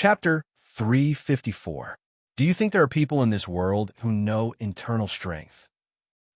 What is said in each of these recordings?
Chapter 354. Do you think there are people in this world who know internal strength?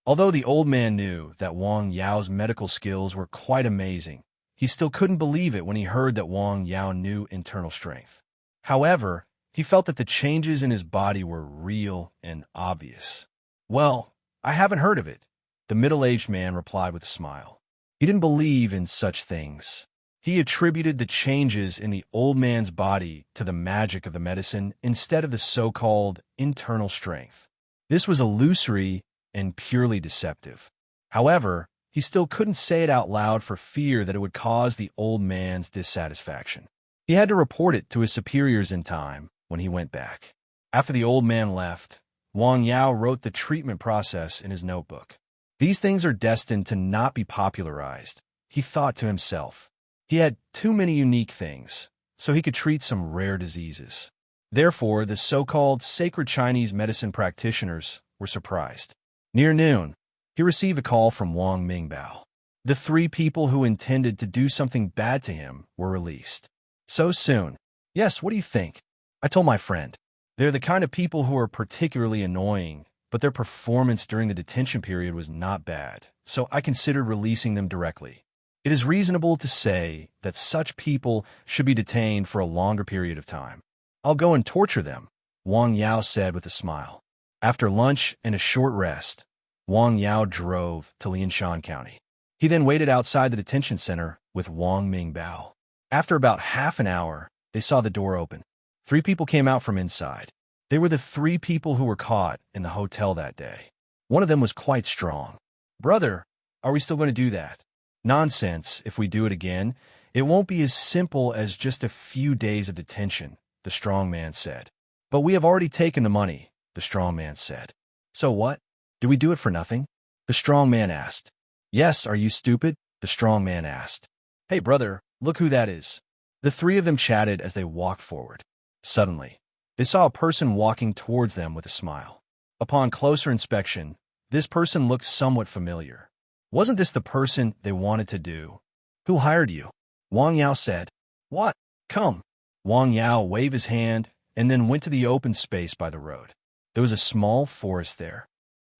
Although the old man knew that Wang Yao's medical skills were quite amazing, he still couldn't believe it when he heard that Wang Yao knew internal strength. However, he felt that the changes in his body were real and obvious. Well, I haven't heard of it, the middle-aged man replied with a smile. He didn't believe in such things. He attributed the changes in the old man's body to the magic of the medicine instead of the so-called internal strength. This was illusory and purely deceptive. However, he still couldn't say it out loud for fear that it would cause the old man's dissatisfaction. He had to report it to his superiors in time when he went back. After the old man left, Wang Yao wrote the treatment process in his notebook. These things are destined to not be popularized, he thought to himself. He had too many unique things, so he could treat some rare diseases. Therefore, the so-called sacred Chinese medicine practitioners were surprised. Near noon, he received a call from Wang Mingbao. The 3 people who intended to do something bad to him were released. So soon. Yes, what do you think? I told my friend. They're the kind of people who are particularly annoying, but their performance during the detention period was not bad, so I considered releasing them directly. It is reasonable to say that such people should be detained for a longer period of time. I'll go and torture them, Wang Yao said with a smile. After lunch and a short rest, Wang Yao drove to Lianshan County. He then waited outside the detention center with Wang Mingbao. After about half an hour, they saw the door open. 3 people came out from inside. They were the 3 people who were caught in the hotel that day. One of them was quite strong. Brother, are we still going to do that? Nonsense. If we do it again, it won't be as simple as just a few days of detention, the strong man said. But we have already taken the money, the strong man said. So what? Do we do it for nothing? The strong man asked. Yes, are you stupid? The strong man asked. Hey, brother, look who that is. The 3 of them chatted as they walked forward. Suddenly, they saw a person walking towards them with a smile. Upon closer inspection, this person looked somewhat familiar. Wasn't this the person they wanted to do? Who hired you? Wang Yao said. What? Come. Wang Yao waved his hand and then went to the open space by the road. There was a small forest there.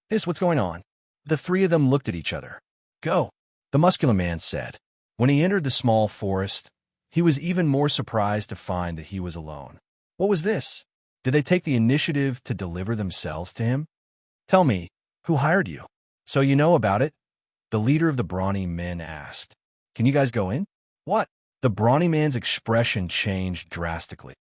What's going on? The 3 of them looked at each other. Go, the muscular man said. When he entered the small forest, he was even more surprised to find that he was alone. What was this? Did they take the initiative to deliver themselves to him? Tell me, who hired you? So you know about it? The leader of the brawny men asked. Can you guys go in? What? The brawny man's expression changed drastically.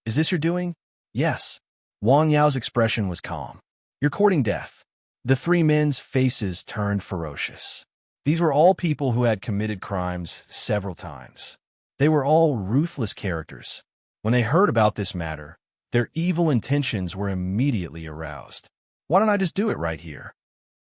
Is this your doing? Yes. Wang Yao's expression was calm. You're courting death. The 3 men's faces turned ferocious. These were all people who had committed crimes several times. They were all ruthless characters. When they heard about this matter, their evil intentions were immediately aroused. Why don't I just do it right here?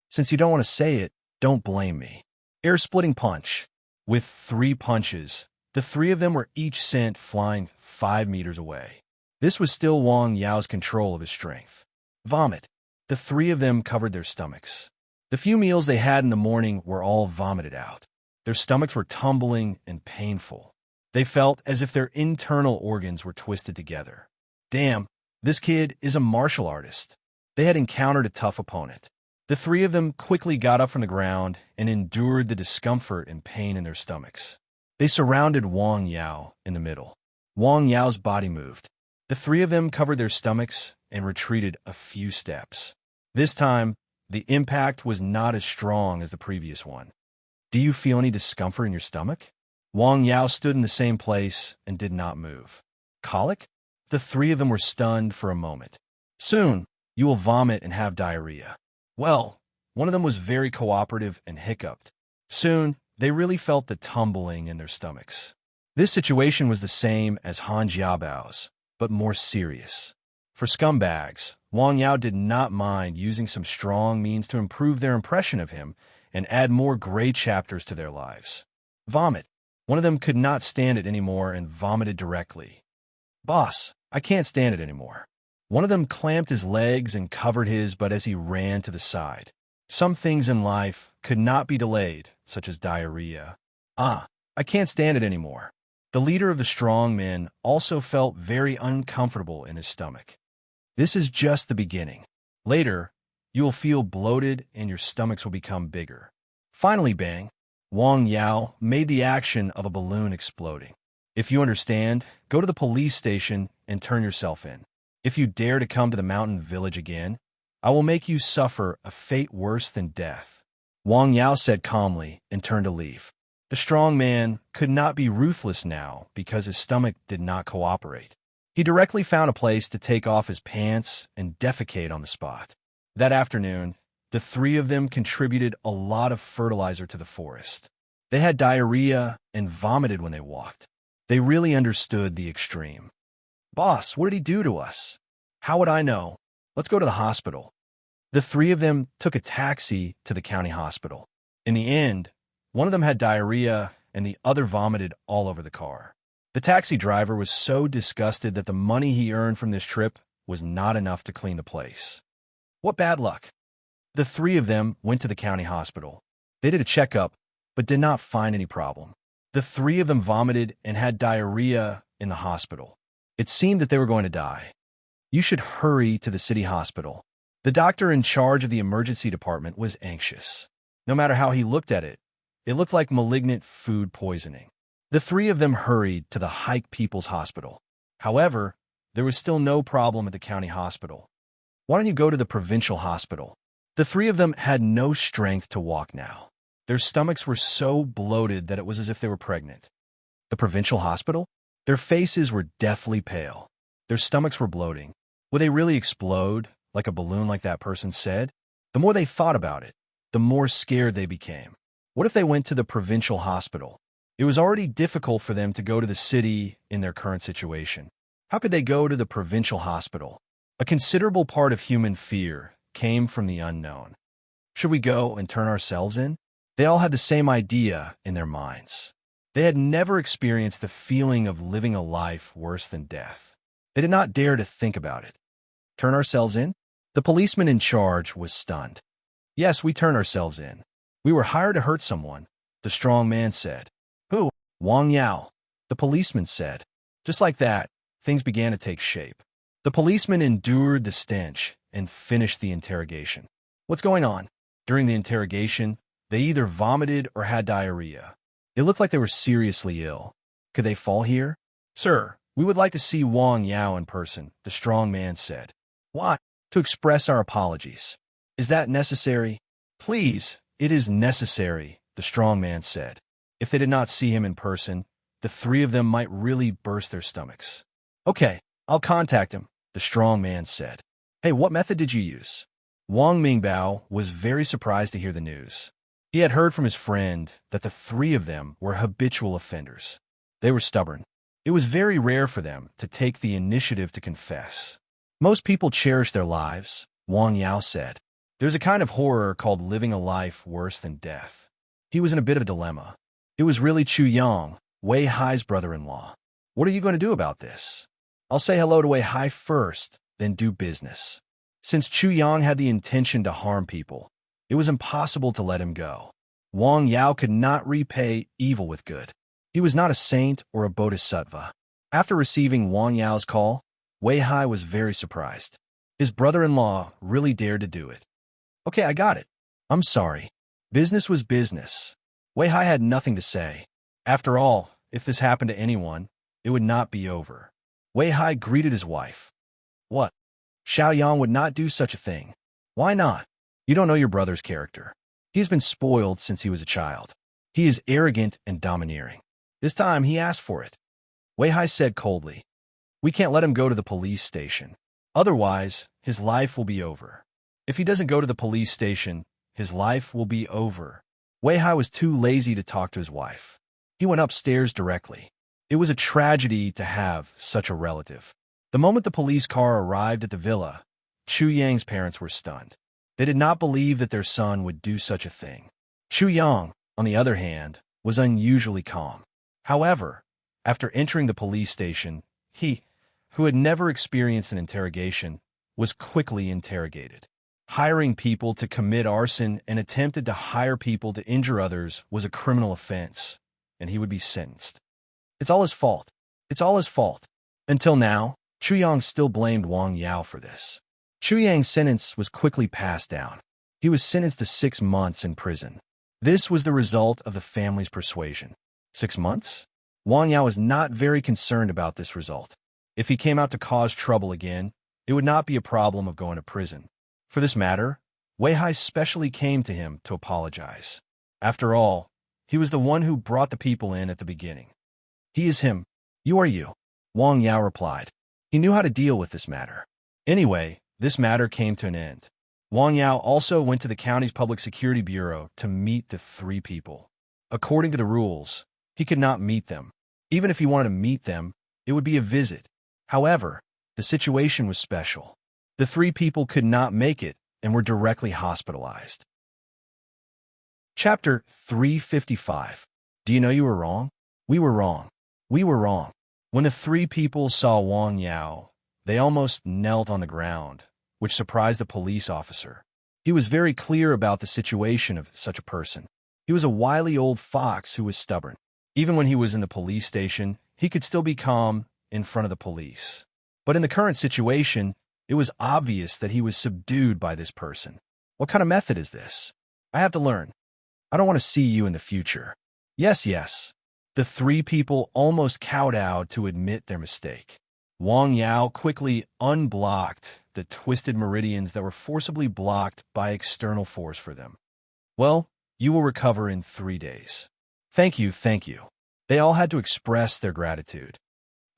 Since you don't want to say it, don't blame me. Air-splitting punch. With 3 punches, the 3 of them were each sent flying 5 meters away. This was still Wang Yao's control of his strength. Vomit. The 3 of them covered their stomachs. The few meals they had in the morning were all vomited out. Their stomachs were tumbling and painful. They felt as if their internal organs were twisted together. Damn, this kid is a martial artist. They had encountered a tough opponent. The 3 of them quickly got up from the ground and endured the discomfort and pain in their stomachs. They surrounded Wang Yao in the middle. Wang Yao's body moved. The 3 of them covered their stomachs and retreated a few steps. This time, the impact was not as strong as the previous one. Do you feel any discomfort in your stomach? Wang Yao stood in the same place and did not move. Colic? The 3 of them were stunned for a moment. Soon, you will vomit and have diarrhea. Well, one of them was very cooperative and hiccuped. Soon, they really felt the tumbling in their stomachs. This situation was the same as Han Jiabao's, but more serious. For scumbags, Wang Yao did not mind using some strong means to improve their impression of him and add more gray chapters to their lives. Vomit. One of them could not stand it anymore and vomited directly. Boss, I can't stand it anymore. One of them clamped his legs and covered his butt as he ran to the side. Some things in life could not be delayed, such as diarrhea. I can't stand it anymore. The leader of the strong men also felt very uncomfortable in his stomach. This is just the beginning. Later, you will feel bloated and your stomachs will become bigger. Finally, bang, Wang Yao made the action of a balloon exploding. If you understand, go to the police station and turn yourself in. If you dare to come to the mountain village again, I will make you suffer a fate worse than death. Wang Yao said calmly and turned to leave. The strong man could not be ruthless now because his stomach did not cooperate. He directly found a place to take off his pants and defecate on the spot. That afternoon, the three of them contributed a lot of fertilizer to the forest. They had diarrhea and vomited when they walked. They really understood the extreme. Boss, what did he do to us? How would I know? Let's go to the hospital. The three of them took a taxi to the county hospital. In the end, one of them had diarrhea and the other vomited all over the car. The taxi driver was so disgusted that the money he earned from this trip was not enough to clean the place. What bad luck. The three of them went to the county hospital. They did a checkup, but did not find any problem. The three of them vomited and had diarrhea in the hospital. It seemed that they were going to die. You should hurry to the city hospital. The doctor in charge of the emergency department was anxious. No matter how he looked at it, it looked like malignant food poisoning. The three of them hurried to the Hike People's Hospital. However, there was still no problem at the county hospital. Why don't you go to the provincial hospital? The three of them had no strength to walk now. Their stomachs were so bloated that it was as if they were pregnant. The provincial hospital? Their faces were deathly pale. Their stomachs were bloating. Would they really explode, like a balloon like that person said? The more they thought about it, the more scared they became. What if they went to the provincial hospital? It was already difficult for them to go to the city in their current situation. How could they go to the provincial hospital? A considerable part of human fear came from the unknown. Should we go and turn ourselves in? They all had the same idea in their minds. They had never experienced the feeling of living a life worse than death. They did not dare to think about it. Turn ourselves in? The policeman in charge was stunned. Yes, we turn ourselves in. We were hired to hurt someone, the strong man said. Who? Wang Yao, the policeman said. Just like that, things began to take shape. The policeman endured the stench and finished the interrogation. What's going on? During the interrogation, they either vomited or had diarrhea. It looked like they were seriously ill. Could they fall here? Sir, we would like to see Wang Yao in person, the strong man said. Why? To express our apologies. Is that necessary? Please, it is necessary, the strong man said. If they did not see him in person, the three of them might really burst their stomachs. Okay, I'll contact him, the strong man said. Hey, what method did you use? Wang Mingbao was very surprised to hear the news. He had heard from his friend that the three of them were habitual offenders. They were stubborn. It was very rare for them to take the initiative to confess. Most people cherish their lives, Wang Yao said. There's a kind of horror called living a life worse than death. He was in a bit of a dilemma. It was really Chu Yang, Wei Hai's brother-in-law. What are you going to do about this? I'll say hello to Wei Hai first, then do business. Since Chu Yang had the intention to harm people, it was impossible to let him go. Wang Yao could not repay evil with good. He was not a saint or a bodhisattva. After receiving Wang Yao's call, Wei Hai was very surprised. His brother-in-law really dared to do it. Okay, I got it. I'm sorry. Business was business. Wei Hai had nothing to say. After all, if this happened to anyone, it would not be over. Wei Hai greeted his wife. What? Xiao Yang would not do such a thing. Why not? You don't know your brother's character. He has been spoiled since he was a child. He is arrogant and domineering. This time he asked for it. Wei Hai said coldly. We can't let him go to the police station. Otherwise, his life will be over. If he doesn't go to the police station, his life will be over. Wei Hai was too lazy to talk to his wife. He went upstairs directly. It was a tragedy to have such a relative. The moment the police car arrived at the villa, Chu Yang's parents were stunned. They did not believe that their son would do such a thing. Chu Yang, on the other hand, was unusually calm. However, after entering the police station, he, who had never experienced an interrogation, was quickly interrogated. Hiring people to commit arson and attempted to hire people to injure others was a criminal offense, and he would be sentenced. It's all his fault. It's all his fault. Until now, Chu Yang still blamed Wang Yao for this. Chu Yang's sentence was quickly passed down. He was sentenced to 6 months in prison. This was the result of the family's persuasion. 6 months? Wang Yao was not very concerned about this result. If he came out to cause trouble again, it would not be a problem of going to prison. For this matter, Wei Hai specially came to him to apologize. After all, he was the one who brought the people in at the beginning. He is him. You are you. Wang Yao replied. He knew how to deal with this matter. Anyway, this matter came to an end. Wang Yao also went to the county's public security bureau to meet the 3 people. According to the rules, he could not meet them. Even if he wanted to meet them, it would be a visit. However, the situation was special. The 3 people could not make it and were directly hospitalized. Chapter 355. Do you know you were wrong? We were wrong. We were wrong. When the 3 people saw Wang Yao, they almost knelt on the ground, which surprised the police officer. He was very clear about the situation of such a person. He was a wily old fox who was stubborn. Even when he was in the police station, he could still be calm in front of the police. But in the current situation, it was obvious that he was subdued by this person. What kind of method is this? I have to learn. I don't want to see you in the future. Yes, yes. The 3 people almost kowtowed to admit their mistake. Wang Yao quickly unblocked the twisted meridians that were forcibly blocked by external force for them. Well, you will recover in 3 days. Thank you, thank you. They all had to express their gratitude.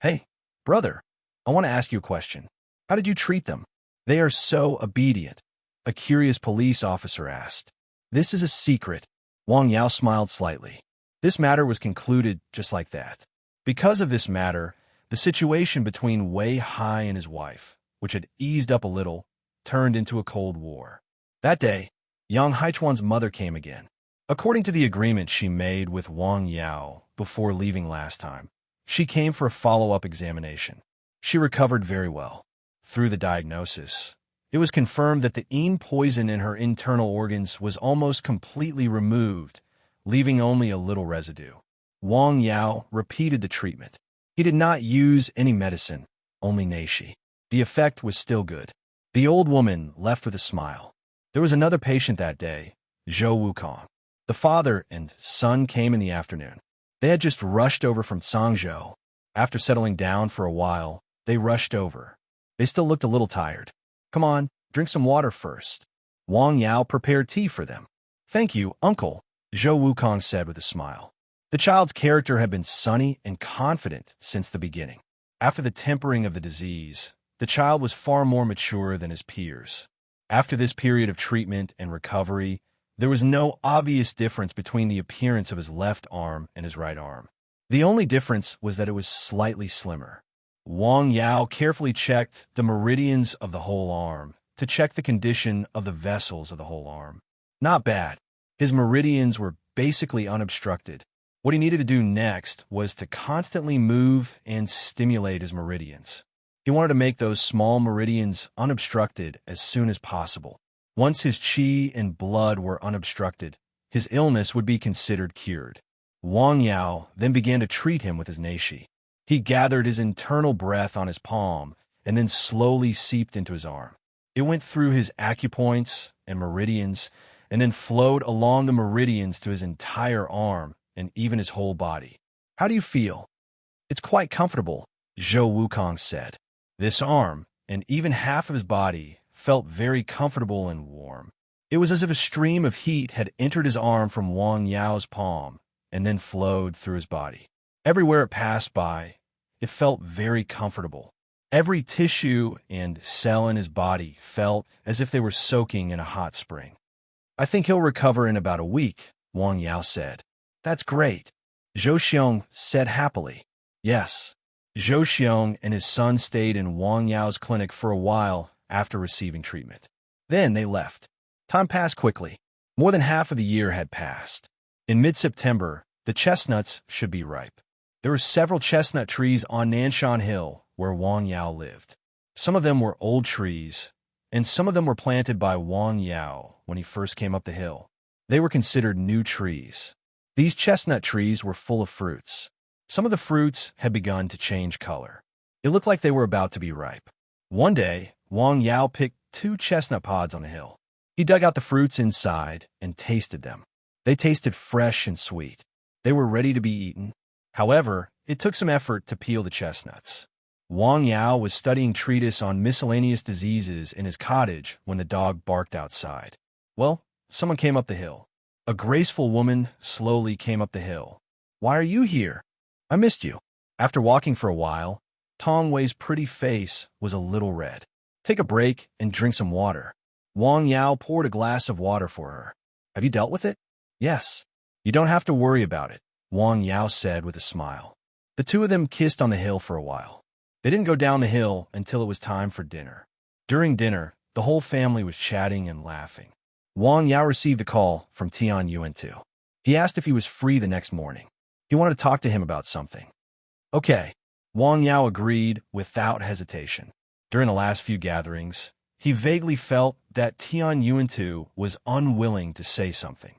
Hey, brother, I want to ask you a question. How did you treat them? They are so obedient, a curious police officer asked. This is a secret. Wang Yao smiled slightly. This matter was concluded just like that. Because of this matter, the situation between Wei Hai and his wife, which had eased up a little, turned into a cold war. That day, Yang Haichuan's mother came again. According to the agreement she made with Wang Yao before leaving last time, she came for a follow-up examination. She recovered very well. Through the diagnosis, it was confirmed that the yin poison in her internal organs was almost completely removed, leaving only a little residue. Wang Yao repeated the treatment. He did not use any medicine, only neishi. The effect was still good. The old woman left with a smile. There was another patient that day, Zhou Wukong. The father and son came in the afternoon. They had just rushed over from Sangzhou. After settling down for a while, they rushed over. They still looked a little tired. Come on, drink some water first. Wang Yao prepared tea for them. Thank you, uncle, Zhou Wukong said with a smile. The child's character had been sunny and confident since the beginning. After the tempering of the disease, the child was far more mature than his peers. After this period of treatment and recovery, there was no obvious difference between the appearance of his left arm and his right arm. The only difference was that it was slightly slimmer. Wang Yao carefully checked the meridians of the whole arm to check the condition of the vessels of the whole arm. Not bad. His meridians were basically unobstructed. What he needed to do next was to constantly move and stimulate his meridians. He wanted to make those small meridians unobstructed as soon as possible. Once his qi and blood were unobstructed, his illness would be considered cured. Wang Yao then began to treat him with his neishi. He gathered his internal breath on his palm and then slowly seeped into his arm. It went through his acupoints and meridians and then flowed along the meridians to his entire arm and even his whole body. How do you feel? It's quite comfortable, Zhou Wukong said. This arm, and even half of his body, felt very comfortable and warm. It was as if a stream of heat had entered his arm from Wang Yao's palm and then flowed through his body. Everywhere it passed by, it felt very comfortable. Every tissue and cell in his body felt as if they were soaking in a hot spring. I think he'll recover in about a week, Wang Yao said. That's great, Zhou Xiong said happily. Yes. Zhou Xiong and his son stayed in Wang Yao's clinic for a while after receiving treatment. Then they left. Time passed quickly. More than half of the year had passed. In mid-September, the chestnuts should be ripe. There were several chestnut trees on Nanshan Hill where Wang Yao lived. Some of them were old trees, and some of them were planted by Wang Yao when he first came up the hill. They were considered new trees. These chestnut trees were full of fruits. Some of the fruits had begun to change color. It looked like they were about to be ripe. One day, Wang Yao picked 2 chestnut pods on a hill. He dug out the fruits inside and tasted them. They tasted fresh and sweet. They were ready to be eaten. However, it took some effort to peel the chestnuts. Wang Yao was studying treatise on miscellaneous diseases in his cottage when the dog barked outside. Well, someone came up the hill. A graceful woman slowly came up the hill. "Why are you here? I missed you." After walking for a while, Tong Wei's pretty face was a little red. "Take a break and drink some water." Wang Yao poured a glass of water for her. "Have you dealt with it?" "Yes." "You don't have to worry about it," Wang Yao said with a smile. The two of them kissed on the hill for a while. They didn't go down the hill until it was time for dinner. During dinner, the whole family was chatting and laughing. Wang Yao received a call from Tian Yuan-tu. He asked if he was free the next morning. He wanted to talk to him about something. "Okay." Wang Yao agreed without hesitation. During the last few gatherings, he vaguely felt that Tian Yuan-tu was unwilling to say something.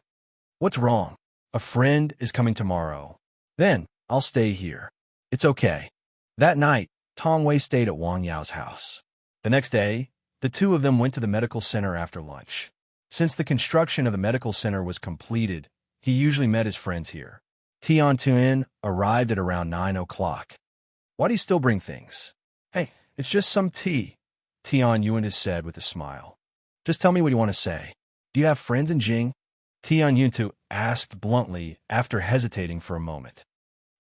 "What's wrong?" "A friend is coming tomorrow. Then I'll stay here." "It's okay." That night, Tong Wei stayed at Wang Yao's house. The next day, the two of them went to the medical center after lunch. Since the construction of the medical center was completed, he usually met his friends here. Tian Tuan arrived at around 9 o'clock. "Why do you still bring things?" "Hey, it's just some tea," Tian Yuan has said with a smile. "Just tell me what you want to say. Do you have friends in Jing?" Tian Yuan asked bluntly after hesitating for a moment.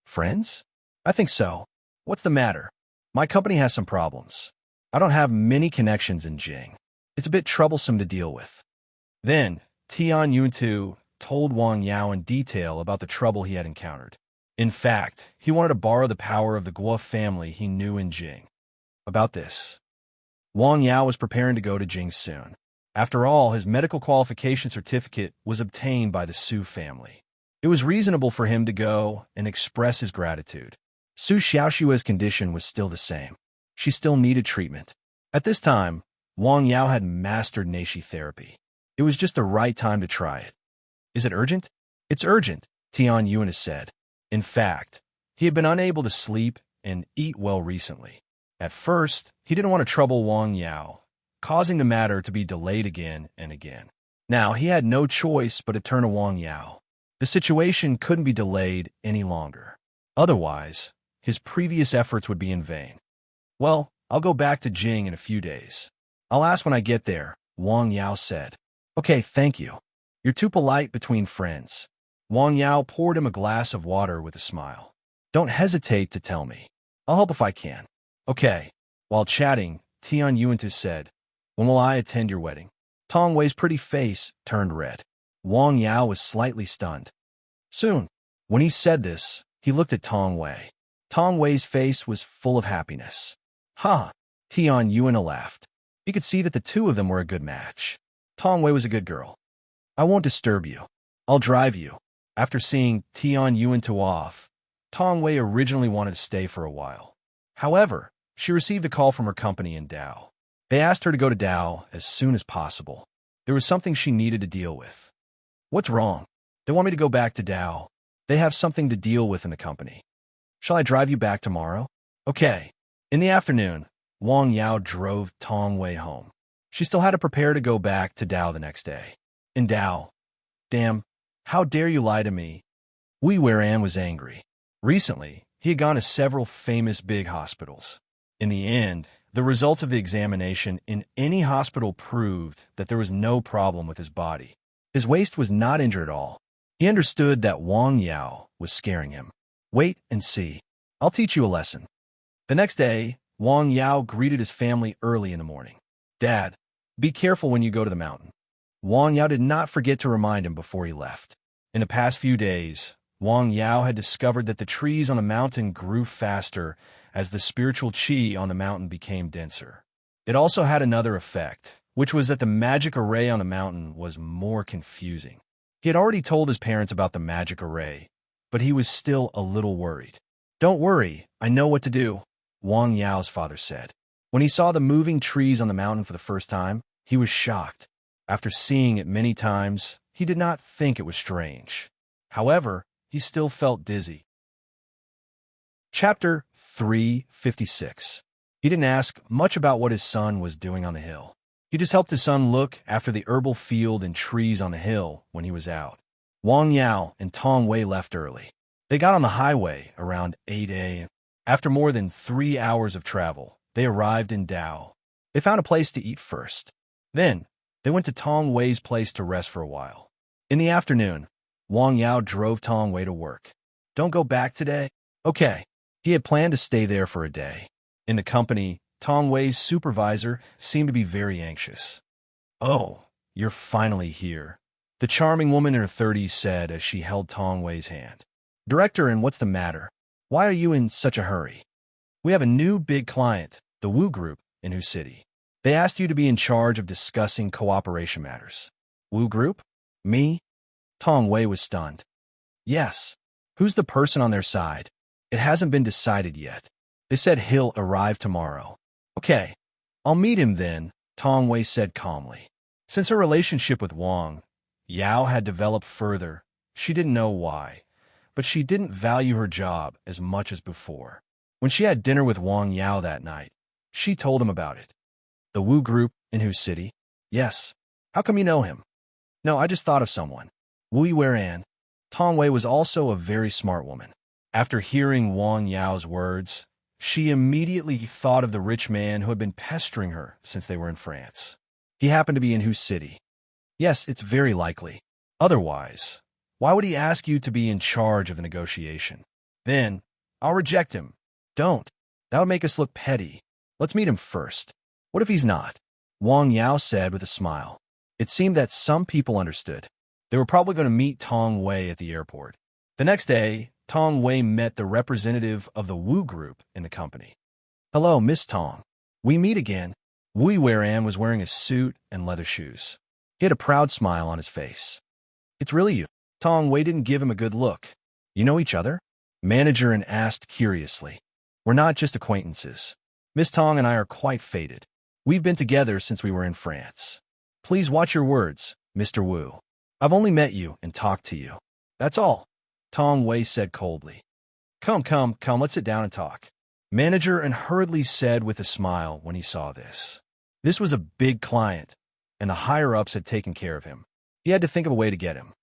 "Friends? I think so. What's the matter?" "My company has some problems. I don't have many connections in Jing. It's a bit troublesome to deal with." Then, Tian Yuan told Wang Yao in detail about the trouble he had encountered. In fact, he wanted to borrow the power of the Guo family he knew in Jing. About this, Wang Yao was preparing to go to Jing soon. After all, his medical qualification certificate was obtained by the Su family. It was reasonable for him to go and express his gratitude. Su Xiaoshua's condition was still the same. She still needed treatment. At this time, Wang Yao had mastered Neishi therapy. It was just the right time to try it. "Is it urgent?" "It's urgent," Tian Yuan has said. In fact, he had been unable to sleep and eat well recently. At first, he didn't want to trouble Wang Yao, causing the matter to be delayed again and again. Now, he had no choice but to turn to Wang Yao. The situation couldn't be delayed any longer. Otherwise, his previous efforts would be in vain. "Well, I'll go back to Jing in a few days. I'll ask when I get there," Wang Yao said. "Okay, thank you. You're too polite between friends." Wang Yao poured him a glass of water with a smile. "Don't hesitate to tell me. I'll help if I can." "Okay." While chatting, Tian Yuan said, "When will I attend your wedding?" Tong Wei's pretty face turned red. Wang Yao was slightly stunned. "Soon." When he said this, he looked at Tong Wei. Tong Wei's face was full of happiness. "Ha!" Tian Yuan laughed. He could see that the two of them were a good match. Tong Wei was a good girl. "I won't disturb you. I'll drive you." After seeing Tian Yuan off, Tong Wei originally wanted to stay for a while. However, she received a call from her company in Dao. They asked her to go to Dao as soon as possible. There was something she needed to deal with. "What's wrong?" "They want me to go back to Dao. They have something to deal with in the company." "Shall I drive you back tomorrow?" "Okay." In the afternoon, Wang Yao drove Tong Wei home. She still had to prepare to go back to Dao the next day. In Dao, "Damn, how dare you lie to me?" Wei Weiran was angry. Recently, he had gone to several famous big hospitals. In the end, the results of the examination in any hospital proved that there was no problem with his body. His waist was not injured at all. He understood that Wang Yao was scaring him. "Wait and see. I'll teach you a lesson." The next day, Wang Yao greeted his family early in the morning. "Dad, be careful when you go to the mountain." Wang Yao did not forget to remind him before he left. In the past few days, Wang Yao had discovered that the trees on the mountain grew faster as the spiritual qi on the mountain became denser. It also had another effect, which was that the magic array on the mountain was more confusing. He had already told his parents about the magic array, but he was still a little worried. "Don't worry, I know what to do," Wang Yao's father said. When he saw the moving trees on the mountain for the first time, he was shocked. After seeing it many times, he did not think it was strange. However, he still felt dizzy. Chapter 356. He didn't ask much about what his son was doing on the hill. He just helped his son look after the herbal field and trees on the hill when he was out. Wang Yao and Tong Wei left early. They got on the highway around 8 a.m. After more than 3 hours of travel, they arrived in Dao. They found a place to eat first. Then, they went to Tong Wei's place to rest for a while. In the afternoon, Wang Yao drove Tong Wei to work. Don't go back today? Okay. He had planned to stay there for a day. In the company, Tong Wei's supervisor seemed to be very anxious. Oh, you're finally here, the charming woman in her 30s said as she held Tong Wei's hand. Director, and what's the matter? Why are you in such a hurry? We have a new big client, the Wu Group, in Hu City. They asked you to be in charge of discussing cooperation matters. Wu Group? Me? Tong Wei was stunned. Yes. Who's the person on their side? It hasn't been decided yet. They said he'll arrive tomorrow. Okay, I'll meet him then, Tong Wei said calmly. Since her relationship with Wang Yao had developed further, she didn't know why, but she didn't value her job as much as before. When she had dinner with Wang Yao that night, she told him about it. The Wu Group in Hu City? Yes. How come you know him? No, I just thought of someone. Wu Yiweran. Tong Wei was also a very smart woman. After hearing Wang Yao's words, she immediately thought of the rich man who had been pestering her since they were in France. He happened to be in Hu City. Yes, it's very likely. Otherwise, why would he ask you to be in charge of the negotiation? Then, I'll reject him. Don't. That would make us look petty. Let's meet him first. What if he's not? Wang Yao said with a smile. It seemed that some people understood. They were probably going to meet Tong Wei at the airport. The next day, Tong Wei met the representative of the Wu Group in the company. Hello, Miss Tong. We meet again. Wu Yiweran was wearing a suit and leather shoes. He had a proud smile on his face. It's really you. Tong Wei didn't give him a good look. You know each other? Manager and asked curiously. We're not just acquaintances. Miss Tong and I are quite fated. We've been together since we were in France. Please watch your words, Mr. Wu. I've only met you and talked to you. That's all. Tong Wei said coldly. Come, let's sit down and talk. Manager and hurriedly said with a smile when he saw this. This was a big client, and the higher-ups had taken care of him. He had to think of a way to get him.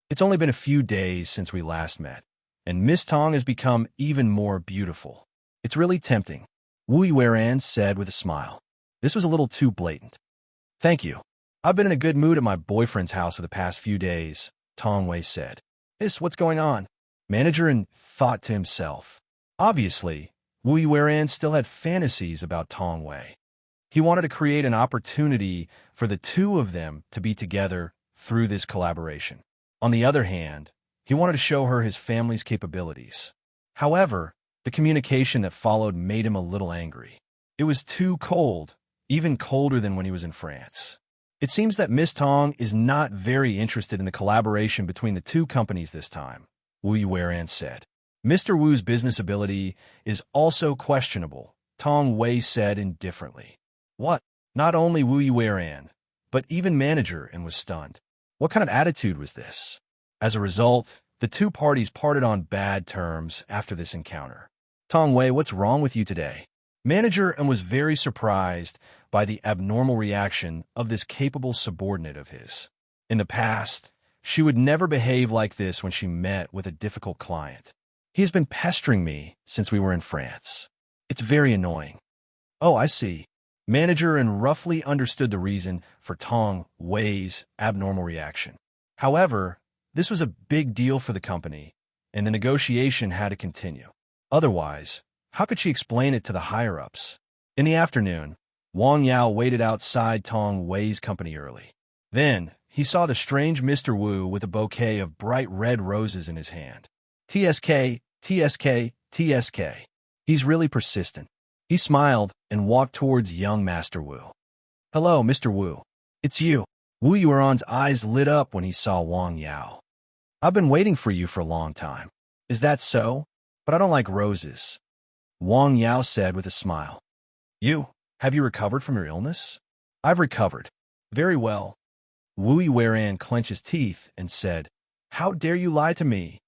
It's only been a few days since we last met, and Miss Tong has become even more beautiful. It's really tempting, Wu Yiweran said with a smile. This was a little too blatant. Thank you. I've been in a good mood at my boyfriend's house for the past few days, Tong Wei said. What's going on? Manager and thought to himself. Obviously, Wu Yiweran still had fantasies about Tong Wei. He wanted to create an opportunity for the two of them to be together through this collaboration. On the other hand, he wanted to show her his family's capabilities. However, the communication that followed made him a little angry. It was too cold, even colder than when he was in France. It seems that Miss Tong is not very interested in the collaboration between the two companies this time, Wu Yiweran said. Mr. Wu's business ability is also questionable, Tong Wei said indifferently. What? Not only Wu Yiweran, but even manager and was stunned. What kind of attitude was this? As a result, the two parties parted on bad terms after this encounter. Tong Wei, what's wrong with you today? Manager and was very surprised by the abnormal reaction of this capable subordinate of his. In the past, she would never behave like this when she met with a difficult client. He has been pestering me since we were in France. It's very annoying. Oh, I see. Manager and roughly understood the reason for Tong Wei's abnormal reaction. However, this was a big deal for the company, and the negotiation had to continue. Otherwise, how could she explain it to the higher-ups? In the afternoon, Wang Yao waited outside Tong Wei's company early. Then, he saw the strange Mr. Wu with a bouquet of bright red roses in his hand. TSK, TSK, TSK. He's really persistent. He smiled and walked towards young Master Wu. Hello, Mr. Wu. It's you. Wu Yueran's eyes lit up when he saw Wang Yao. I've been waiting for you for a long time. Is that so? But I don't like roses. Wang Yao said with a smile. Have you recovered from your illness? I've recovered. Very well. Wu Yiweran clenched his teeth and said, How dare you lie to me?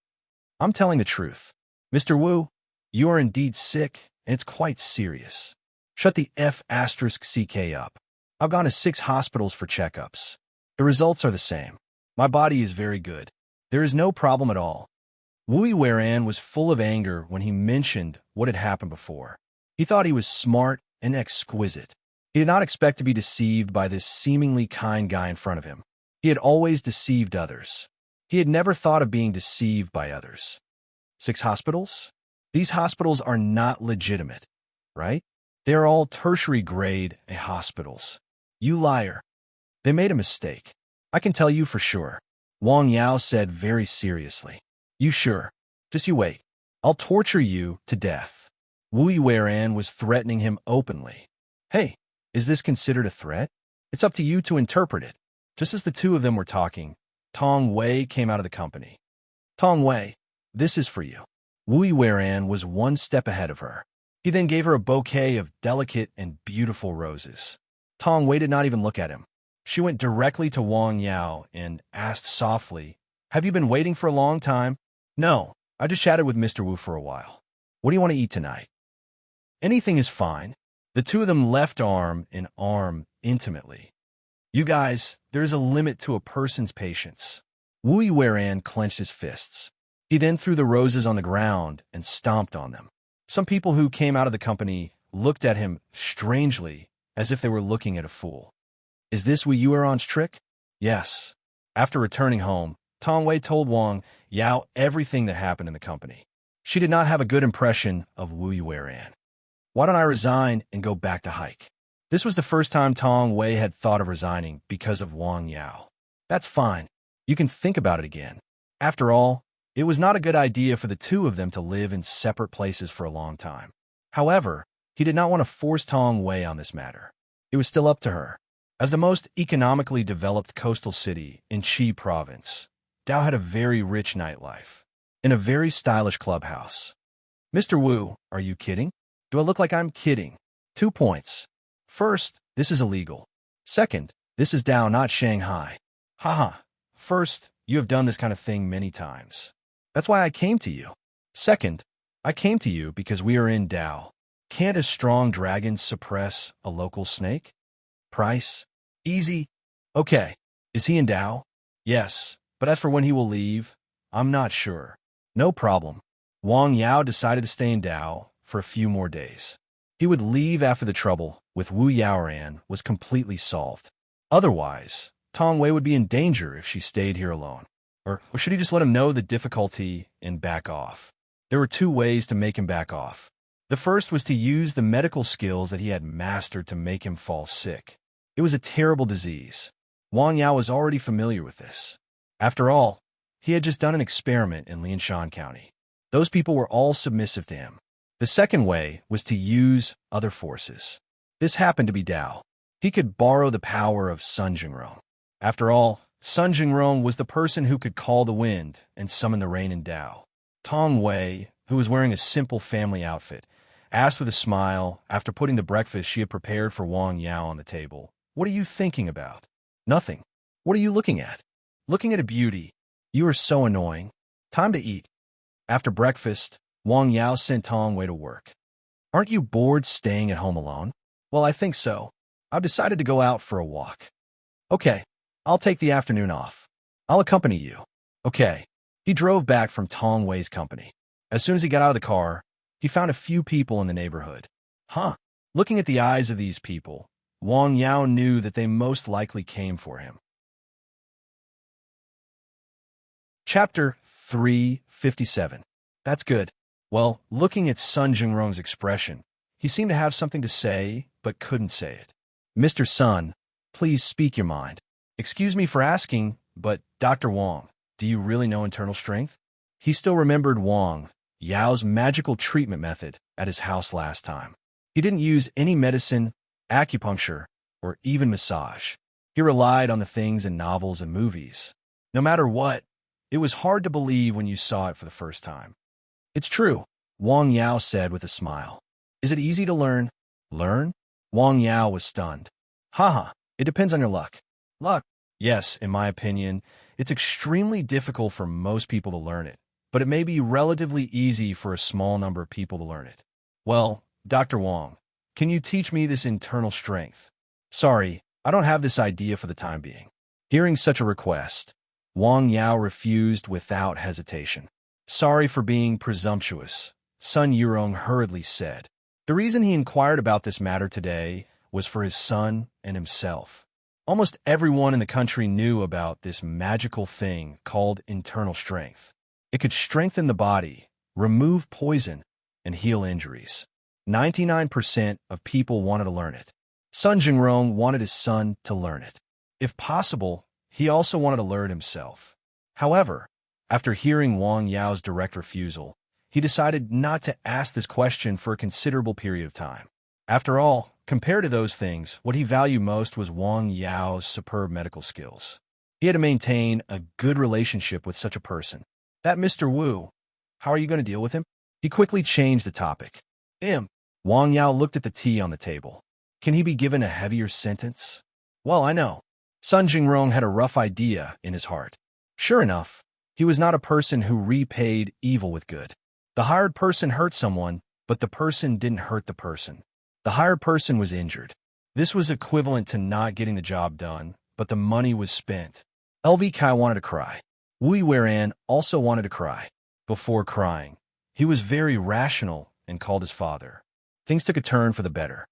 I'm telling the truth. Mr. Wu, You are indeed sick, and it's quite serious. Shut the F***ck up. I've gone to 6 hospitals for checkups. The results are the same. My body is very good. There is no problem at all. Wu Weran was full of anger when he mentioned what had happened before. He thought he was smart and exquisite. He did not expect to be deceived by this seemingly kind guy in front of him. He had always deceived others. He had never thought of being deceived by others. 6 hospitals? These hospitals are not legitimate, right? They are all tertiary grade hospitals. You liar. They made a mistake. I can tell you for sure. Wang Yao said very seriously. You sure? Just you wait. I'll torture you to death. Wu Weran was threatening him openly. Hey, is this considered a threat? It's up to you to interpret it. Just as the two of them were talking, Tong Wei came out of the company. Tong Wei, this is for you. Wu Weran was one step ahead of her. He then gave her a bouquet of delicate and beautiful roses. Tong Wei did not even look at him. She went directly to Wang Yao and asked softly, Have you been waiting for a long time? No, I just chatted with Mr. Wu for a while. What do you want to eat tonight? Anything is fine. The two of them left arm in arm intimately. You guys, there is a limit to a person's patience. Wu Weran clenched his fists. He then threw the roses on the ground and stomped on them. Some people who came out of the company looked at him strangely, as if they were looking at a fool. Is this Wu Weran's trick? Yes. After returning home, Tong Wei told Wang Yao everything that happened in the company. She did not have a good impression of Wu Weran. Why don't I resign and go back to hike? This was the first time Tong Wei had thought of resigning because of Wang Yao. That's fine. You can think about it again. After all, it was not a good idea for the two of them to live in separate places for a long time. However, he did not want to force Tong Wei on this matter. It was still up to her. As the most economically developed coastal city in Qi province, Dao had a very rich nightlife, in a very stylish clubhouse. Mr. Wu, are you kidding? Do I look like I'm kidding? 2 points. First, this is illegal. Second, this is Dao, not Shanghai. Haha. First, you have done this kind of thing many times. That's why I came to you. Second, I came to you because we are in Dao. Can't a strong dragon suppress a local snake? Price? Easy. Okay. Is he in Dao? Yes, but as for when he will leave, I'm not sure. No problem. Wang Yao decided to stay in Dao for a few more days. He would leave after the trouble with Wu Yaoran was completely solved. Otherwise, Tong Wei would be in danger if she stayed here alone. Or should he just let him know the difficulty and back off? There were 2 ways to make him back off. The first was to use the medical skills that he had mastered to make him fall sick. It was a terrible disease. Wang Yao was already familiar with this. After all, he had just done an experiment in Lianshan County. Those people were all submissive to him. The second way was to use other forces. This happened to be Dao. He could borrow the power of Sun Jingrong. After all, Sun Jingrong was the person who could call the wind and summon the rain in Dao. Tong Wei, who was wearing a simple family outfit, asked with a smile after putting the breakfast she had prepared for Wang Yao on the table, What are you thinking about? Nothing. What are you looking at? Looking at a beauty. You are so annoying. Time to eat. After breakfast, Wang Yao sent Tong Wei to work. Aren't you bored staying at home alone? Well, I think so. I've decided to go out for a walk. Okay, I'll take the afternoon off. I'll accompany you. Okay. He drove back from Tong Wei's company. As soon as he got out of the car, he found a few people in the neighborhood. Looking at the eyes of these people, Wang Yao knew that they most likely came for him. Chapter 357. That's good. Well, looking at Sun Jingrong's expression, he seemed to have something to say, but couldn't say it. Mr. Sun, please speak your mind. Excuse me for asking, but Dr. Wang, do you really know internal strength? He still remembered Wang Yao's magical treatment method at his house last time. He didn't use any medicine, acupuncture, or even massage. He relied on the things in novels and movies. No matter what, it was hard to believe when you saw it for the first time. It's true, Wang Yao said with a smile. Is it easy to learn? Learn? Wang Yao was stunned. It depends on your luck. Luck? Yes, in my opinion, it's extremely difficult for most people to learn it. but it may be relatively easy for a small number of people to learn it. Well, Dr. Wong, can you teach me this internal strength? Sorry, I don't have this idea for the time being. Hearing such a request, Wang Yao refused without hesitation. Sorry for being presumptuous, Sun Yurong hurriedly said. The reason he inquired about this matter today was for his son and himself. Almost everyone in the country knew about this magical thing called internal strength. It could strengthen the body, remove poison, and heal injuries. 99% of people wanted to learn it. Sun Jingrong wanted his son to learn it. If possible, he also wanted to learn himself. However, after hearing Wang Yao's direct refusal, he decided not to ask this question for a considerable period of time. After all, compared to those things, what he valued most was Wang Yao's superb medical skills. He had to maintain a good relationship with such a person. That Mr. Wu, how are you going to deal with him? He quickly changed the topic. Wang Yao looked at the tea on the table. Can he be given a heavier sentence? Well, I know. Sun Jingrong had a rough idea in his heart. Sure enough, he was not a person who repaid evil with good. The hired person hurt someone, but the person didn't hurt the person. The hired person was injured. This was equivalent to not getting the job done, but the money was spent. LV Kai wanted to cry. Wu Weiran also wanted to cry. Before crying, he was very rational and called his father. Things took a turn for the better.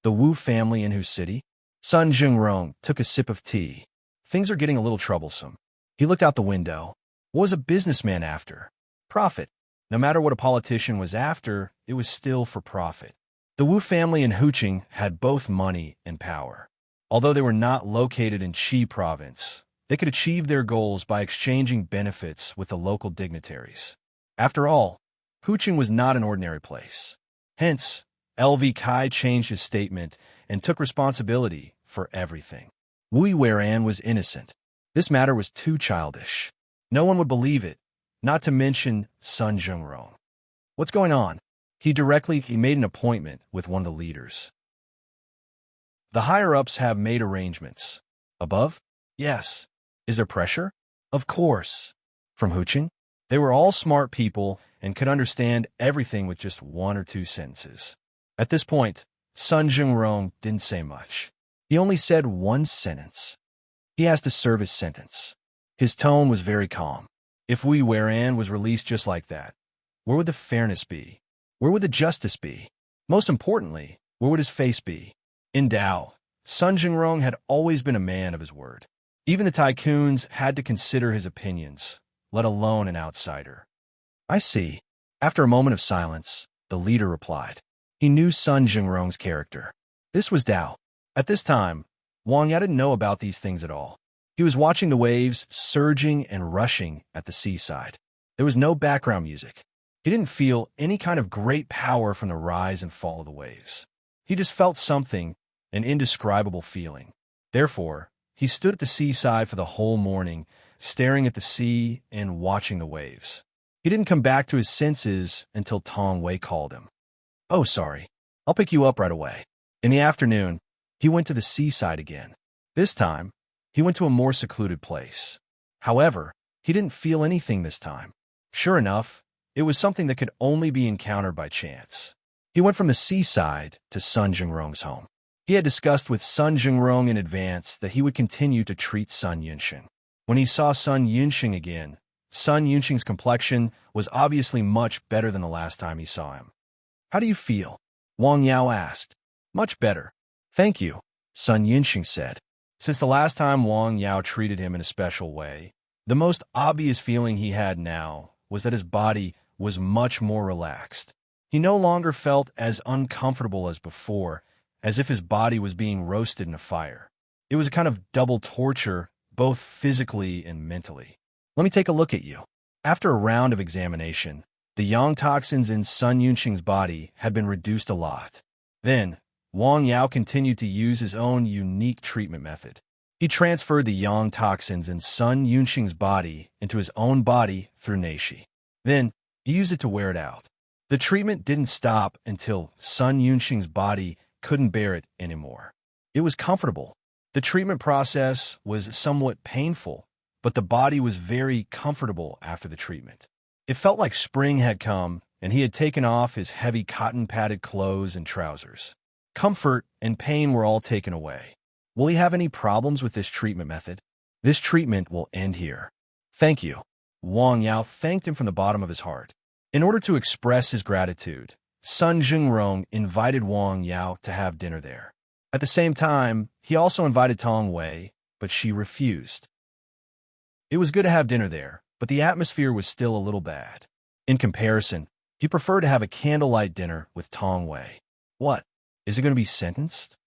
The Wu family in whose city? Sun Jingrong took a sip of tea. Things are getting a little troublesome. He looked out the window. What was a businessman after? Profit. No matter what a politician was after, it was still for profit. The Wu family in Huqing had both money and power. Although they were not located in Qi province, they could achieve their goals by exchanging benefits with the local dignitaries. After all, Huqing was not an ordinary place. Hence, LV Kai changed his statement and took responsibility for everything. Wu Weiran was innocent. This matter was too childish. No one would believe it, not to mention Sun Jingrong. What's going on? He made an appointment with one of the leaders. The higher-ups have made arrangements. Above? Yes. Is there pressure? Of course. From Huqing? They were all smart people and could understand everything with just one or two sentences. At this point, Sun Jingrong didn't say much. He only said one sentence. He has to serve his sentence. His tone was very calm. If Wu Weiran was released just like that, where would the fairness be? Where would the justice be? Most importantly, where would his face be? In Dao, Sun Jingrong had always been a man of his word. Even the tycoons had to consider his opinions, let alone an outsider. I see. After a moment of silence, the leader replied. He knew Sun Jingrong's character. This was Dao. At this time, Wang Yao didn't know about these things at all. He was watching the waves surging and rushing at the seaside. There was no background music. He didn't feel any kind of great power from the rise and fall of the waves. He just felt something, an indescribable feeling. Therefore, he stood at the seaside for the whole morning, staring at the sea and watching the waves. He didn't come back to his senses until Tong Wei called him. Oh, sorry. I'll pick you up right away. In the afternoon, he went to the seaside again. This time, he went to a more secluded place. However, he didn't feel anything this time. Sure enough, it was something that could only be encountered by chance. He went from the seaside to Sun Jingrong's home. He had discussed with Sun Jingrong in advance that he would continue to treat Sun Yunxing. When he saw Sun Yunxing again, Sun Yunxing's complexion was obviously much better than the last time he saw him. How do you feel? Wang Yao asked. Much better. Thank you, Sun Yunxing said. Since the last time Wang Yao treated him in a special way, the most obvious feeling he had now was that his body was much more relaxed. He no longer felt as uncomfortable as before, as if his body was being roasted in a fire. It was a kind of double torture, both physically and mentally. Let me take a look at you. After a round of examination, the yang toxins in Sun Yunxing's body had been reduced a lot. Then, Wang Yao continued to use his own unique treatment method. He transferred the yang toxins in Sun Yunxing's body into his own body through Neishi. Then, he used it to wear it out. The treatment didn't stop until Sun Yunxing's body couldn't bear it anymore. It was comfortable. The treatment process was somewhat painful, but the body was very comfortable after the treatment. It felt like spring had come, and he had taken off his heavy cotton-padded clothes and trousers. Comfort and pain were all taken away. Will he have any problems with this treatment method? This treatment will end here. Thank you. Wang Yao thanked him from the bottom of his heart. In order to express his gratitude, Sun Jingrong invited Wang Yao to have dinner there. At the same time, he also invited Tong Wei, but she refused. It was good to have dinner there, but the atmosphere was still a little bad. In comparison, he preferred to have a candlelight dinner with Tong Wei. What? Is he going to be sentenced?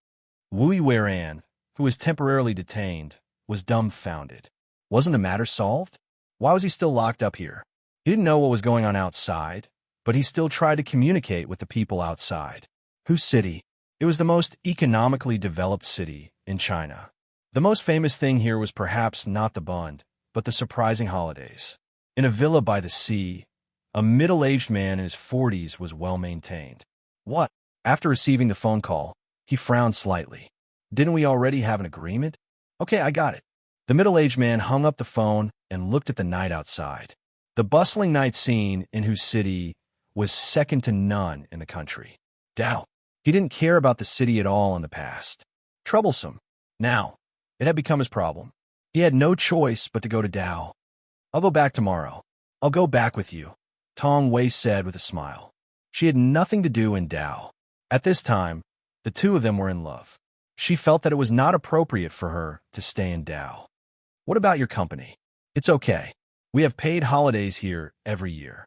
Wu Weiran, who was temporarily detained, was dumbfounded. Wasn't the matter solved? Why was he still locked up here? He didn't know what was going on outside, but he still tried to communicate with the people outside. Whose city? It was the most economically developed city in China. The most famous thing here was perhaps not the bund, but the surprising holidays. In a villa by the sea, a middle-aged man in his 40s was well-maintained. What? After receiving the phone call, he frowned slightly. Didn't we already have an agreement? Okay, I got it. The middle-aged man hung up the phone and looked at the night outside. The bustling night scene in whose city was second to none in the country. Dao. He didn't care about the city at all in the past. Troublesome. Now, it had become his problem. He had no choice but to go to Dao. I'll go back tomorrow. I'll go back with you, Tong Wei said with a smile. She had nothing to do in Dao. At this time, the two of them were in love. She felt that it was not appropriate for her to stay in Dao. What about your company? It's okay. We have paid holidays here every year.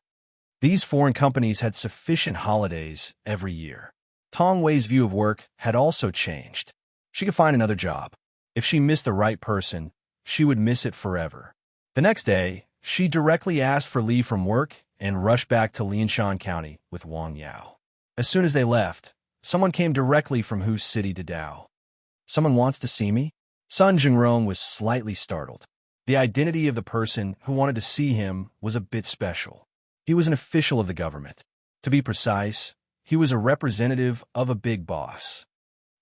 These foreign companies had sufficient holidays every year. Tong Wei's view of work had also changed. She could find another job. If she missed the right person, she would miss it forever. The next day, she directly asked for leave from work and rushed back to Lianshan County with Wang Yao. As soon as they left, someone came directly from whose city to Dao. Someone wants to see me? Sun Jingrong was slightly startled. The identity of the person who wanted to see him was a bit special. He was an official of the government. To be precise, he was a representative of a big boss.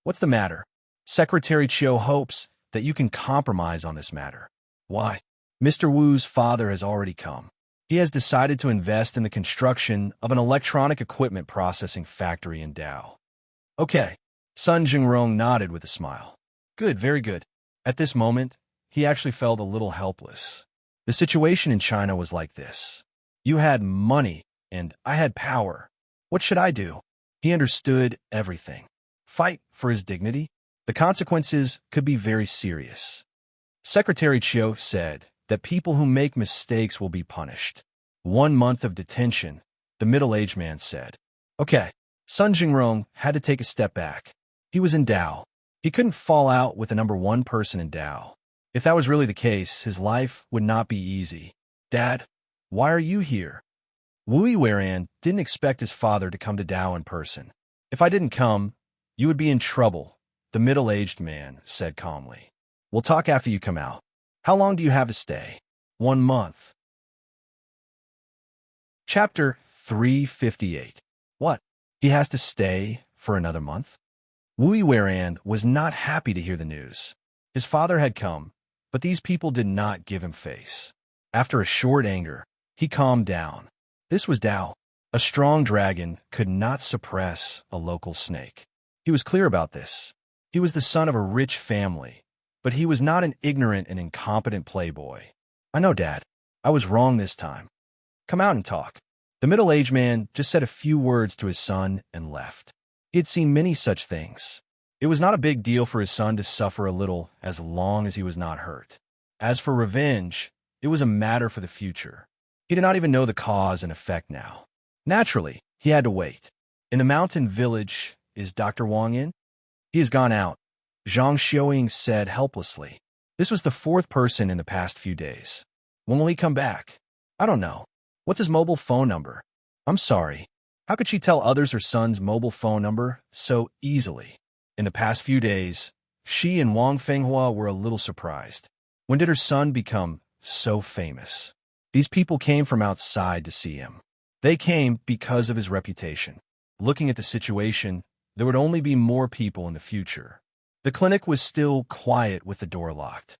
What's the matter? Secretary Chiu hopes that you can compromise on this matter. Why? Mr. Wu's father has already come. He has decided to invest in the construction of an electronic equipment processing factory in Dao. Okay. Sun Jingrong nodded with a smile. Good, very good. At this moment, he actually felt a little helpless. The situation in China was like this. You had money, and I had power. What should I do? He understood everything. Fight for his dignity? The consequences could be very serious. Secretary Chiu said that people who make mistakes will be punished. 1 month of detention, the middle-aged man said. Okay. Sun Jingrong had to take a step back. He was in Dao. He couldn't fall out with the number one person in Dao. If that was really the case, his life would not be easy. Dad, why are you here? Wu Weiran didn't expect his father to come to Dao in person. If I didn't come, you would be in trouble, the middle-aged man said calmly. We'll talk after you come out. How long do you have to stay? 1 month. Chapter 358. What? He has to stay for another month? Wu Weiran was not happy to hear the news. His father had come, but these people did not give him face. After a short anger, he calmed down. This was Dao. A strong dragon could not suppress a local snake. He was clear about this. He was the son of a rich family, but he was not an ignorant and incompetent playboy. I know, Dad. I was wrong this time. Come out and talk. The middle-aged man just said a few words to his son and left. He had seen many such things. It was not a big deal for his son to suffer a little as long as he was not hurt. As for revenge, it was a matter for the future. He did not even know the cause and effect now. Naturally, he had to wait. In the mountain village, is Dr. Wang in? He has gone out, Zhang Xiaoying said helplessly. This was the 4th person in the past few days. When will he come back? I don't know. What's his mobile phone number? I'm sorry. How could she tell others her son's mobile phone number so easily? In the past few days, she and Wang Fenghua were a little surprised. When did her son become so famous? These people came from outside to see him. They came because of his reputation. Looking at the situation, there would only be more people in the future. The clinic was still quiet with the door locked.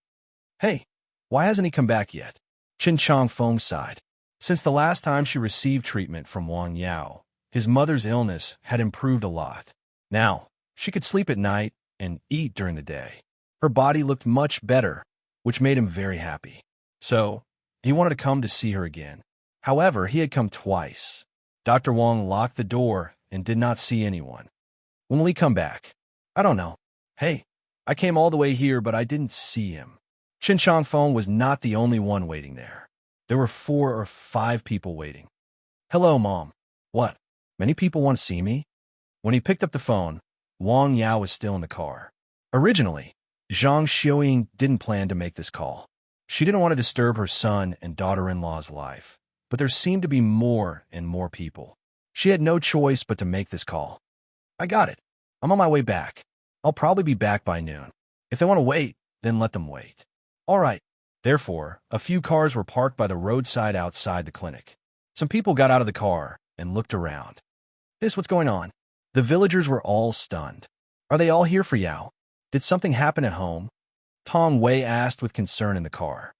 Hey, why hasn't he come back yet? Chin Chong Feng sighed. Since the last time she received treatment from Wang Yao, his mother's illness had improved a lot. Now, she could sleep at night and eat during the day. Her body looked much better, which made him very happy. So, he wanted to come to see her again. However, he had come twice. Dr. Wang locked the door and did not see anyone. When will he come back? I don't know. Hey, I came all the way here, but I didn't see him. Chen Changfeng was not the only one waiting there. There were 4 or 5 people waiting. Hello, Mom. What? Many people want to see me? When he picked up the phone, Wang Yao was still in the car. Originally, Zhang Xiuying didn't plan to make this call. She didn't want to disturb her son and daughter-in-law's life, but there seemed to be more and more people. She had no choice but to make this call. I got it. I'm on my way back. I'll probably be back by noon. If they want to wait, then let them wait. All right. Therefore, a few cars were parked by the roadside outside the clinic. Some people got out of the car and looked around. What's going on? The villagers were all stunned. Are they all here for Yao? Did something happen at home? Tong Wei asked with concern in the car.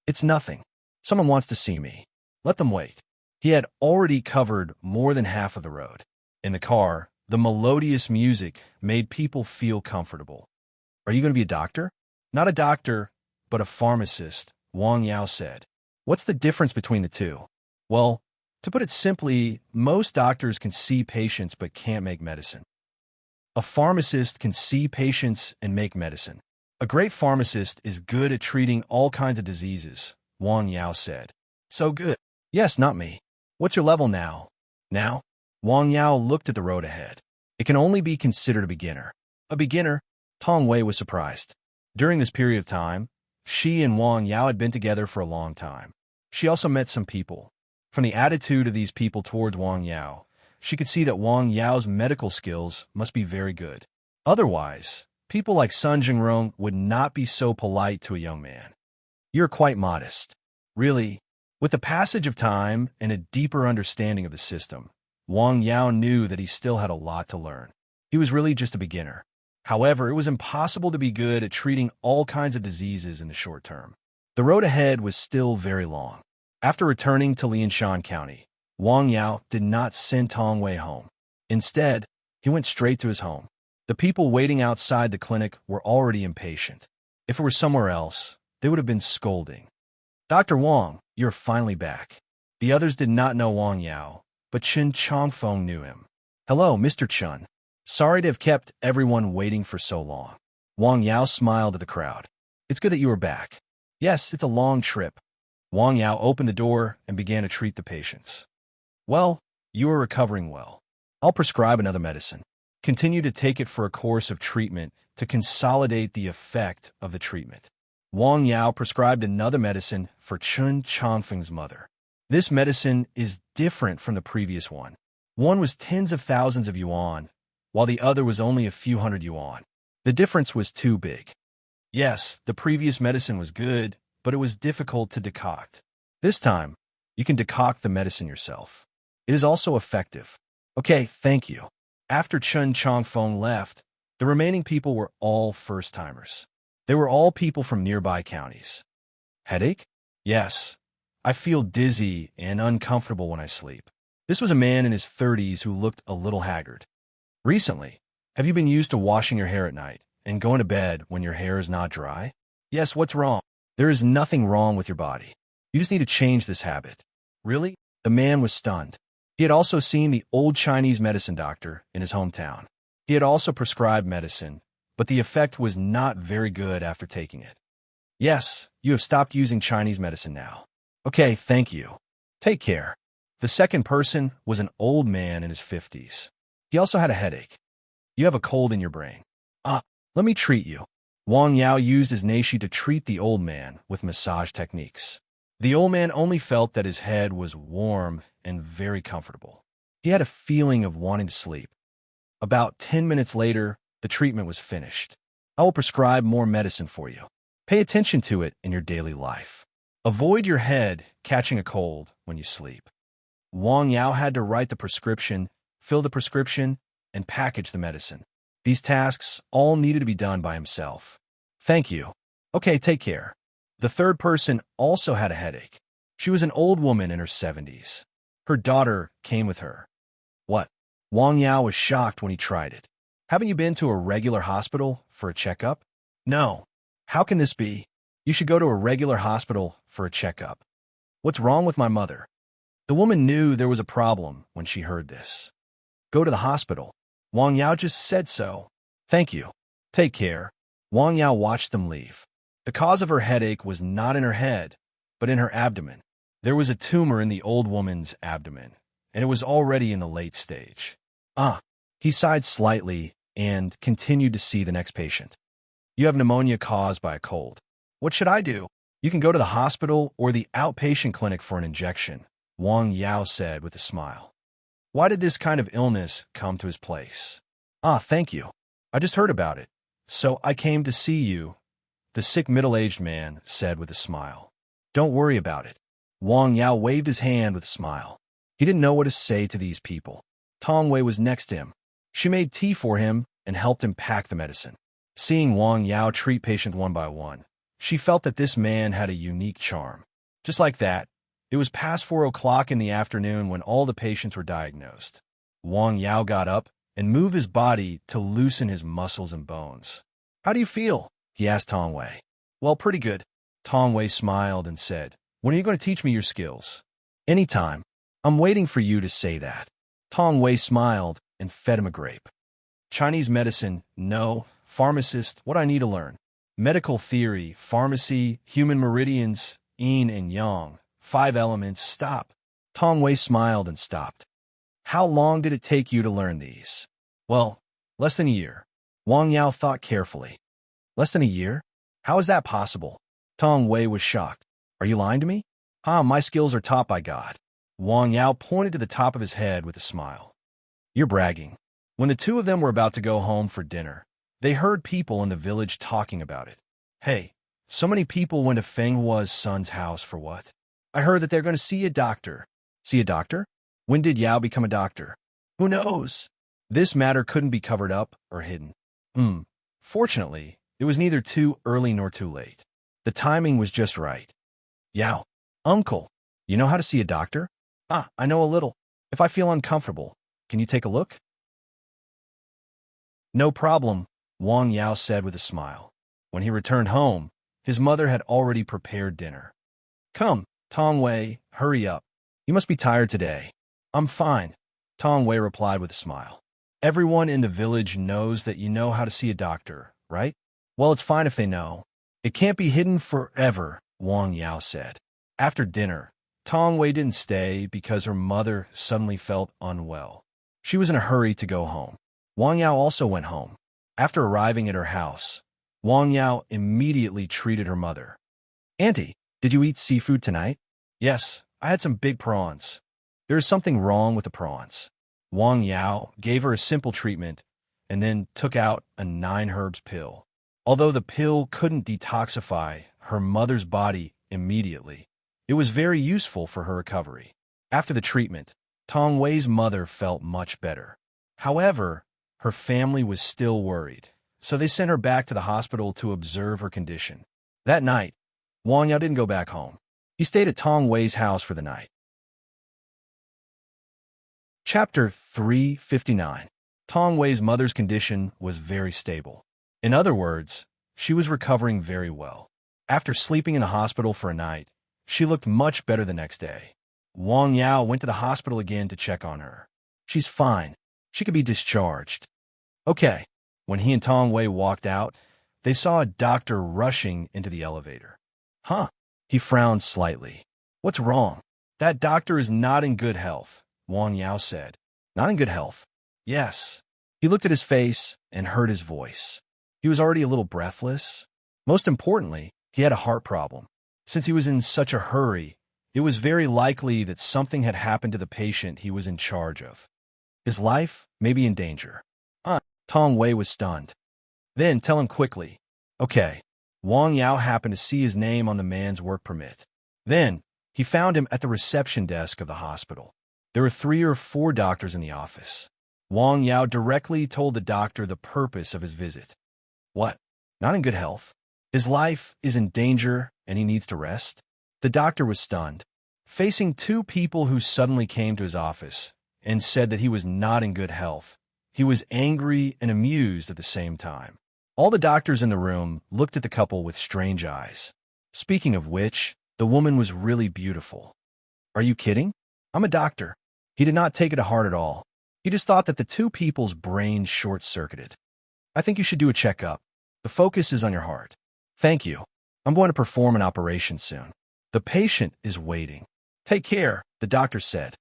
It's nothing. Someone wants to see me. Let them wait. He had already covered more than half of the road. In the car, the melodious music made people feel comfortable. Are you going to be a doctor? Not a doctor, but a pharmacist, Wang Yao said. What's the difference between the two? Well, to put it simply, most doctors can see patients but can't make medicine. A pharmacist can see patients and make medicine. A great pharmacist is good at treating all kinds of diseases, Wang Yao said. So good. Yes, not me. What's your level now? Now? Wang Yao looked at the road ahead. It can only be considered a beginner. A beginner? Tong Wei was surprised. During this period of time, she and Wang Yao had been together for a long time. She also met some people. From the attitude of these people towards Wang Yao, she could see that Wang Yao's medical skills must be very good. Otherwise, people like Sun Jingrong would not be so polite to a young man. You're quite modest. Really, with the passage of time and a deeper understanding of the system, Wang Yao knew that he still had a lot to learn. He was really just a beginner. However, it was impossible to be good at treating all kinds of diseases in the short term. The road ahead was still very long. After returning to Lianshan County, Wang Yao did not send Tong Wei home. Instead, he went straight to his home. The people waiting outside the clinic were already impatient. If it were somewhere else, they would have been scolding. Dr. Wang, you're finally back. The others did not know Wang Yao, but Chen Changfeng knew him. Hello, Mr. Chen. Sorry to have kept everyone waiting for so long. Wang Yao smiled at the crowd. It's good that you are back. Yes, it's a long trip. Wang Yao opened the door and began to treat the patients. Well, you are recovering well. I'll prescribe another medicine. Continue to take it for a course of treatment to consolidate the effect of the treatment. Wang Yao prescribed another medicine for Chen Changfeng's mother. This medicine is different from the previous one. One was tens of thousands of yuan, while the other was only a few hundred yuan. The difference was too big. Yes, the previous medicine was good, but it was difficult to decoct. This time, you can decoct the medicine yourself. It is also effective. Okay, thank you. After Chen Changfeng left, the remaining people were all first-timers. They were all people from nearby counties. Headache? Yes. I feel dizzy and uncomfortable when I sleep. This was a man in his 30s who looked a little haggard. Recently, have you been used to washing your hair at night and going to bed when your hair is not dry? Yes, what's wrong? There is nothing wrong with your body. You just need to change this habit. Really? The man was stunned. He had also seen the old Chinese medicine doctor in his hometown. He had also prescribed medicine, but the effect was not very good after taking it. Yes, you have stopped using Chinese medicine now. Okay, thank you. Take care. The second person was an old man in his 50s. He also had a headache. You have a cold in your brain. Let me treat you. Wang Yao used his neishi to treat the old man with massage techniques. The old man only felt that his head was warm and very comfortable. He had a feeling of wanting to sleep. About 10 minutes later, the treatment was finished. I will prescribe more medicine for you. Pay attention to it in your daily life. Avoid your head catching a cold when you sleep. Wang Yao had to write the prescription, fill the prescription, and package the medicine. These tasks all needed to be done by himself. Thank you. Okay, take care. The third person also had a headache. She was an old woman in her 70s. Her daughter came with her. What? Wang Yao was shocked when he tried it. Haven't you been to a regular hospital for a checkup? No. How can this be? You should go to a regular hospital for a checkup. What's wrong with my mother? The woman knew there was a problem when she heard this. Go to the hospital. Wang Yao just said so. Thank you. Take care. Wang Yao watched them leave. The cause of her headache was not in her head, but in her abdomen. There was a tumor in the old woman's abdomen, and it was already in the late stage. He sighed slightly and continued to see the next patient. You have pneumonia caused by a cold. What should I do? You can go to the hospital or the outpatient clinic for an injection, Wang Yao said with a smile. Why did this kind of illness come to his place? Thank you. I just heard about it, so I came to see you, the sick middle-aged man said with a smile. Don't worry about it. Wang Yao waved his hand with a smile. He didn't know what to say to these people. Tong Wei was next to him. She made tea for him and helped him pack the medicine. Seeing Wang Yao treat patient one by one, she felt that this man had a unique charm. Just like that, it was past 4 o'clock in the afternoon when all the patients were diagnosed. Wang Yao got up and moved his body to loosen his muscles and bones. How do you feel? He asked Tong Wei. Well, pretty good. Tong Wei smiled and said, when are you going to teach me your skills? Anytime. I'm waiting for you to say that. Tong Wei smiled and fed him a grape. Chinese medicine, no. Pharmacist, what I need to learn. Medical theory, pharmacy, human meridians, yin and yang, 5 elements, stop. Tong Wei smiled and stopped. How long did it take you to learn these? Well, less than a year. Wang Yao thought carefully. Less than a year? How is that possible? Tong Wei was shocked. Are you lying to me? My skills are taught by God. Wang Yao pointed to the top of his head with a smile. You're bragging. When the two of them were about to go home for dinner, they heard people in the village talking about it. Hey, so many people went to Feng Hua's son's house for what? I heard that they're going to see a doctor. See a doctor? When did Yao become a doctor? Who knows? This matter couldn't be covered up or hidden. Fortunately, it was neither too early nor too late. The timing was just right. Yao, uncle, you know how to see a doctor? I know a little. If I feel uncomfortable, can you take a look? No problem, Wang Yao said with a smile. When he returned home, his mother had already prepared dinner. Come, Tong Wei, hurry up. You must be tired today. I'm fine, Tong Wei replied with a smile. Everyone in the village knows that you know how to see a doctor, right? Well, it's fine if they know. It can't be hidden forever, Wang Yao said. After dinner, Tong Wei didn't stay because her mother suddenly felt unwell. She was in a hurry to go home. Wang Yao also went home. After arriving at her house, Wang Yao immediately treated her mother. Auntie, did you eat seafood tonight? Yes, I had some big prawns. There is something wrong with the prawns. Wang Yao gave her a simple treatment and then took out a 9-herbs pill. Although the pill couldn't detoxify her mother's body immediately, it was very useful for her recovery. After the treatment, Tong Wei's mother felt much better. However, her family was still worried, so they sent her back to the hospital to observe her condition. That night, Wang Yao didn't go back home. He stayed at Tong Wei's house for the night. Chapter 359. Tong Wei's mother's condition was very stable. In other words, she was recovering very well. After sleeping in the hospital for a night, she looked much better the next day. Wang Yao went to the hospital again to check on her. She's fine. She could be discharged. Okay. When he and Tong Wei walked out, they saw a doctor rushing into the elevator. He frowned slightly. What's wrong? That doctor is not in good health, Wang Yao said. Not in good health? Yes. He looked at his face and heard his voice. He was already a little breathless. Most importantly, he had a heart problem. Since he was in such a hurry, it was very likely that something had happened to the patient he was in charge of. His life may be in danger. Tong Wei was stunned. Then tell him quickly. Okay. Wang Yao happened to see his name on the man's work permit. Then, he found him at the reception desk of the hospital. There were 3 or 4 doctors in the office. Wang Yao directly told the doctor the purpose of his visit. What? Not in good health? His life is in danger and he needs to rest? The doctor was stunned. facing two people who suddenly came to his office and said that he was not in good health. He was angry and amused at the same time. All the doctors in the room looked at the couple with strange eyes. Speaking of which, the woman was really beautiful. Are you kidding? I'm a doctor. He did not take it to heart at all. He just thought that the two people's brains short-circuited. I think you should do a checkup. The focus is on your heart. Thank you. I'm going to perform an operation soon. The patient is waiting. Take care, the doctor said.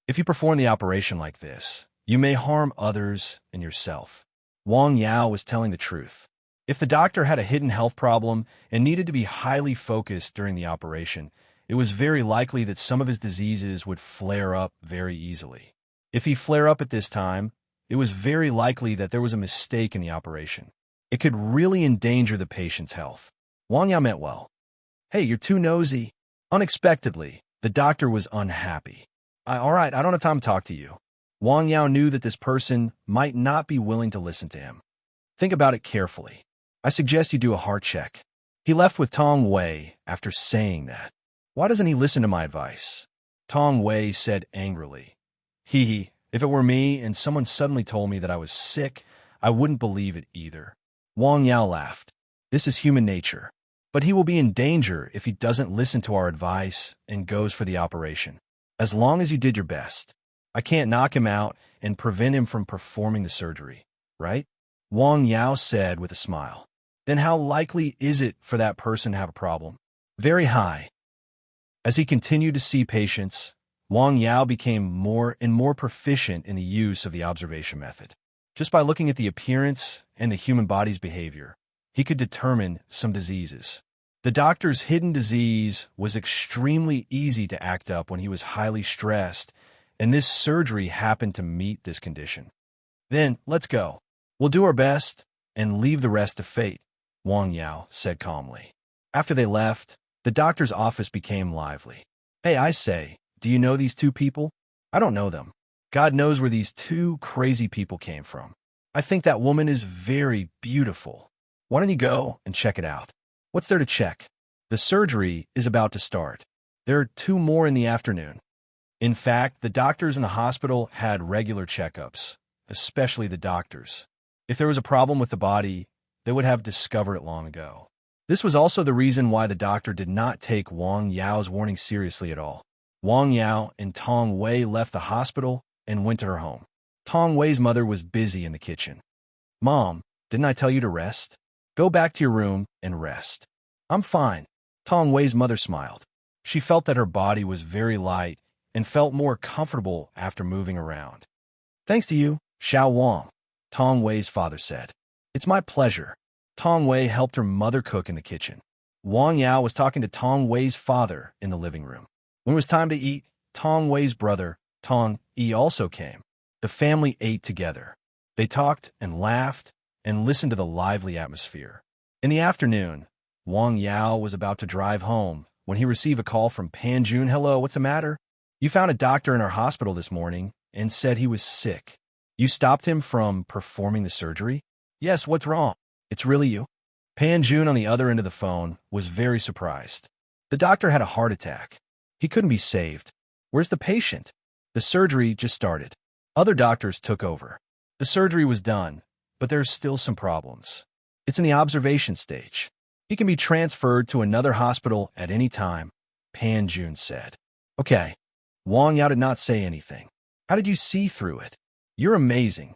If you perform the operation like this, you may harm others and yourself. Wang Yao was telling the truth. If the doctor had a hidden health problem and needed to be highly focused during the operation, it was very likely that some of his diseases would flare up very easily. If he flare up at this time, it was very likely that there was a mistake in the operation. It could really endanger the patient's health. Wang Yao meant well. Hey, you're too nosy. Unexpectedly, the doctor was unhappy. All right, I don't have time to talk to you. Wang Yao knew that this person might not be willing to listen to him. Think about it carefully. I suggest you do a heart check. He left with Tong Wei after saying that. Why doesn't he listen to my advice? Tong Wei said angrily. If it were me and someone suddenly told me that I was sick, I wouldn't believe it either. Wang Yao laughed. This is human nature. But he will be in danger if he doesn't listen to our advice and goes for the operation. As long as you did your best. I can't knock him out and prevent him from performing the surgery, right? Wang Yao said with a smile. Then how likely is it for that person to have a problem? Very high. As he continued to see patients, Wang Yao became more and more proficient in the use of the observation method. Just by looking at the appearance and the human body's behavior, he could determine some diseases. The doctor's hidden disease was extremely easy to act up when he was highly stressed, and this surgery happened to meet this condition. Then, let's go. We'll do our best and leave the rest to fate, Wang Yao said calmly. After they left, the doctor's office became lively. Hey, I say, do you know these two people? I don't know them. God knows where these two crazy people came from. I think that woman is very beautiful. Why don't you go and check it out? What's there to check? The surgery is about to start. There are 2 more in the afternoon. In fact, the doctors in the hospital had regular checkups, especially the doctors. If there was a problem with the body, they would have discovered it long ago. This was also the reason why the doctor did not take Wang Yao's warning seriously at all. Wang Yao and Tong Wei left the hospital and went to her home. Tong Wei's mother was busy in the kitchen. Mom, didn't I tell you to rest? Go back to your room and rest. I'm fine. Tong Wei's mother smiled. She felt that her body was very light and felt more comfortable after moving around. Thanks to you, Xiao Wang, Tong Wei's father said. It's my pleasure. Tong Wei helped her mother cook in the kitchen. Wang Yao was talking to Tong Wei's father in the living room. When it was time to eat, Tong Wei's brother, Tong Yi, also came. The family ate together. They talked and laughed and listened to the lively atmosphere. In the afternoon, Wang Yao was about to drive home when he received a call from Pan Jun. Hello, what's the matter? You found a doctor in our hospital this morning and said he was sick. You stopped him from performing the surgery? Yes, what's wrong? It's really you? Pan Jun on the other end of the phone was very surprised. The doctor had a heart attack. He couldn't be saved. Where's the patient? The surgery just started. Other doctors took over. The surgery was done, but there's still some problems. It's in the observation stage. He can be transferred to another hospital at any time, Pan Jun said. Okay. Wang Yao did not say anything. How did you see through it? You're amazing.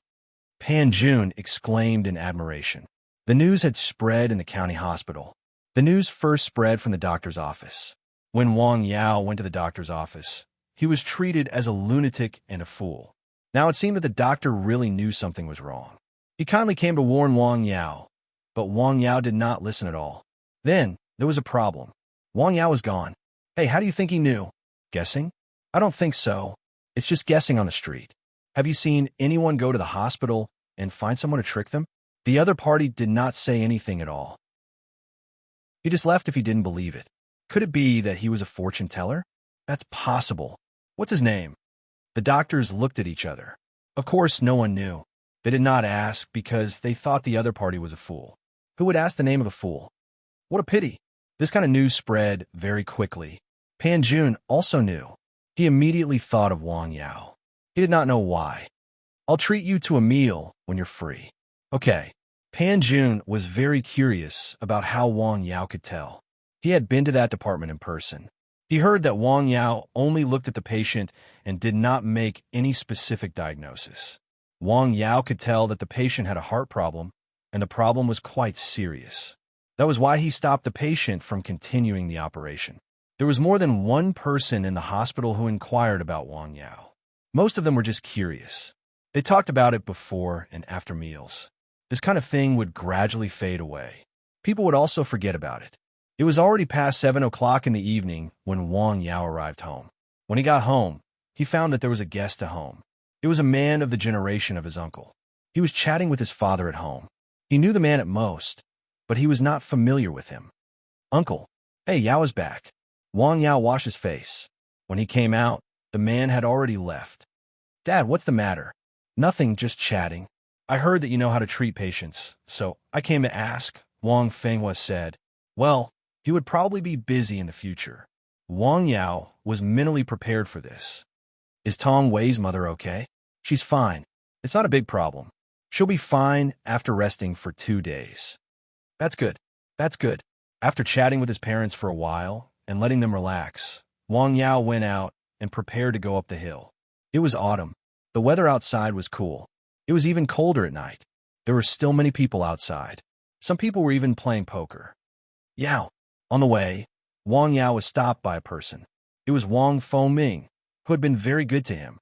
Pan Jun exclaimed in admiration. The news had spread in the county hospital. The news first spread from the doctor's office. When Wang Yao went to the doctor's office, he was treated as a lunatic and a fool. Now it seemed that the doctor really knew something was wrong. He kindly came to warn Wang Yao, but Wang Yao did not listen at all. Then, there was a problem. Wang Yao was gone. Hey, how do you think he knew? Guessing? I don't think so. It's just guessing on the street. Have you seen anyone go to the hospital and find someone to trick them? The other party did not say anything at all. He just left if he didn't believe it. Could it be that he was a fortune teller? That's possible. What's his name? The doctors looked at each other. Of course, no one knew. They did not ask because they thought the other party was a fool. Who would ask the name of a fool? What a pity. This kind of news spread very quickly. Pan Jun also knew. He immediately thought of Wang Yao. He did not know why. I'll treat you to a meal when you're free. Okay. Pan Jun was very curious about how Wang Yao could tell. He had been to that department in person. He heard that Wang Yao only looked at the patient and did not make any specific diagnosis. Wang Yao could tell that the patient had a heart problem, and the problem was quite serious. That was why he stopped the patient from continuing the operation. There was more than one person in the hospital who inquired about Wang Yao. Most of them were just curious. They talked about it before and after meals. This kind of thing would gradually fade away. People would also forget about it. It was already past 7 o'clock in the evening when Wang Yao arrived home. When he got home, he found that there was a guest at home. It was a man of the generation of his uncle. He was chatting with his father at home. He knew the man at most, but he was not familiar with him. Uncle, hey, Yao is back. Wang Yao washed his face. When he came out, the man had already left. Dad, what's the matter? Nothing, just chatting. I heard that you know how to treat patients, so I came to ask, Wang Fenghua said. Well, he would probably be busy in the future. Wang Yao was mentally prepared for this. Is Tong Wei's mother okay? She's fine. It's not a big problem. She'll be fine after resting for 2 days. That's good. That's good. After chatting with his parents for a while and letting them relax, Wang Yao went out and prepared to go up the hill. It was autumn. The weather outside was cool. It was even colder at night. There were still many people outside. Some people were even playing poker. Yao. On the way, Wang Yao was stopped by a person. It was Wang Foming, who had been very good to him.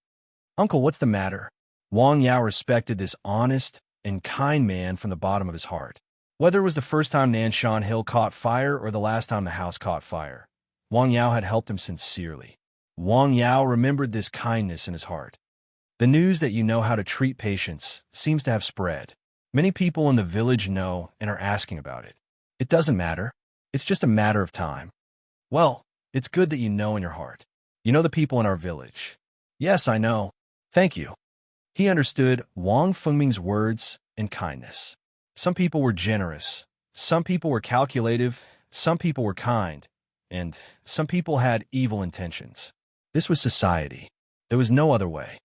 Uncle, what's the matter? Wang Yao respected this honest and kind man from the bottom of his heart. Whether it was the first time Nanshan Hill caught fire or the last time the house caught fire, Wang Yao had helped him sincerely. Wang Yao remembered this kindness in his heart. The news that you know how to treat patients seems to have spread. Many people in the village know and are asking about it. It doesn't matter. It's just a matter of time. Well, it's good that you know in your heart. You know the people in our village. Yes, I know. Thank you. He understood Wang Fengming's words and kindness. Some people were generous. Some people were calculative. Some people were kind. And some people had evil intentions. This was society. There was no other way.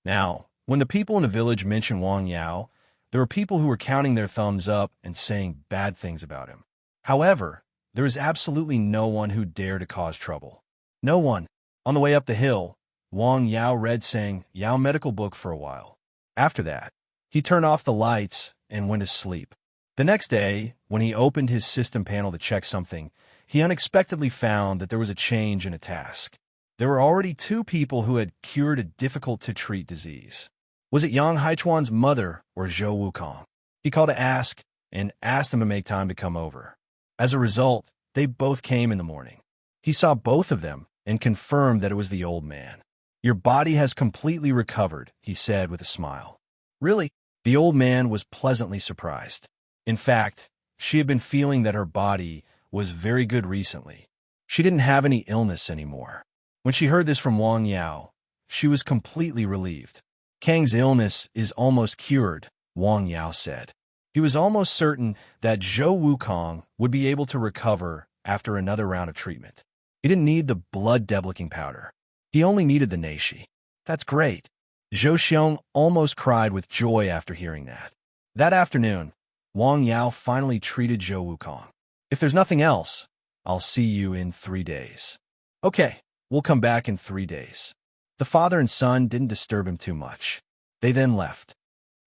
Now, when the people in the village mentioned Wang Yao, there were people who were counting their thumbs up and saying bad things about him. However, there was absolutely no one who dared to cause trouble. No one. On the way up the hill, Wang Yao read saying Yao medical book for a while. After that, he turned off the lights and went to sleep. The next day, when he opened his system panel to check something, he unexpectedly found that there was a change in a task. There were already 2 people who had cured a difficult-to-treat disease. Was it Yang Haichuan's mother or Zhou Wukong? He called to ask and asked them to make time to come over. As a result, they both came in the morning. He saw both of them and confirmed that it was the old man. Your body has completely recovered, he said with a smile. Really? The old man was pleasantly surprised. In fact, she had been feeling that her body was very good recently. She didn't have any illness anymore. When she heard this from Wang Yao, she was completely relieved. Kang's illness is almost cured, Wang Yao said. He was almost certain that Zhou Wukong would be able to recover after another round of treatment. He didn't need the blood-deblicking powder. He only needed the neishi. That's great. Zhou Xiong almost cried with joy after hearing that. That afternoon, Wang Yao finally treated Zhou Wukong. If there's nothing else, I'll see you in 3 days. Okay, we'll come back in 3 days. The father and son didn't disturb him too much. They then left.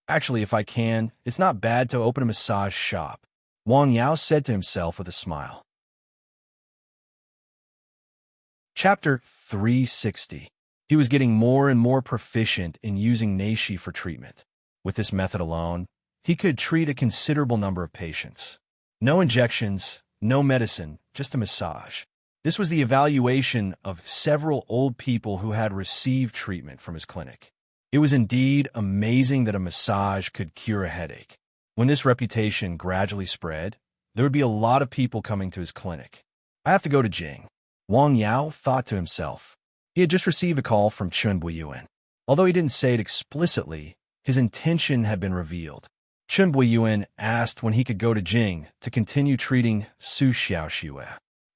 Actually, if I can, it's not bad to open a massage shop, Wang Yao said to himself with a smile. Chapter 360. He was getting more and more proficient in using neishi for treatment. With this method alone, he could treat a considerable number of patients. No injections, no medicine, just a massage. This was the evaluation of several old people who had received treatment from his clinic. It was indeed amazing that a massage could cure a headache. When this reputation gradually spread, there would be a lot of people coming to his clinic. I have to go to Jing, Wang Yao thought to himself. He had just received a call from Chun Buiyuan. Although he didn't say it explicitly, his intention had been revealed. Chun Buiyuan asked when he could go to Jing to continue treating Su Xiaoxue.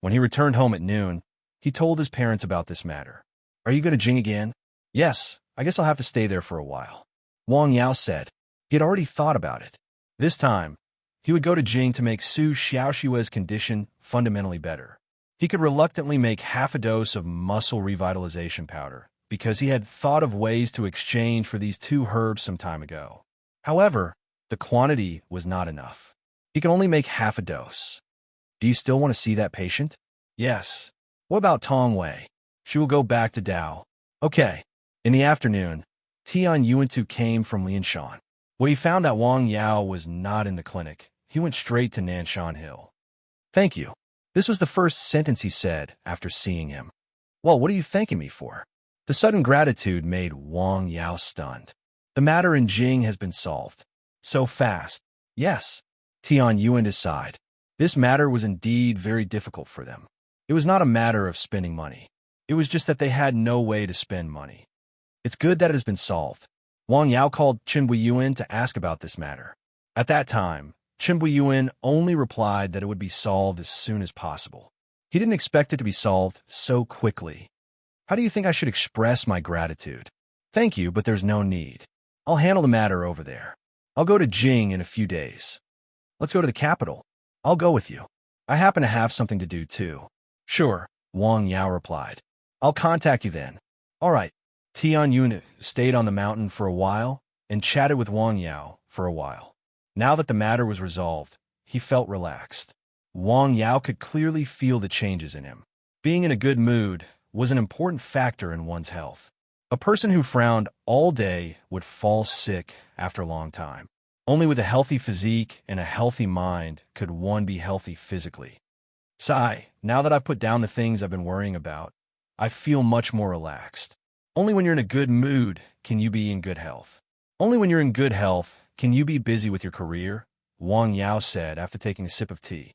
When he returned home at noon, he told his parents about this matter. Are you going to Jing again? Yes, I guess I'll have to stay there for a while. Wang Yao said. He had already thought about it. This time, he would go to Jing to make Su Xiaoshua's condition fundamentally better. He could reluctantly make half a dose of muscle revitalization powder because he had thought of ways to exchange for these two herbs some time ago. However, the quantity was not enough. He could only make half a dose. Do you still want to see that patient? Yes. What about Tong Wei? She will go back to Dao. Okay. In the afternoon, Tian Yuantu came from Lianshan. When he found that Wang Yao was not in the clinic, he went straight to Nanshan Hill. Thank you. This was the first sentence he said after seeing him. Well, what are you thanking me for? The sudden gratitude made Wang Yao stunned. The matter in Jing has been solved. So fast. Yes. Tian Yuan sighed. This matter was indeed very difficult for them. It was not a matter of spending money. It was just that they had no way to spend money. It's good that it has been solved. Wang Yao called Chen Buiyuan to ask about this matter. At that time, Chen Buiyuan only replied that it would be solved as soon as possible. He didn't expect it to be solved so quickly. How do you think I should express my gratitude? Thank you, but there's no need. I'll handle the matter over there. I'll go to Jing in a few days. Let's go to the capital. I'll go with you. I happen to have something to do too. Sure, Wang Yao replied. I'll contact you then. All right. Tian Yuan stayed on the mountain for a while and chatted with Wang Yao for a while. Now that the matter was resolved, he felt relaxed. Wang Yao could clearly feel the changes in him. Being in a good mood was an important factor in one's health. A person who frowned all day would fall sick after a long time. Only with a healthy physique and a healthy mind could one be healthy physically. Sigh, now that I've put down the things I've been worrying about, I feel much more relaxed. Only when you're in a good mood can you be in good health. Only when you're in good health can you be busy with your career, Wang Yao said after taking a sip of tea.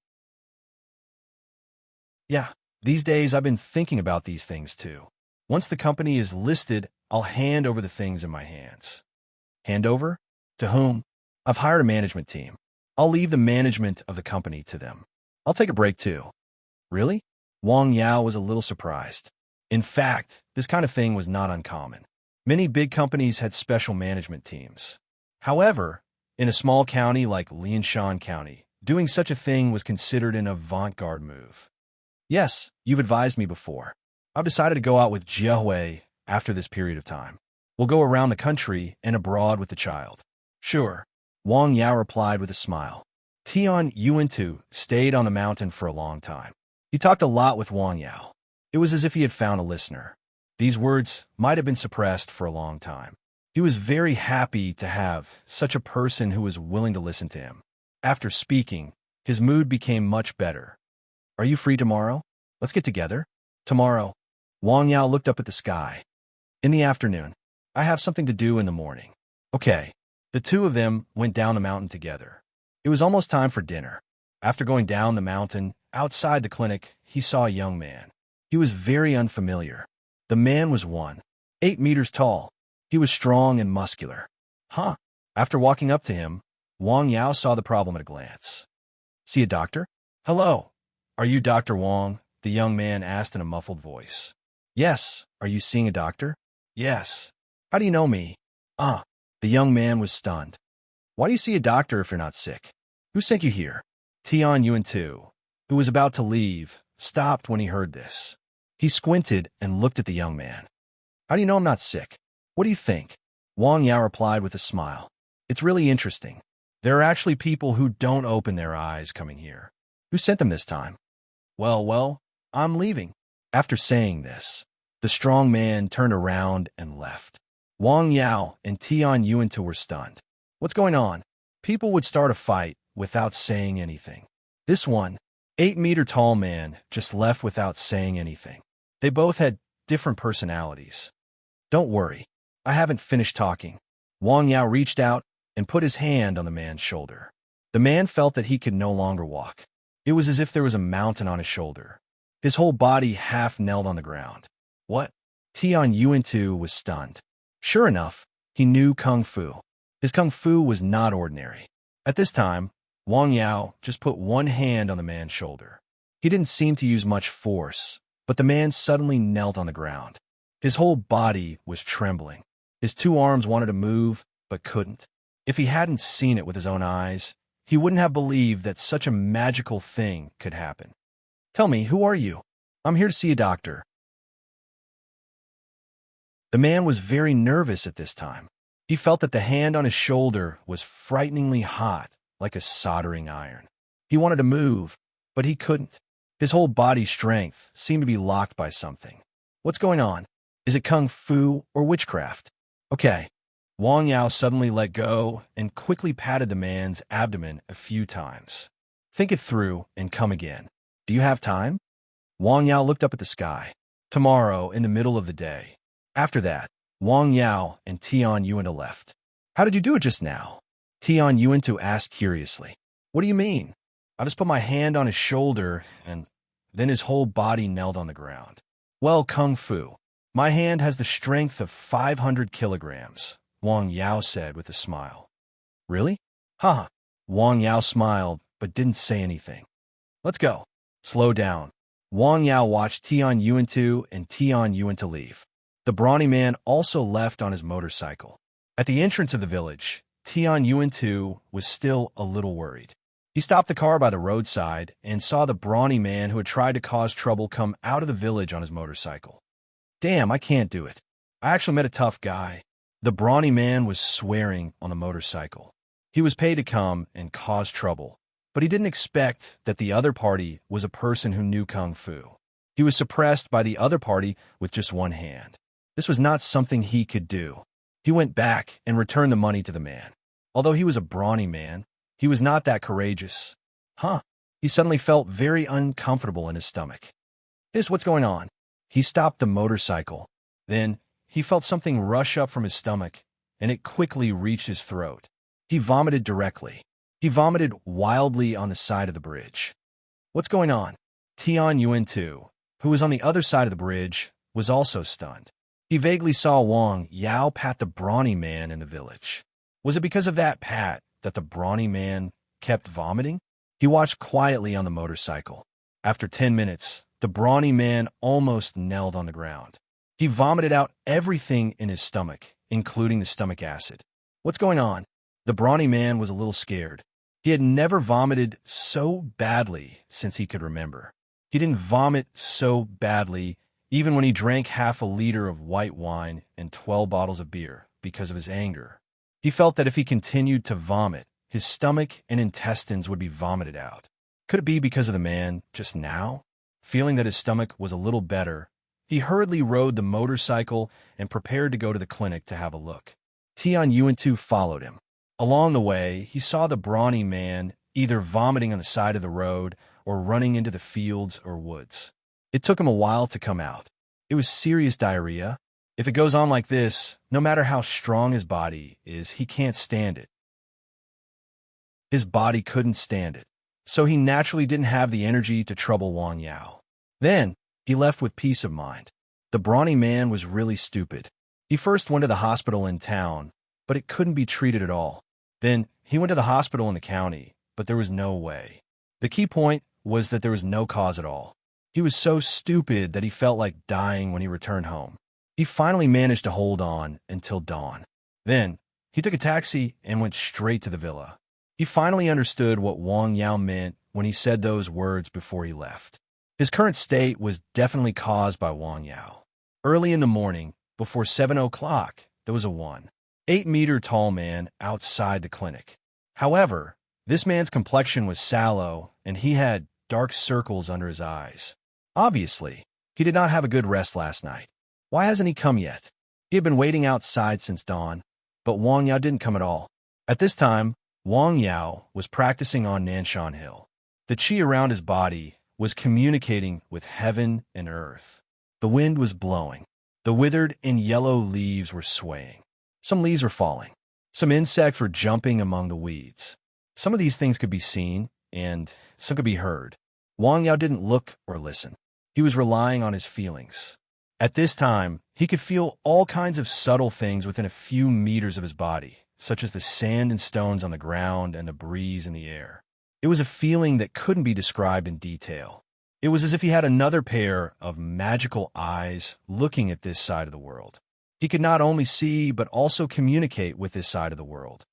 Yeah, these days I've been thinking about these things too. Once the company is listed, I'll hand over the things in my hands. Hand over? To whom? I've hired a management team. I'll leave the management of the company to them. I'll take a break too. Really? Wang Yao was a little surprised. In fact, this kind of thing was not uncommon. Many big companies had special management teams. However, in a small county like Lianshan County, doing such a thing was considered an avant-garde move. Yes, you've advised me before. I've decided to go out with Jiehui after this period of time. We'll go around the country and abroad with the child. Sure, Wang Yao replied with a smile. Tian Yuan too stayed on the mountain for a long time. He talked a lot with Wang Yao. It was as if he had found a listener. These words might have been suppressed for a long time. He was very happy to have such a person who was willing to listen to him. After speaking, his mood became much better. Are you free tomorrow? Let's get together. Tomorrow. Wang Yao looked up at the sky. In the afternoon. I have something to do in the morning. Okay. The two of them went down the mountain together. It was almost time for dinner. After going down the mountain, outside the clinic, he saw a young man. He was very unfamiliar. The man was 8 meters tall. He was strong and muscular. Huh? After walking up to him, Wang Yao saw the problem at a glance. See a doctor? Hello. Are you Dr. Wang? The young man asked in a muffled voice. Yes. Are you seeing a doctor? Yes. How do you know me? The young man was stunned. Why do you see a doctor if you're not sick? Who sent you here? Tian Yuan too, who was about to leave, stopped when he heard this. He squinted and looked at the young man. How do you know I'm not sick? What do you think? Wang Yao replied with a smile. It's really interesting. There are actually people who don't open their eyes coming here. Who sent them this time? Well, I'm leaving. After saying this, the strong man turned around and left. Wang Yao and Tian Yuan were stunned. What's going on? People would start a fight without saying anything. This 8-meter-tall man just left without saying anything. They both had different personalities. Don't worry, I haven't finished talking. Wang Yao reached out and put his hand on the man's shoulder. The man felt that he could no longer walk. It was as if there was a mountain on his shoulder. His whole body half knelt on the ground. What? Tian Yuan too was stunned. Sure enough, he knew Kung Fu. His Kung Fu was not ordinary. At this time, Wang Yao just put one hand on the man's shoulder. He didn't seem to use much force, but the man suddenly knelt on the ground. His whole body was trembling. His two arms wanted to move, but couldn't. If he hadn't seen it with his own eyes, he wouldn't have believed that such a magical thing could happen. "Tell me, who are you? I'm here to see a doctor." The man was very nervous at this time. He felt that the hand on his shoulder was frighteningly hot, like a soldering iron. He wanted to move, but he couldn't. His whole body's strength seemed to be locked by something. "What's going on? Is it kung fu or witchcraft?" "Okay." Wang Yao suddenly let go and quickly patted the man's abdomen a few times. "Think it through and come again. Do you have time?" Wang Yao looked up at the sky. "Tomorrow, in the middle of the day." After that, Wang Yao and Tian Yuantu left. "How did you do it just now?" Tian Yuantu asked curiously. "What do you mean?" "I just put my hand on his shoulder and then his whole body knelt on the ground." "Well, kung fu. My hand has the strength of 500 kilograms, Wang Yao said with a smile. "Really?" "Haha." Wang Yao smiled, but didn't say anything. "Let's go." "Slow down." Wang Yao watched Tian Yuantu and Tian Yuantu leave. The brawny man also left on his motorcycle. At the entrance of the village, Tian Yuantu was still a little worried. He stopped the car by the roadside and saw the brawny man who had tried to cause trouble come out of the village on his motorcycle. "Damn, I can't do it. I actually met a tough guy." The brawny man was swearing on the motorcycle. He was paid to come and cause trouble, but he didn't expect that the other party was a person who knew kung fu. He was suppressed by the other party with just one hand. This was not something he could do. He went back and returned the money to the man. Although he was a brawny man, he was not that courageous. He suddenly felt very uncomfortable in his stomach. What's going on?" He stopped the motorcycle. Then he felt something rush up from his stomach, and it quickly reached his throat. He vomited directly. He vomited wildly on the side of the bridge. "What's going on?" Tian Yuantu, who was on the other side of the bridge, was also stunned. He vaguely saw Wang Yao pat the brawny man in the village. Was it because of that pat that the brawny man kept vomiting? He watched quietly on the motorcycle. After 10 minutes, the brawny man almost knelt on the ground. He vomited out everything in his stomach, including the stomach acid. "What's going on?" The brawny man was a little scared. He had never vomited so badly since he could remember. He didn't vomit so badly even when he drank half a liter of white wine and 12 bottles of beer because of his anger. He felt that if he continued to vomit, his stomach and intestines would be vomited out. Could it be because of the man just now? Feeling that his stomach was a little better, he hurriedly rode the motorcycle and prepared to go to the clinic to have a look. Tian Yuantu followed him. Along the way, he saw the brawny man either vomiting on the side of the road or running into the fields or woods. It took him a while to come out. It was serious diarrhea. If it goes on like this, no matter how strong his body is, he can't stand it. His body couldn't stand it, so he naturally didn't have the energy to trouble Wang Yao. Then, he left with peace of mind. The brawny man was really stupid. He first went to the hospital in town, but it couldn't be treated at all. Then, he went to the hospital in the county, but there was no way. The key point was that there was no cause at all. He was so stupid that he felt like dying when he returned home. He finally managed to hold on until dawn. Then, he took a taxi and went straight to the villa. He finally understood what Wang Yao meant when he said those words before he left. His current state was definitely caused by Wang Yao. Early in the morning, before 7 o'clock, there was a 1.8-meter tall man outside the clinic. However, this man's complexion was sallow and he had dark circles under his eyes. Obviously, he did not have a good rest last night. Why hasn't he come yet? He had been waiting outside since dawn, but Wang Yao didn't come at all. At this time, Wang Yao was practicing on Nanshan Hill. The qi around his body was communicating with heaven and earth. The wind was blowing. The withered and yellow leaves were swaying. Some leaves were falling. Some insects were jumping among the weeds. Some of these things could be seen, and some could be heard. Wang Yao didn't look or listen. He was relying on his feelings. At this time, he could feel all kinds of subtle things within a few meters of his body, such as the sand and stones on the ground and the breeze in the air. It was a feeling that couldn't be described in detail. It was as if he had another pair of magical eyes looking at this side of the world. He could not only see, but also communicate with this side of the world.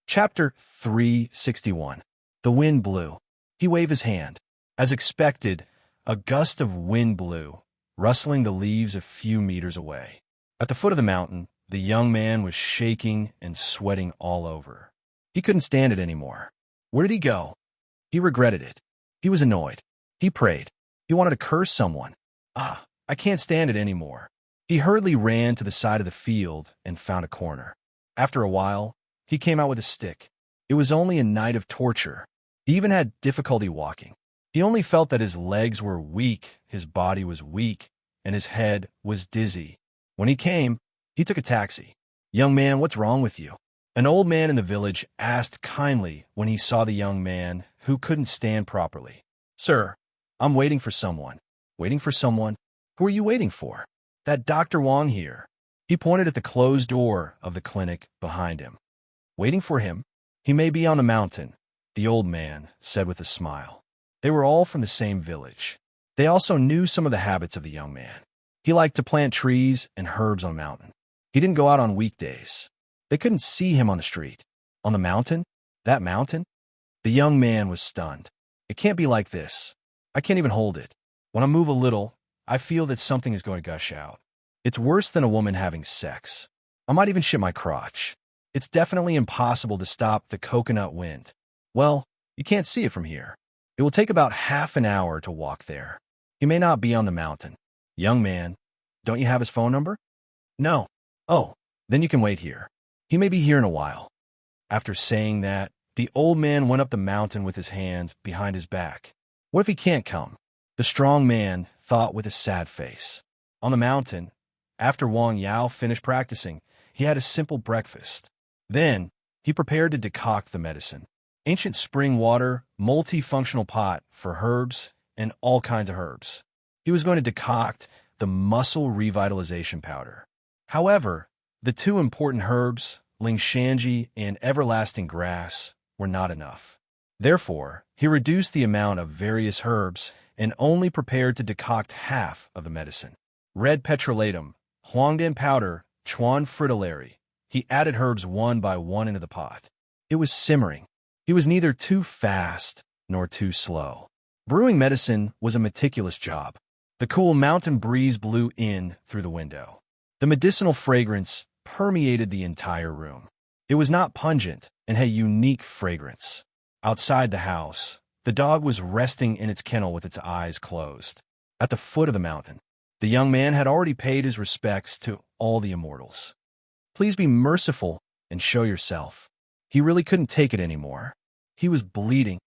Chapter 361. The wind blew. He waved his hand. As expected, a gust of wind blew, rustling the leaves a few meters away. At the foot of the mountain, the young man was shaking and sweating all over. He couldn't stand it anymore. Where did he go? He regretted it. He was annoyed. He prayed. He wanted to curse someone. I can't stand it anymore. He hurriedly ran to the side of the field and found a corner. After a while, he came out with a stick. It was only a night of torture. He even had difficulty walking. He only felt that his legs were weak, his body was weak, and his head was dizzy. When he came, he took a taxi. "Young man, what's wrong with you?" An old man in the village asked kindly when he saw the young man who couldn't stand properly. "Sir, I'm waiting for someone." "Waiting for someone? Who are you waiting for?" "That Dr. Wong here." He pointed at the closed door of the clinic behind him. "Waiting for him? He may be on the mountain," the old man said with a smile. They were all from the same village. They also knew some of the habits of the young man. He liked to plant trees and herbs on the mountain. He didn't go out on weekdays. They couldn't see him on the street. On the mountain? That mountain? The young man was stunned. "It can't be like this. I can't even hold it. When I move a little, I feel that something is going to gush out. It's worse than a woman having sex. I might even shit my crotch. It's definitely impossible to stop the coconut wind. Well, you can't see it from here. It will take about half an hour to walk there. He may not be on the mountain." "Young man, don't you have his phone number?" "No." "Oh, then you can wait here. He may be here in a while." After saying that, the old man went up the mountain with his hands behind his back. What if he can't come? The strong man thought with a sad face. On the mountain, after Wang Yao finished practicing, he had a simple breakfast. Then, he prepared to decoct the medicine. Ancient spring water, multifunctional pot for herbs, and all kinds of herbs. He was going to decoct the muscle revitalization powder. However, the two important herbs, lingshanji and everlasting grass, were not enough. Therefore, he reduced the amount of various herbs and only prepared to decoct half of the medicine. Red petrolatum, huangdan powder, chuan fritillary. He added herbs one by one into the pot. It was simmering. He was neither too fast nor too slow. Brewing medicine was a meticulous job. The cool mountain breeze blew in through the window. The medicinal fragrance permeated the entire room. It was not pungent and had unique fragrance. Outside the house, the dog was resting in its kennel with its eyes closed. At the foot of the mountain, the young man had already paid his respects to all the immortals. "Please be merciful and show yourself." He really couldn't take it anymore. He was bleeding.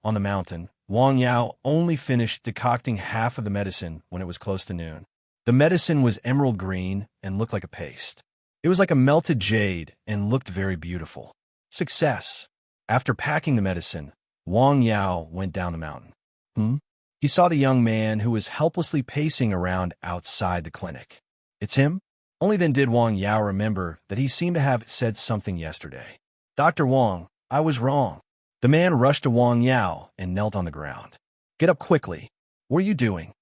On the mountain, Wang Yao only finished decocting half of the medicine when it was close to noon. The medicine was emerald green and looked like a paste. It was like a melted jade and looked very beautiful. Success. After packing the medicine, Wang Yao went down the mountain. He saw the young man who was helplessly pacing around outside the clinic. "It's him?" Only then did Wang Yao remember that he seemed to have said something yesterday. "Dr. Wang, I was wrong." The man rushed to Wang Yao and knelt on the ground. "Get up quickly. What are you doing?"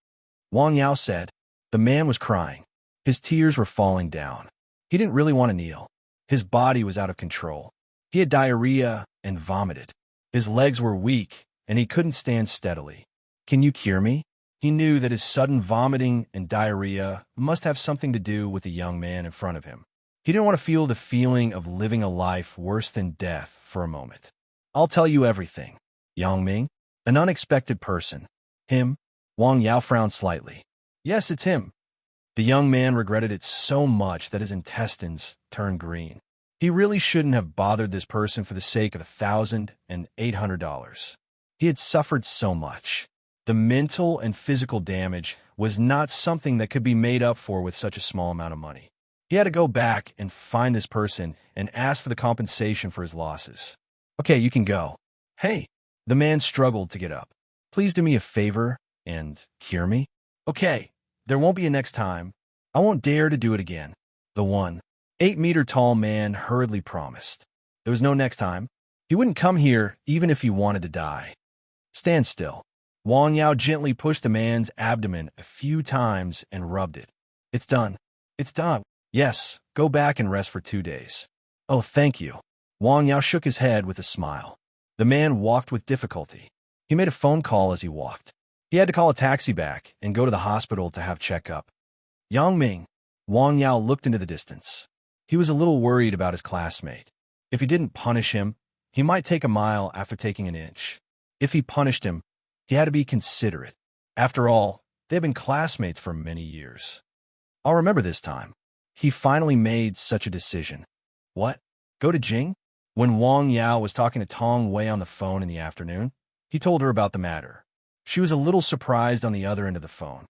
Wang Yao said. The man was crying. His tears were falling down. He didn't really want to kneel. His body was out of control. He had diarrhea and vomited. His legs were weak, and he couldn't stand steadily. "Can you cure me?" He knew that his sudden vomiting and diarrhea must have something to do with the young man in front of him. He didn't want to feel the feeling of living a life worse than death for a moment. "I'll tell you everything." Yang Ming? An unexpected person. Him? Wang Yao frowned slightly. "Yes, it's him." The young man regretted it so much that his intestines turned green. He really shouldn't have bothered this person for the sake of $1,800. He had suffered so much. The mental and physical damage was not something that could be made up for with such a small amount of money. He had to go back and find this person and ask for the compensation for his losses. "Okay, you can go." "Hey." The man struggled to get up. "Please do me a favor and cure me." "Okay, there won't be a next time. I won't dare to do it again." The 1.8-meter tall man hurriedly promised. There was no next time. He wouldn't come here even if he wanted to die. Stand still. Wang Yao gently pushed the man's abdomen a few times and rubbed it. It's done. It's done. Yes, go back and rest for 2 days. Oh, thank you. Wang Yao shook his head with a smile. The man walked with difficulty. He made a phone call as he walked. He had to call a taxi back and go to the hospital to have checkup. Yang Ming. Wang Yao looked into the distance. He was a little worried about his classmate. If he didn't punish him, he might take a mile after taking an inch. If he punished him, he had to be considerate. After all, they've been classmates for many years. I'll remember this time. He finally made such a decision. What? Go to Jing? When Wang Yao was talking to Tong Wei on the phone in the afternoon, he told her about the matter. She was a little surprised on the other end of the phone.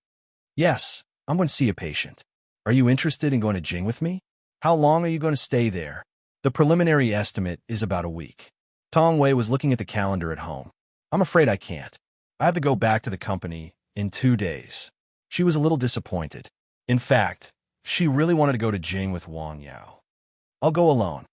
Yes, I'm going to see a patient. Are you interested in going to Jing with me? How long are you going to stay there? The preliminary estimate is about a week. Tong Wei was looking at the calendar at home. I'm afraid I can't. I have to go back to the company in 2 days. She was a little disappointed. In fact, she really wanted to go to Jing with Wang Yao. I'll go alone.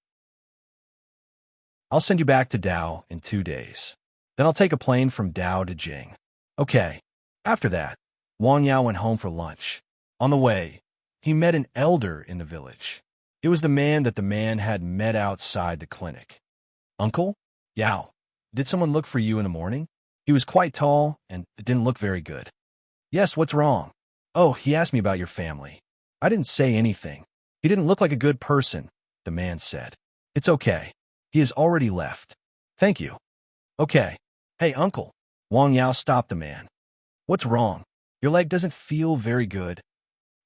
I'll send you back to Dao in 2 days. Then I'll take a plane from Dao to Jing. Okay. After that, Wang Yao went home for lunch. On the way, he met an elder in the village. It was the man that the man had met outside the clinic. Uncle? Yao, did someone look for you in the morning? He was quite tall, and it didn't look very good. Yes, what's wrong? Oh, he asked me about your family. I didn't say anything. He didn't look like a good person, the man said. It's okay. He has already left. Thank you. Okay. Hey, uncle. Wang Yao stopped the man. What's wrong? Your leg doesn't feel very good.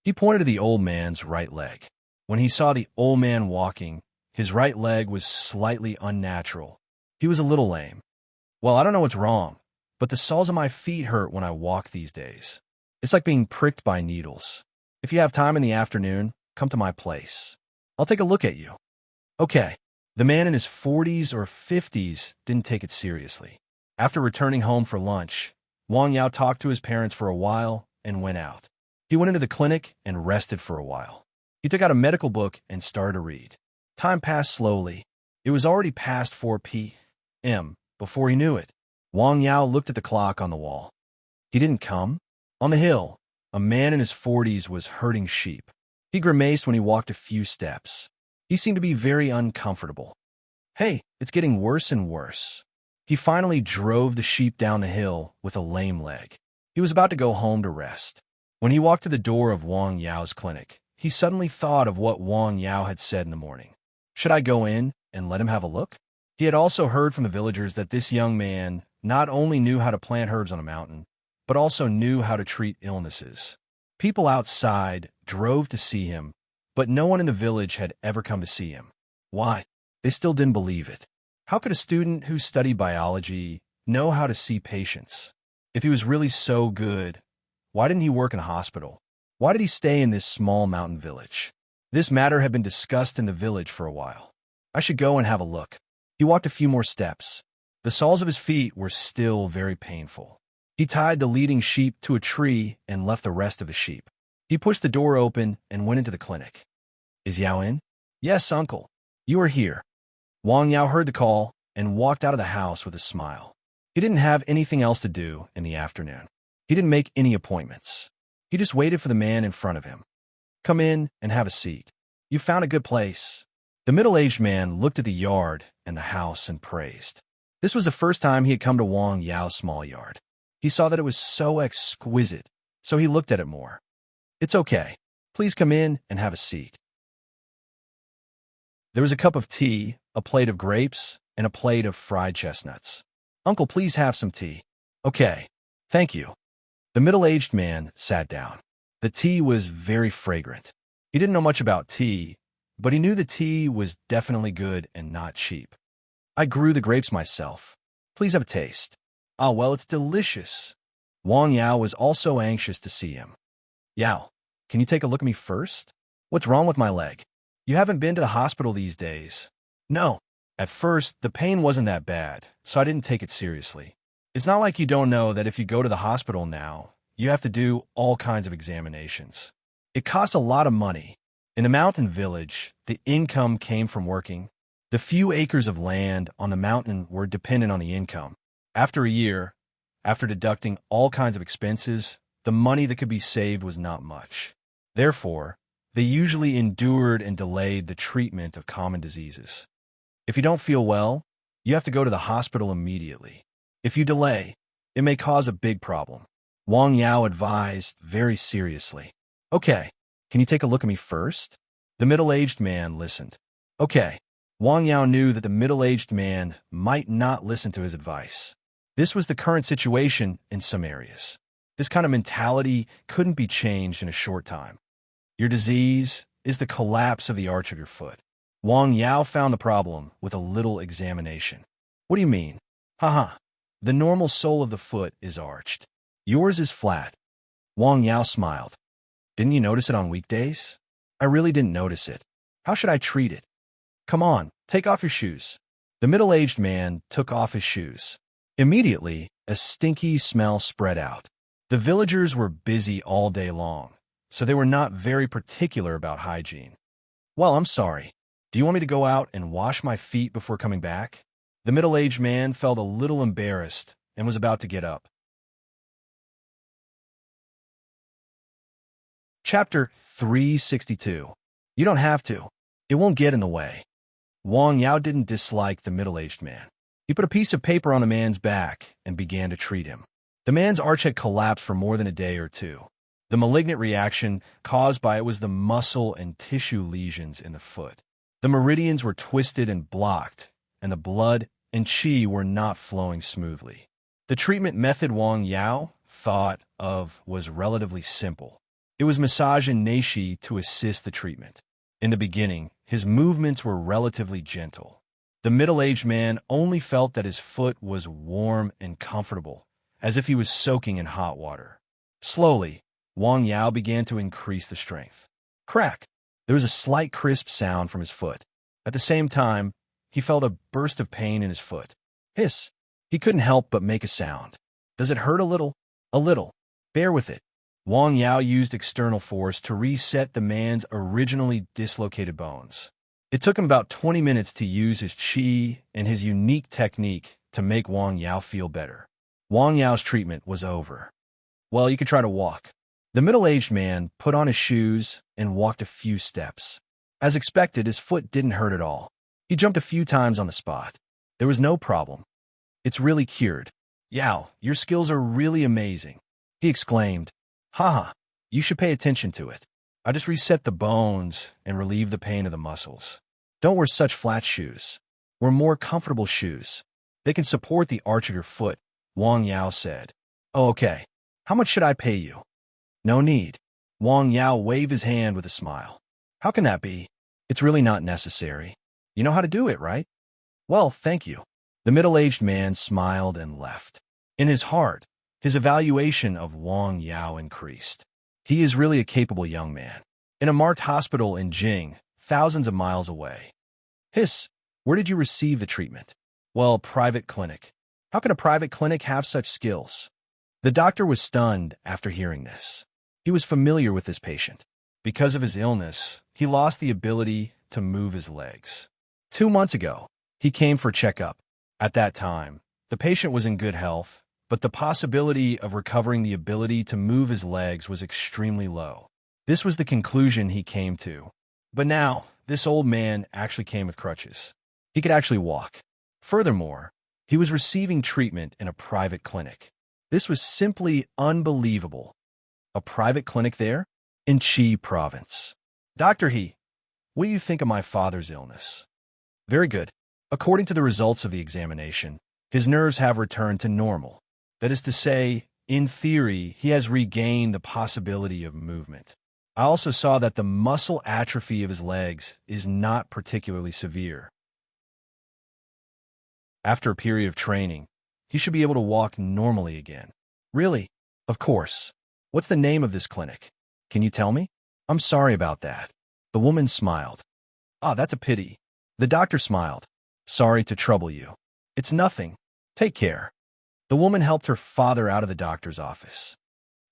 He pointed to the old man's right leg. When he saw the old man walking, his right leg was slightly unnatural. He was a little lame. Well, I don't know what's wrong, but the soles of my feet hurt when I walk these days. It's like being pricked by needles. If you have time in the afternoon, come to my place. I'll take a look at you. Okay. The man in his 40s or 50s didn't take it seriously. After returning home for lunch, Wang Yao talked to his parents for a while and went out. He went into the clinic and rested for a while. He took out a medical book and started to read. Time passed slowly. It was already past 4 p.m. before he knew it. Wang Yao looked at the clock on the wall. He didn't come. On the hill, a man in his 40s was herding sheep. He grimaced when he walked a few steps. He seemed to be very uncomfortable. Hey, it's getting worse and worse. He finally drove the sheep down the hill with a lame leg. He was about to go home to rest. When he walked to the door of Wang Yao's clinic, he suddenly thought of what Wang Yao had said in the morning. Should I go in and let him have a look? He had also heard from the villagers that this young man not only knew how to plant herbs on a mountain, but also knew how to treat illnesses. People outside drove to see him, but no one in the village had ever come to see him. Why? They still didn't believe it. How could a student who studied biology know how to see patients? If he was really so good, why didn't he work in a hospital? Why did he stay in this small mountain village? This matter had been discussed in the village for a while. I should go and have a look. He walked a few more steps. The soles of his feet were still very painful. He tied the leading sheep to a tree and left the rest of the sheep. He pushed the door open and went into the clinic. Is Yao in? Yes, uncle. You are here. Wang Yao heard the call and walked out of the house with a smile. He didn't have anything else to do in the afternoon. He didn't make any appointments. He just waited for the man in front of him. Come in and have a seat. You found a good place. The middle-aged man looked at the yard and the house and praised. This was the first time he had come to Wang Yao's small yard. He saw that it was so exquisite, so he looked at it more. It's okay. Please come in and have a seat. There was a cup of tea, a plate of grapes, and a plate of fried chestnuts. Uncle, please have some tea. Okay. Thank you. The middle-aged man sat down. The tea was very fragrant. He didn't know much about tea, but he knew the tea was definitely good and not cheap. I grew the grapes myself. Please have a taste. Ah, well, it's delicious. Wang Yao was also anxious to see him. Yao, can you take a look at me first? What's wrong with my leg? You haven't been to the hospital these days. No. At first, the pain wasn't that bad, so I didn't take it seriously. It's not like you don't know that if you go to the hospital now, you have to do all kinds of examinations. It costs a lot of money. In a mountain village, the income came from working, The few acres of land on the mountain were dependent on the income. After a year, after deducting all kinds of expenses, the money that could be saved was not much. Therefore, they usually endured and delayed the treatment of common diseases. If you don't feel well, you have to go to the hospital immediately. If you delay, it may cause a big problem. Wang Yao advised very seriously. Okay, can you take a look at me first? The middle-aged man listened. Okay. Wang Yao knew that the middle-aged man might not listen to his advice. This was the current situation in some areas. This kind of mentality couldn't be changed in a short time. Your disease is the collapse of the arch of your foot. Wang Yao found the problem with a little examination. What do you mean? Haha. The normal sole of the foot is arched. Yours is flat. Wang Yao smiled. Didn't you notice it on weekdays? I really didn't notice it. How should I treat it? Come on, take off your shoes. The middle-aged man took off his shoes. Immediately, a stinky smell spread out. The villagers were busy all day long, so they were not very particular about hygiene. Well, I'm sorry. Do you want me to go out and wash my feet before coming back? The middle-aged man felt a little embarrassed and was about to get up. Chapter 362. You don't have to. It won't get in the way. Wang Yao didn't dislike the middle-aged man. He put a piece of paper on the man's back and began to treat him. The man's arch had collapsed for more than a day or two. The malignant reaction caused by it was the muscle and tissue lesions in the foot. The meridians were twisted and blocked, and the blood and qi were not flowing smoothly. The treatment method Wang Yao thought of was relatively simple. It was massage and neishi to assist the treatment. In the beginning, his movements were relatively gentle. The middle-aged man only felt that his foot was warm and comfortable, as if he was soaking in hot water. Slowly, Wang Yao began to increase the strength. Crack! There was a slight crisp sound from his foot. At the same time, he felt a burst of pain in his foot. Hiss! He couldn't help but make a sound. Does it hurt a little? A little. Bear with it. Wang Yao used external force to reset the man's originally dislocated bones. It took him about 20 minutes to use his qi and his unique technique to make Wang Yao feel better. Wang Yao's treatment was over. Well, you could try to walk. The middle-aged man put on his shoes and walked a few steps. As expected, his foot didn't hurt at all. He jumped a few times on the spot. There was no problem. It's really cured. Yao, your skills are really amazing, he exclaimed. Haha, you should pay attention to it. I just reset the bones and relieve the pain of the muscles. Don't wear such flat shoes. Wear more comfortable shoes. They can support the arch of your foot, Wang Yao said. Oh, okay. How much should I pay you? No need. Wang Yao waved his hand with a smile. How can that be? It's really not necessary. You know how to do it, right? Well, thank you. The middle-aged man smiled and left. In his heart, his evaluation of Wang Yao increased. He is really a capable young man. In a marked hospital in Jing, thousands of miles away. Hiss, where did you receive the treatment? Well, private clinic. How can a private clinic have such skills? The doctor was stunned after hearing this. He was familiar with this patient. Because of his illness, he lost the ability to move his legs. 2 months ago, he came for a checkup. At that time, the patient was in good health, but the possibility of recovering the ability to move his legs was extremely low. This was the conclusion he came to. But now, this old man actually came with crutches. He could actually walk. Furthermore, he was receiving treatment in a private clinic. This was simply unbelievable. A private clinic there? In Qi province. Dr. He, what do you think of my father's illness? Very good. According to the results of the examination, his nerves have returned to normal. That is to say, in theory, he has regained the possibility of movement. I also saw that the muscle atrophy of his legs is not particularly severe. After a period of training, he should be able to walk normally again. Really? Of course. What's the name of this clinic? Can you tell me? I'm sorry about that. The woman smiled. Ah, that's a pity. The doctor smiled. Sorry to trouble you. It's nothing. Take care. The woman helped her father out of the doctor's office.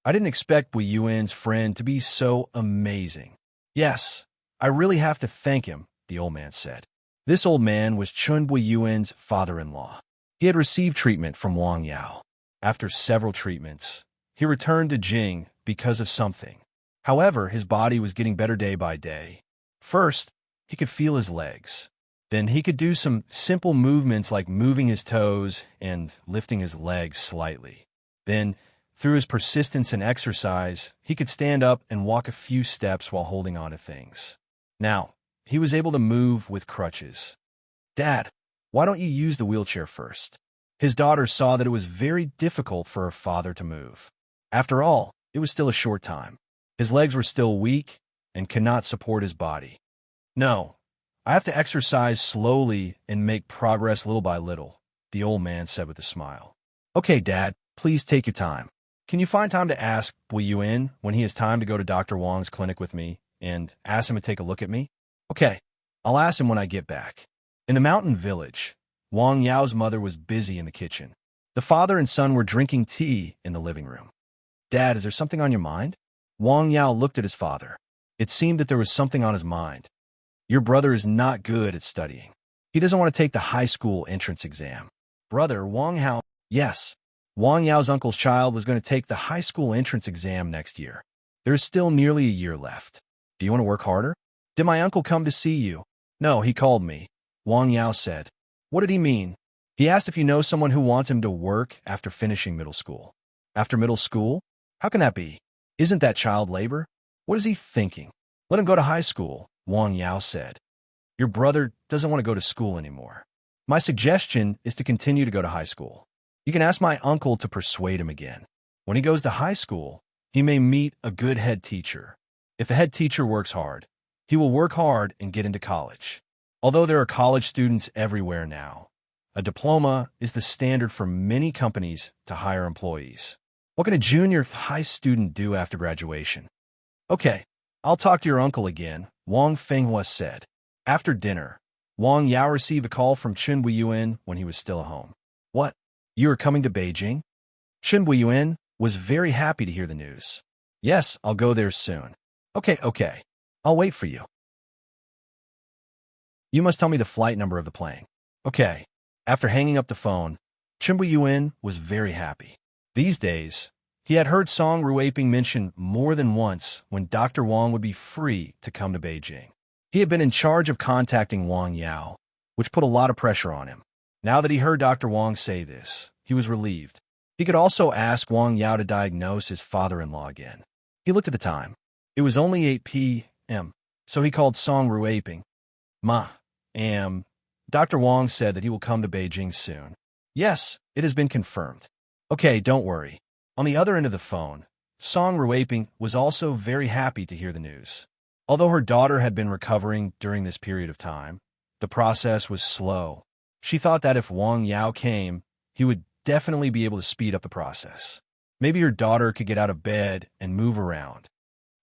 I didn't expect Wei Yuan's friend to be so amazing. Yes, I really have to thank him, the old man said. This old man was Chun Bui-Yuan's father-in-law. He had received treatment from Wang Yao. After several treatments, he returned to Jing because of something. However, his body was getting better day by day. First, he could feel his legs. Then he could do some simple movements like moving his toes and lifting his legs slightly. Then, through his persistence and exercise, he could stand up and walk a few steps while holding on to things. Now, he was able to move with crutches. "Dad, why don't you use the wheelchair first?" His daughter saw that it was very difficult for her father to move. After all, it was still a short time. His legs were still weak and could not support his body. "No, I have to exercise slowly and make progress little by little," the old man said with a smile. "Okay, Dad, please take your time. Can you find time to ask Bui-Yuan when he has time to go to Dr. Wang's clinic with me and ask him to take a look at me?" "Okay, I'll ask him when I get back." In the mountain village, Wang Yao's mother was busy in the kitchen. The father and son were drinking tea in the living room. "Dad, is there something on your mind?" Wang Yao looked at his father. It seemed that there was something on his mind. "Your brother is not good at studying. He doesn't want to take the high school entrance exam." "Brother, Wang Hao." "Yes. Wang Yao's uncle's child was going to take the high school entrance exam next year. There is still nearly a year left. Do you want to work harder?" "Did my uncle come to see you?" "No, he called me," Wang Yao said. "What did he mean?" "He asked if you know someone who wants him to work after finishing middle school." "After middle school? How can that be? Isn't that child labor?" "What is he thinking? Let him go to high school," Wang Yao said. "Your brother doesn't want to go to school anymore. My suggestion is to continue to go to high school. You can ask my uncle to persuade him again. When he goes to high school, he may meet a good head teacher. If the head teacher works hard, he will work hard and get into college. Although there are college students everywhere now, a diploma is the standard for many companies to hire employees. What can a junior high student do after graduation?" "Okay, I'll talk to your uncle again," Wang Fenghua said. After dinner, Wang Yao received a call from Chun Bui-Yuan when he was still at home. "What? You are coming to Beijing?" Chun Bui-Yuan was very happy to hear the news. "Yes, I'll go there soon." Okay. I'll wait for you. You must tell me the flight number of the plane." "Okay." After hanging up the phone, Chun Bui-Yuan was very happy. These days, he had heard Song Ruiping mentioned more than once when Dr. Wang would be free to come to Beijing. He had been in charge of contacting Wang Yao, which put a lot of pressure on him. Now that he heard Dr. Wang say this, he was relieved. He could also ask Wang Yao to diagnose his father-in-law again. He looked at the time. It was only 8 p.m., so he called Song Ruiping. Dr. Wang said that he will come to Beijing soon." "Yes, it has been confirmed." "Okay, don't worry." On the other end of the phone, Song Ruiping was also very happy to hear the news. Although her daughter had been recovering during this period of time, the process was slow. She thought that if Wang Yao came, he would definitely be able to speed up the process. Maybe her daughter could get out of bed and move around.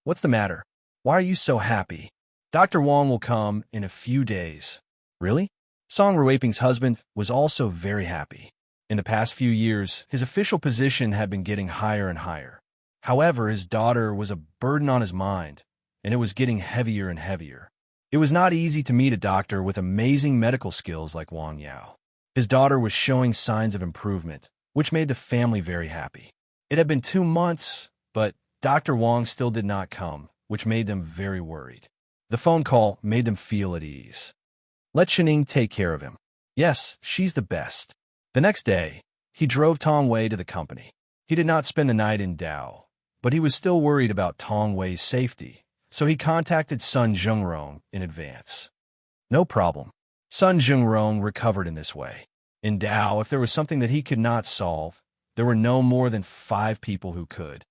"What's the matter? Why are you so happy?" "Dr. Wang will come in a few days." "Really?" Song Ruiping's husband was also very happy. In the past few years, his official position had been getting higher and higher. However, his daughter was a burden on his mind, and it was getting heavier and heavier. It was not easy to meet a doctor with amazing medical skills like Wang Yao. His daughter was showing signs of improvement, which made the family very happy. It had been 2 months, but Dr. Wang still did not come, which made them very worried. The phone call made them feel at ease. "Let Chening take care of him." "Yes, she's the best." The next day, he drove Tong Wei to the company. He did not spend the night in Dao, but he was still worried about Tong Wei's safety, so he contacted Sun Zhengrong in advance. No problem. Sun Zhengrong recovered in this way. In Dao, if there was something that he could not solve, there were no more than 5 people who could.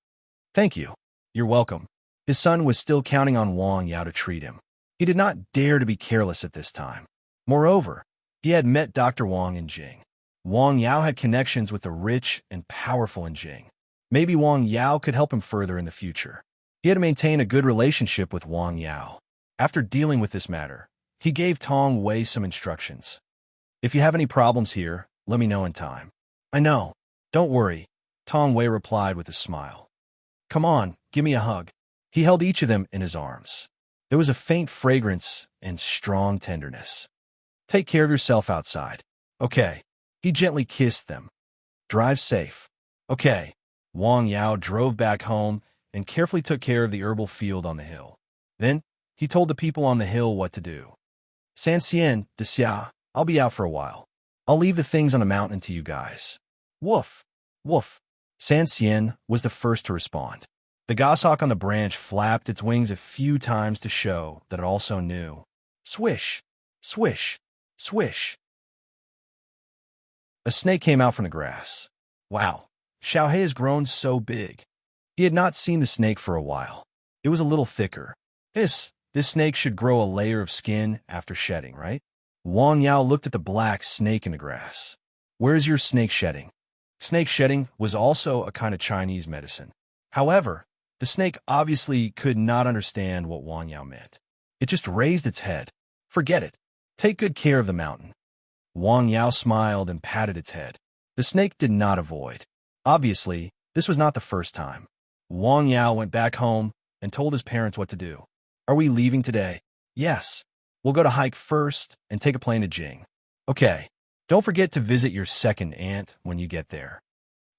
"Thank you." "You're welcome." His son was still counting on Wang Yao to treat him. He did not dare to be careless at this time. Moreover, he had met Dr. Wang in Jing. Wang Yao had connections with the rich and powerful in Jing. Maybe Wang Yao could help him further in the future. He had to maintain a good relationship with Wang Yao. After dealing with this matter, he gave Tong Wei some instructions. "If you have any problems here, let me know in time." "I know. Don't worry," Tong Wei replied with a smile. "Come on, give me a hug." He held each of them in his arms. There was a faint fragrance and strong tenderness. Take care of yourself outside. Okay. He gently kissed them. Drive safe. Okay. Wang Yao drove back home and carefully took care of the herbal field on the hill. Then, he told the people on the hill what to do. San Xian, de Xia, I'll be out for a while. I'll leave the things on the mountain to you guys. Woof, woof. San Xian was the first to respond. The goshawk on the branch flapped its wings a few times to show that it also knew. Swish, swish, swish. A snake came out from the grass. Wow, Xiaohe has grown so big. He had not seen the snake for a while. It was a little thicker. This snake should grow a layer of skin after shedding, right? Wang Yao looked at the black snake in the grass. Where's your snake shedding? Snake shedding was also a kind of Chinese medicine. However, the snake obviously could not understand what Wang Yao meant. It just raised its head. Forget it. Take good care of the mountain. Wang Yao smiled and patted its head. The snake did not avoid. Obviously, this was not the first time. Wang Yao went back home and told his parents what to do. Are we leaving today? Yes. We'll go to hike first and take a plane to Jing. Okay. Don't forget to visit your second aunt when you get there.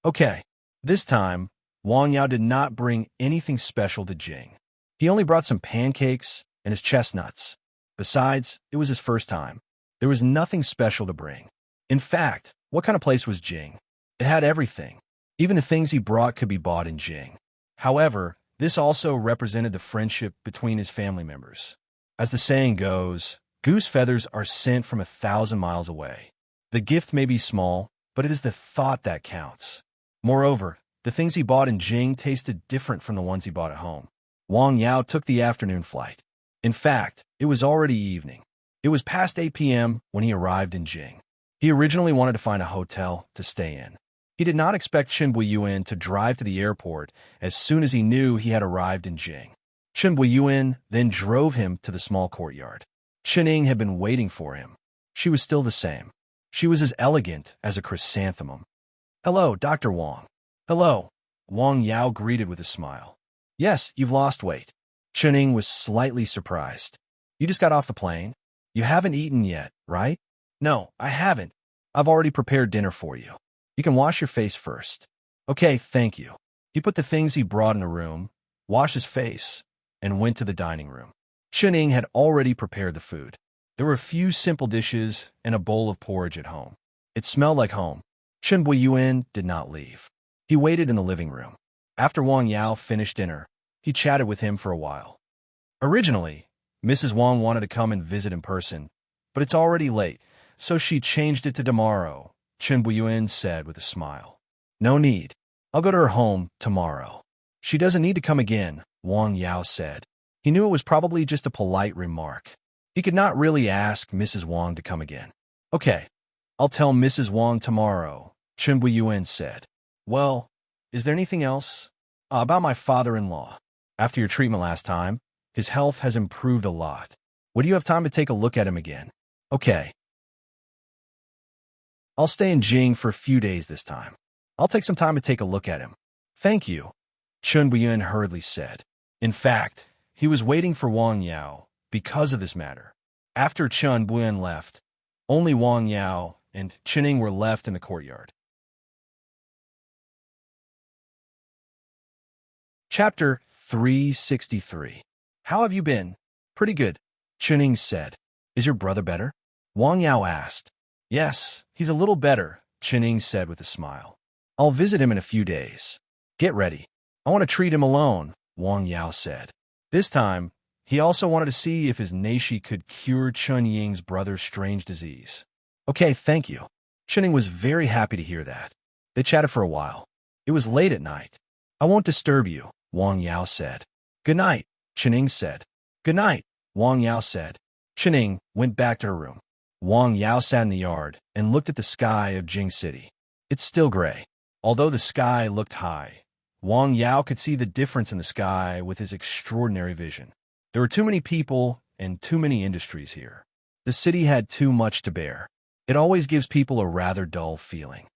Okay. This time, Wang Yao did not bring anything special to Jing. He only brought some pancakes and his chestnuts. Besides, it was his first time. There was nothing special to bring. In fact, what kind of place was Jing? It had everything. Even the things he brought could be bought in Jing. However, this also represented the friendship between his family members. As the saying goes, goose feathers are sent from 1,000 miles away. The gift may be small, but it is the thought that counts. Moreover, the things he bought in Jing tasted different from the ones he bought at home. Wang Yao took the afternoon flight. In fact, it was already evening. It was past 8 p.m. when he arrived in Jing. He originally wanted to find a hotel to stay in. He did not expect Chen Buiyuan to drive to the airport as soon as he knew he had arrived in Jing. Chen Buiyuan then drove him to the small courtyard. Chen Ying had been waiting for him. She was still the same. She was as elegant as a chrysanthemum. Hello, Dr. Wang. Hello. Wang Yao greeted with a smile. Yes, you've lost weight. Chen Ying was slightly surprised. You just got off the plane? You haven't eaten yet, right? No, I haven't. I've already prepared dinner for you. You can wash your face first. Okay, thank you. He put the things he brought in a room, washed his face, and went to the dining room. Chen Ying had already prepared the food. There were a few simple dishes and a bowl of porridge at home. It smelled like home. Chen Buiyuan did not leave. He waited in the living room. After Wang Yao finished dinner, he chatted with him for a while. Originally, Mrs. Wang wanted to come and visit in person, but it's already late, so she changed it to tomorrow, Chen Buiyuan said with a smile. No need. I'll go to her home tomorrow. She doesn't need to come again, Wang Yao said. He knew it was probably just a polite remark. He could not really ask Mrs. Wang to come again. Okay, I'll tell Mrs. Wang tomorrow, Chen Buiyuan said. Well, is there anything else? About my father-in-law. After your treatment last time, his health has improved a lot. Would you have time to take a look at him again? Okay. I'll stay in Jing for a few days this time. I'll take some time to take a look at him. Thank you, Chen Buiyuan hurriedly said. In fact, he was waiting for Wang Yao because of this matter. After Chen Buiyuan left, only Wang Yao and Chen Ying were left in the courtyard. Chapter 363. How have you been? Pretty good, Chen Ying said. Is your brother better? Wang Yao asked. Yes, he's a little better, Chen Ying said with a smile. I'll visit him in a few days. Get ready. I want to treat him alone, Wang Yao said. This time, he also wanted to see if his neishi could cure Chen Ying's brother's strange disease. Okay, thank you. Chen Ying was very happy to hear that. They chatted for a while. It was late at night. I won't disturb you, Wang Yao said. Good night, Chen Ying said. Good night, Wang Yao said. Chen Ying went back to her room. Wang Yao sat in the yard and looked at the sky of Jing City. It's still gray. Although the sky looked high, Wang Yao could see the difference in the sky with his extraordinary vision. There were too many people and too many industries here. The city had too much to bear. It always gives people a rather dull feeling.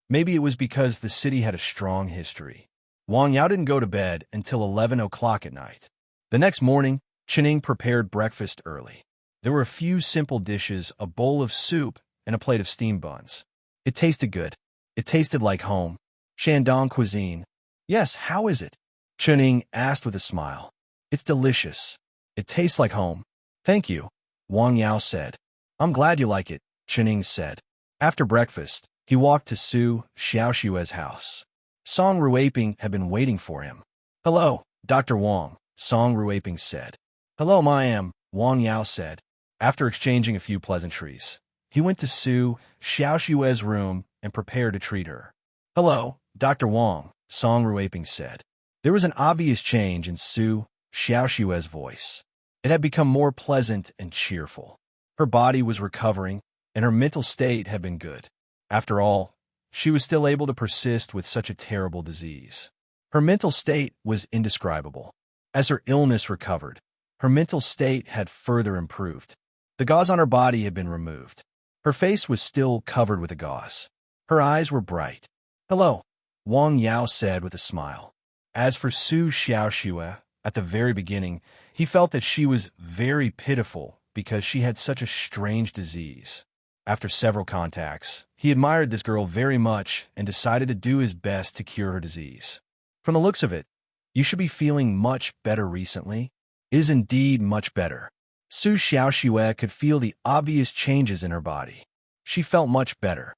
Maybe it was because the city had a strong history. Wang Yao didn't go to bed until 11 o'clock at night. The next morning, Chen Ying prepared breakfast early. There were a few simple dishes, a bowl of soup, and a plate of steamed buns. It tasted good. It tasted like home. Shandong cuisine. Yes, how is it? Chuning asked with a smile. It's delicious. It tastes like home. Thank you, Wang Yao said. I'm glad you like it, Chuning said. After breakfast, he walked to Su Xiaoshue's house. Song Ruiping had been waiting for him. Hello, Dr. Wang, Song Ruiping said. Hello, Miam, Wang Yao said. After exchanging a few pleasantries, he went to Su Xiaoshue's room and prepared to treat her. Hello, Dr. Wang, Song Ruiping said. There was an obvious change in Su Xiaoshue's voice. It had become more pleasant and cheerful. Her body was recovering, and her mental state had been good. After all, she was still able to persist with such a terrible disease. Her mental state was indescribable. As her illness recovered, her mental state had further improved. The gauze on her body had been removed. Her face was still covered with a gauze. Her eyes were bright. Hello, Wang Yao said with a smile. As for Su Xiaoxue, at the very beginning, he felt that she was very pitiful because she had such a strange disease. After several contacts, he admired this girl very much and decided to do his best to cure her disease. From the looks of it, you should be feeling much better recently. It is indeed much better. Su Xiaoxue could feel the obvious changes in her body. She felt much better.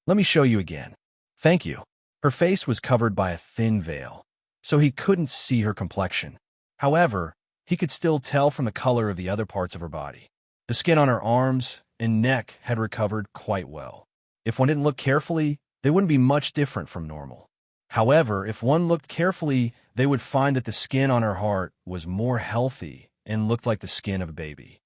Let me show you again. Thank you. Her face was covered by a thin veil, so he couldn't see her complexion. However, he could still tell from the color of the other parts of her body. The skin on her arms and neck had recovered quite well. If one didn't look carefully, they wouldn't be much different from normal. However, if one looked carefully, they would find that the skin on her heart was more healthy and looked like the skin of a baby.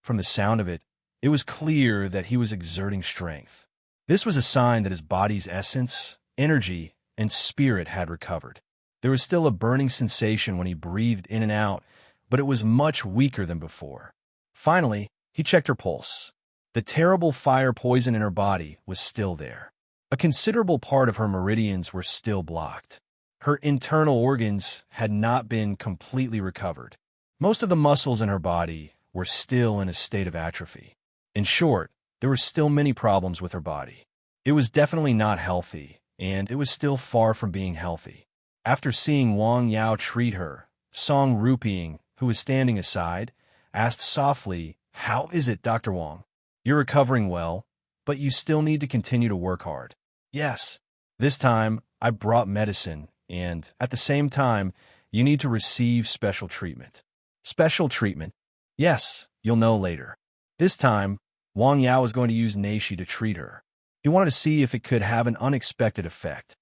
From the sound of it, it was clear that he was exerting strength. This was a sign that his body's essence, energy, and spirit had recovered. There was still a burning sensation when he breathed in and out, but it was much weaker than before. Finally, he checked her pulse. The terrible fire poison in her body was still there. A considerable part of her meridians were still blocked. Her internal organs had not been completely recovered. Most of the muscles in her body were still in a state of atrophy. In short, there were still many problems with her body. It was definitely not healthy, and it was still far from being healthy. After seeing Wang Yao treat her, Song Ruiping, who was standing aside, asked softly, How is it, Dr. Wang? You're recovering well, but you still need to continue to work hard. Yes. This time, I brought medicine, and at the same time, you need to receive special treatment. Special treatment? Yes, you'll know later. This time, Wang Yao was going to use Neishi to treat her. He wanted to see if it could have an unexpected effect.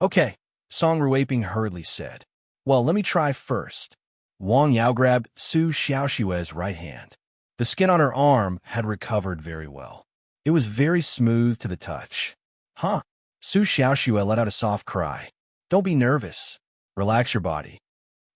Okay, Song Ruiping hurriedly said. Well, let me try first. Wang Yao grabbed Su Xiaoshue's right hand. The skin on her arm had recovered very well. It was very smooth to the touch. Huh? Su Xiaoxue let out a soft cry. Don't be nervous. Relax your body.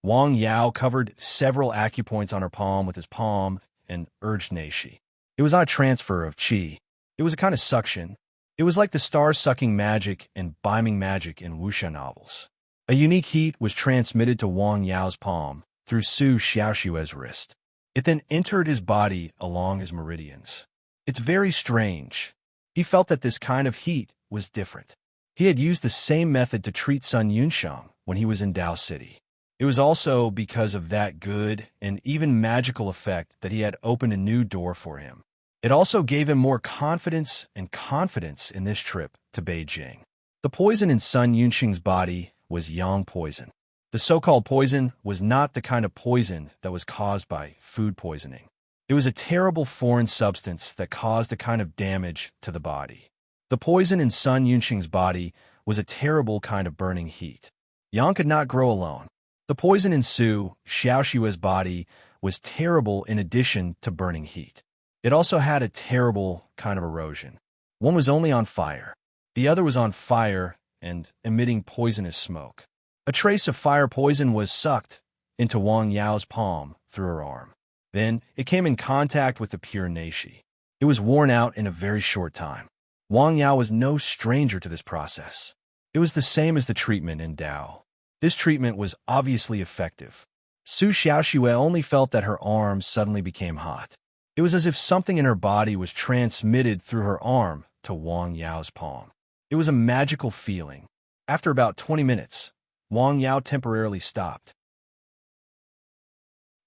Wang Yao covered several acupoints on her palm with his palm and urged Neishi. It was not a transfer of qi. It was a kind of suction. It was like the star-sucking magic and biming magic in wuxia novels. A unique heat was transmitted to Wang Yao's palm through Su Xiaoshue's wrist. It then entered his body along his meridians. It's very strange. He felt that this kind of heat was different. He had used the same method to treat Sun Yunxiang when he was in Dao City. It was also because of that good and even magical effect that he had opened a new door for him. It also gave him more confidence and confidence in this trip to Beijing. The poison in Sun Yunxiang's body was yang poison. The so-called poison was not the kind of poison that was caused by food poisoning. It was a terrible foreign substance that caused a kind of damage to the body. The poison in Sun Yunxiang's body was a terrible kind of burning heat. Yang could not grow alone. The poison in Su Xiaoshue's body was terrible in addition to burning heat. It also had a terrible kind of erosion. One was only on fire. The other was on fire and emitting poisonous smoke. A trace of fire poison was sucked into Wang Yao's palm through her arm. Then it came in contact with the pure Neishi. It was worn out in a very short time. Wang Yao was no stranger to this process. It was the same as the treatment in Dao. This treatment was obviously effective. Su Xiaoxue only felt that her arms suddenly became hot. It was as if something in her body was transmitted through her arm to Wang Yao's palm. It was a magical feeling. After about 20 minutes, Wang Yao temporarily stopped.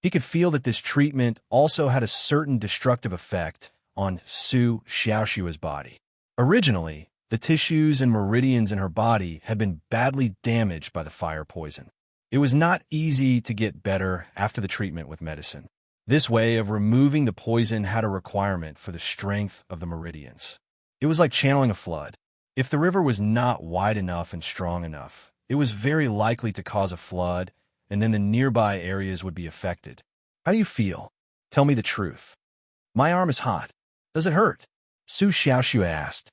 He could feel that this treatment also had a certain destructive effect on Su Xiaoxue's body. Originally, the tissues and meridians in her body had been badly damaged by the fire poison. It was not easy to get better after the treatment with medicine. This way of removing the poison had a requirement for the strength of the meridians. It was like channeling a flood. If the river was not wide enough and strong enough, it was very likely to cause a flood, and then the nearby areas would be affected. How do you feel? Tell me the truth. My arm is hot. Does it hurt? Su Xiaoxue asked.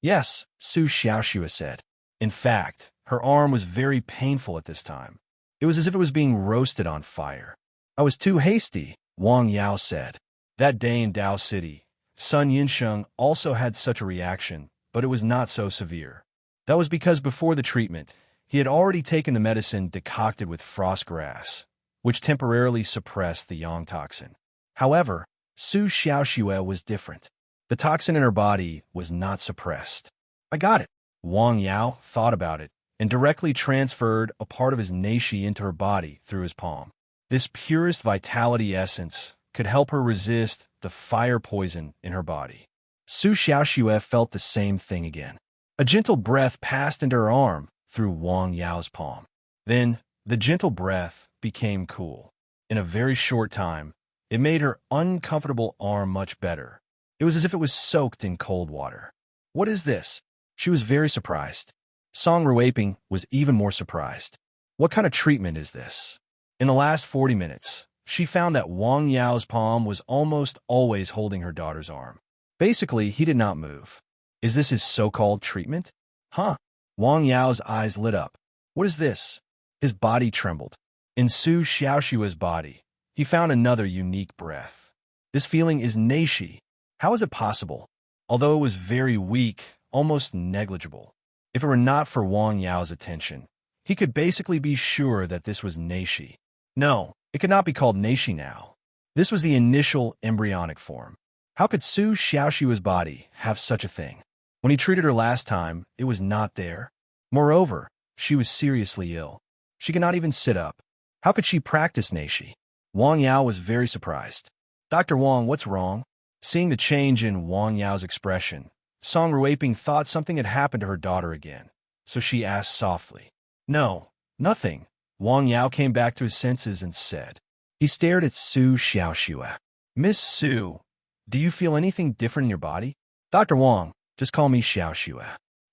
Yes, Su Xiaoxue said. In fact, her arm was very painful at this time. It was as if it was being roasted on fire. I was too hasty, Wang Yao said. That day in Dao City, Sun Yinsheng also had such a reaction, but it was not so severe. That was because before the treatment, he had already taken the medicine decocted with frost grass, which temporarily suppressed the yang toxin. However, Su Xiaoxue was different. The toxin in her body was not suppressed. I got it. Wang Yao thought about it and directly transferred a part of his neishi into her body through his palm. This purest vitality essence could help her resist the fire poison in her body. Su Xiaoxue felt the same thing again. A gentle breath passed into her arm through Wang Yao's palm. Then, the gentle breath became cool. In a very short time, it made her uncomfortable arm much better. It was as if it was soaked in cold water. What is this? She was very surprised. Song Ruiping was even more surprised. What kind of treatment is this? In the last 40 minutes, she found that Wang Yao's palm was almost always holding her daughter's arm. Basically, he did not move. Is this his so-called treatment? Huh? Wang Yao's eyes lit up. What is this? His body trembled. In Su Xiaoxue's body, he found another unique breath. This feeling is neishi. How is it possible? Although it was very weak, almost negligible. If it were not for Wang Yao's attention, he could basically be sure that this was neishi. No, it could not be called neishi now. This was the initial embryonic form. How could Su Xiaoxue's body have such a thing? When he treated her last time, it was not there. Moreover, she was seriously ill. She could not even sit up. How could she practice neishi? Wang Yao was very surprised. Dr. Wang, what's wrong? Seeing the change in Wang Yao's expression, Song Ruiping thought something had happened to her daughter again, so she asked softly. No, nothing. Wang Yao came back to his senses and said. He stared at Su Xiaoxue. Miss Su, do you feel anything different in your body? Dr. Wang, just call me Xiaoxue.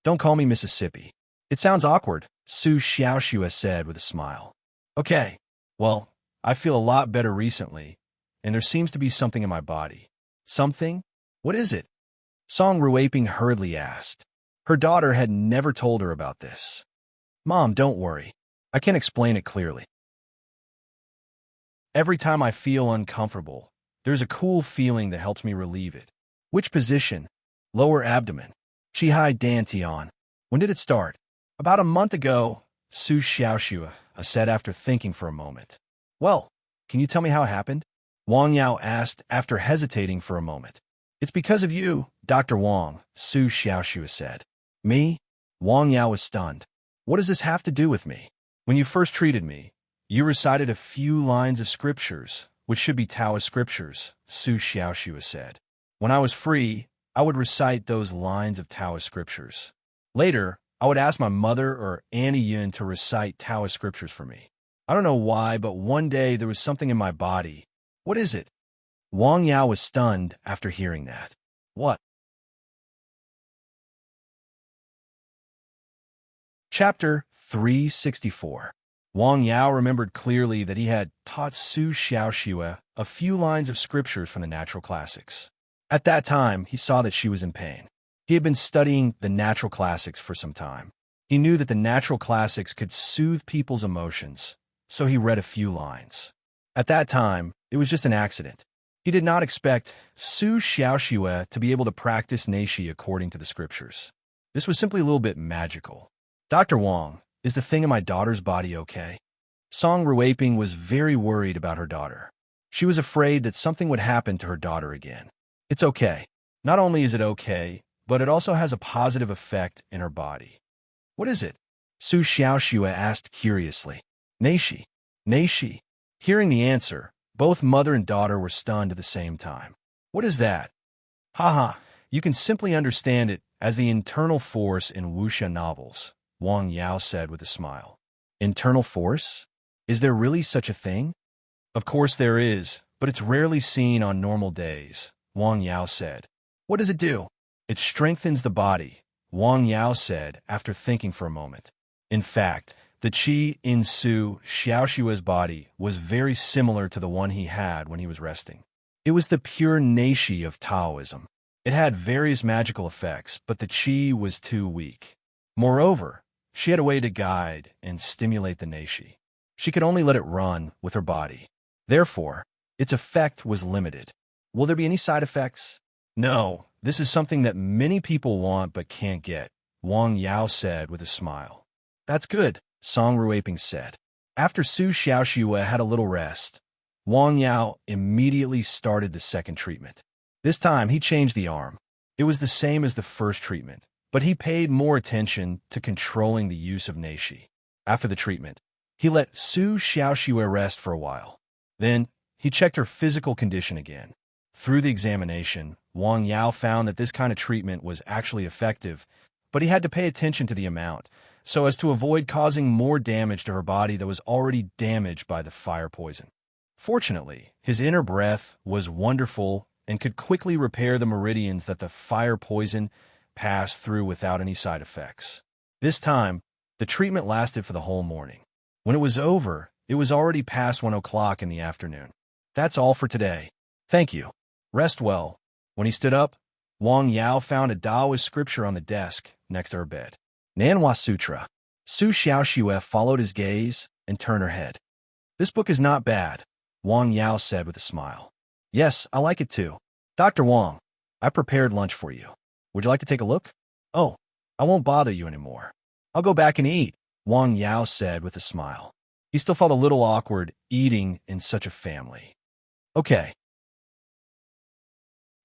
Don't call me Mississippi. It sounds awkward, Su Xiaoxue said with a smile. Okay, well, I feel a lot better recently, and there seems to be something in my body. Something? What is it? Song Ruiping hurriedly asked. Her daughter had never told her about this. Mom, don't worry. I can explain it clearly. Every time I feel uncomfortable, there's a cool feeling that helps me relieve it. Which position? Lower abdomen. Qihai Dan Tian. When did it start? About a month ago, Su Xiaoxue said after thinking for a moment. Well, can you tell me how it happened? Wang Yao asked after hesitating for a moment. It's because of you, Dr. Wang, Su Xiaoxue said. Me? Wang Yao was stunned. What does this have to do with me? When you first treated me, you recited a few lines of scriptures, which should be Taoist scriptures, Su Xiaoxue said. When I was free, I would recite those lines of Taoist scriptures. Later, I would ask my mother or Annie Yun to recite Taoist scriptures for me. I don't know why, but one day there was something in my body. What is it? Wang Yao was stunned after hearing that. What? Chapter 364. Wang Yao remembered clearly that he had taught Su Xiaoxue a few lines of scriptures from the natural classics. At that time, he saw that she was in pain. He had been studying the natural classics for some time. He knew that the natural classics could soothe people's emotions, so he read a few lines. At that time, it was just an accident. He did not expect Su Xiaoxue to be able to practice neishi according to the scriptures. This was simply a little bit magical. Dr. Wang, is the thing in my daughter's body okay? Song Ruaping was very worried about her daughter. She was afraid that something would happen to her daughter again. It's okay. Not only is it okay, but it also has a positive effect in her body. What is it? Su Xiaoxue asked curiously. Neishi. Neishi. Hearing the answer, both mother and daughter were stunned at the same time. What is that? Haha, you can simply understand it as the internal force in wuxia novels, Wang Yao said with a smile. Internal force? Is there really such a thing? Of course there is, but it's rarely seen on normal days, Wang Yao said. What does it do? It strengthens the body, Wang Yao said after thinking for a moment. In fact, the qi in Su Xiaoxue's body was very similar to the one he had when he was resting. It was the pure neishi of Taoism. It had various magical effects, but the qi was too weak. Moreover, she had a way to guide and stimulate the neishi. She could only let it run with her body. Therefore, its effect was limited. Will there be any side effects? No, this is something that many people want but can't get, Wang Yao said with a smile. That's good, Song Ruaping said. After Su Xiaoxue had a little rest, Wang Yao immediately started the second treatment. This time, he changed the arm. It was the same as the first treatment, but he paid more attention to controlling the use of neishi. After the treatment, he let Su Xiaoxue rest for a while. Then, he checked her physical condition again. Through the examination, Wang Yao found that this kind of treatment was actually effective, but he had to pay attention to the amount, so as to avoid causing more damage to her body that was already damaged by the fire poison. Fortunately, his inner breath was wonderful and could quickly repair the meridians that the fire poison passed through without any side effects. This time, the treatment lasted for the whole morning. When it was over, it was already past 1 o'clock in the afternoon. That's all for today. Thank you. Rest well. When he stood up, Wang Yao found a Taoist scripture on the desk next to her bed. Nanhua Sutra. Su Xiaoxue followed his gaze and turned her head. This book is not bad, Wang Yao said with a smile. Yes, I like it too. Dr. Wang, I prepared lunch for you. Would you like to take a look? Oh, I won't bother you anymore. I'll go back and eat, Wang Yao said with a smile. He still felt a little awkward eating in such a family. Okay.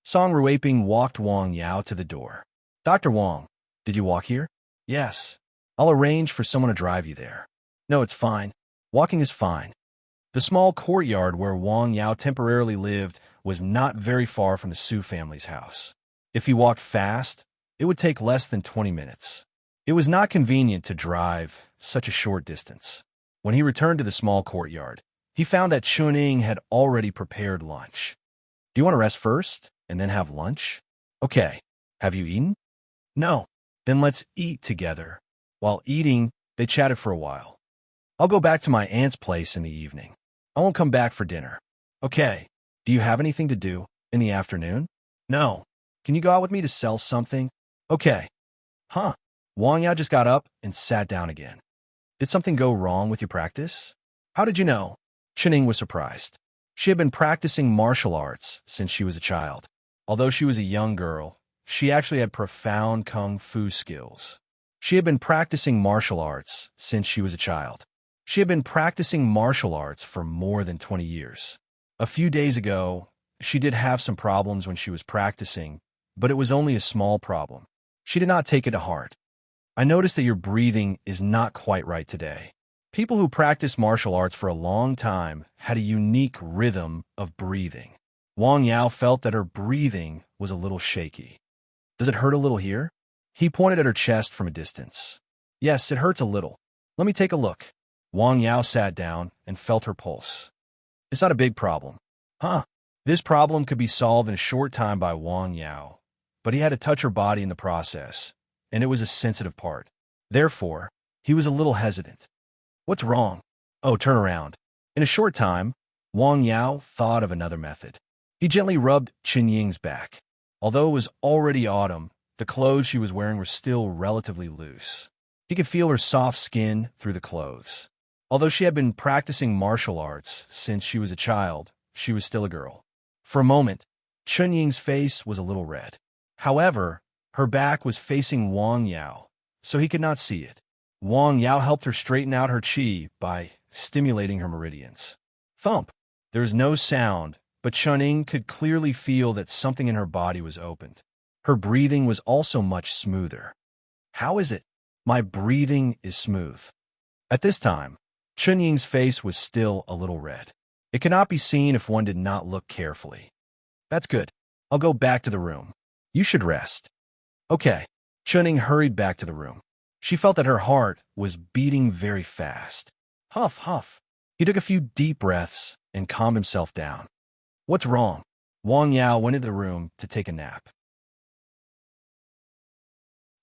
Song Ruaping walked Wang Yao to the door. Dr. Wang, did you walk here? Yes. I'll arrange for someone to drive you there. No, it's fine. Walking is fine. The small courtyard where Wang Yao temporarily lived was not very far from the Su family's house. If he walked fast, it would take less than 20 minutes. It was not convenient to drive such a short distance. When he returned to the small courtyard, he found that Chuning had already prepared lunch. Do you want to rest first and then have lunch? Okay. Have you eaten? No. Then let's eat together. While eating, they chatted for a while. I'll go back to my aunt's place in the evening. I won't come back for dinner. Okay. Do you have anything to do in the afternoon? No. Can you go out with me to sell something? Okay. Huh. Wang Yao just got up and sat down again. Did something go wrong with your practice? How did you know? Chuning was surprised. She had been practicing martial arts since she was a child. Although she was a young girl, she actually had profound kung fu skills. She had been practicing martial arts since she was a child. She had been practicing martial arts for more than 20 years. A few days ago, she did have some problems when she was practicing, but it was only a small problem. She did not take it to heart. I noticed that your breathing is not quite right today. People who practice martial arts for a long time had a unique rhythm of breathing. Wang Yao felt that her breathing was a little shaky. Does it hurt a little here? He pointed at her chest from a distance. Yes, it hurts a little. Let me take a look. Wang Yao sat down and felt her pulse. It's not a big problem. Huh. This problem could be solved in a short time by Wang Yao, but he had to touch her body in the process, and it was a sensitive part. Therefore, he was a little hesitant. What's wrong? Oh, turn around. In a short time, Wang Yao thought of another method. He gently rubbed Qinying's back. Although it was already autumn, the clothes she was wearing were still relatively loose. He could feel her soft skin through the clothes. Although she had been practicing martial arts since she was a child, she was still a girl. For a moment, Qinying's face was a little red. However, her back was facing Wang Yao, so he could not see it. Wang Yao helped her straighten out her qi by stimulating her meridians. Thump! There was no sound, but Chuning could clearly feel that something in her body was opened. Her breathing was also much smoother. How is it? My breathing is smooth. At this time, Chunying's face was still a little red. It cannot be seen if one did not look carefully. That's good. I'll go back to the room. You should rest. Okay. Chuning hurried back to the room. She felt that her heart was beating very fast. Huff, huff. He took a few deep breaths and calmed himself down. What's wrong? Wang Yao went into the room to take a nap.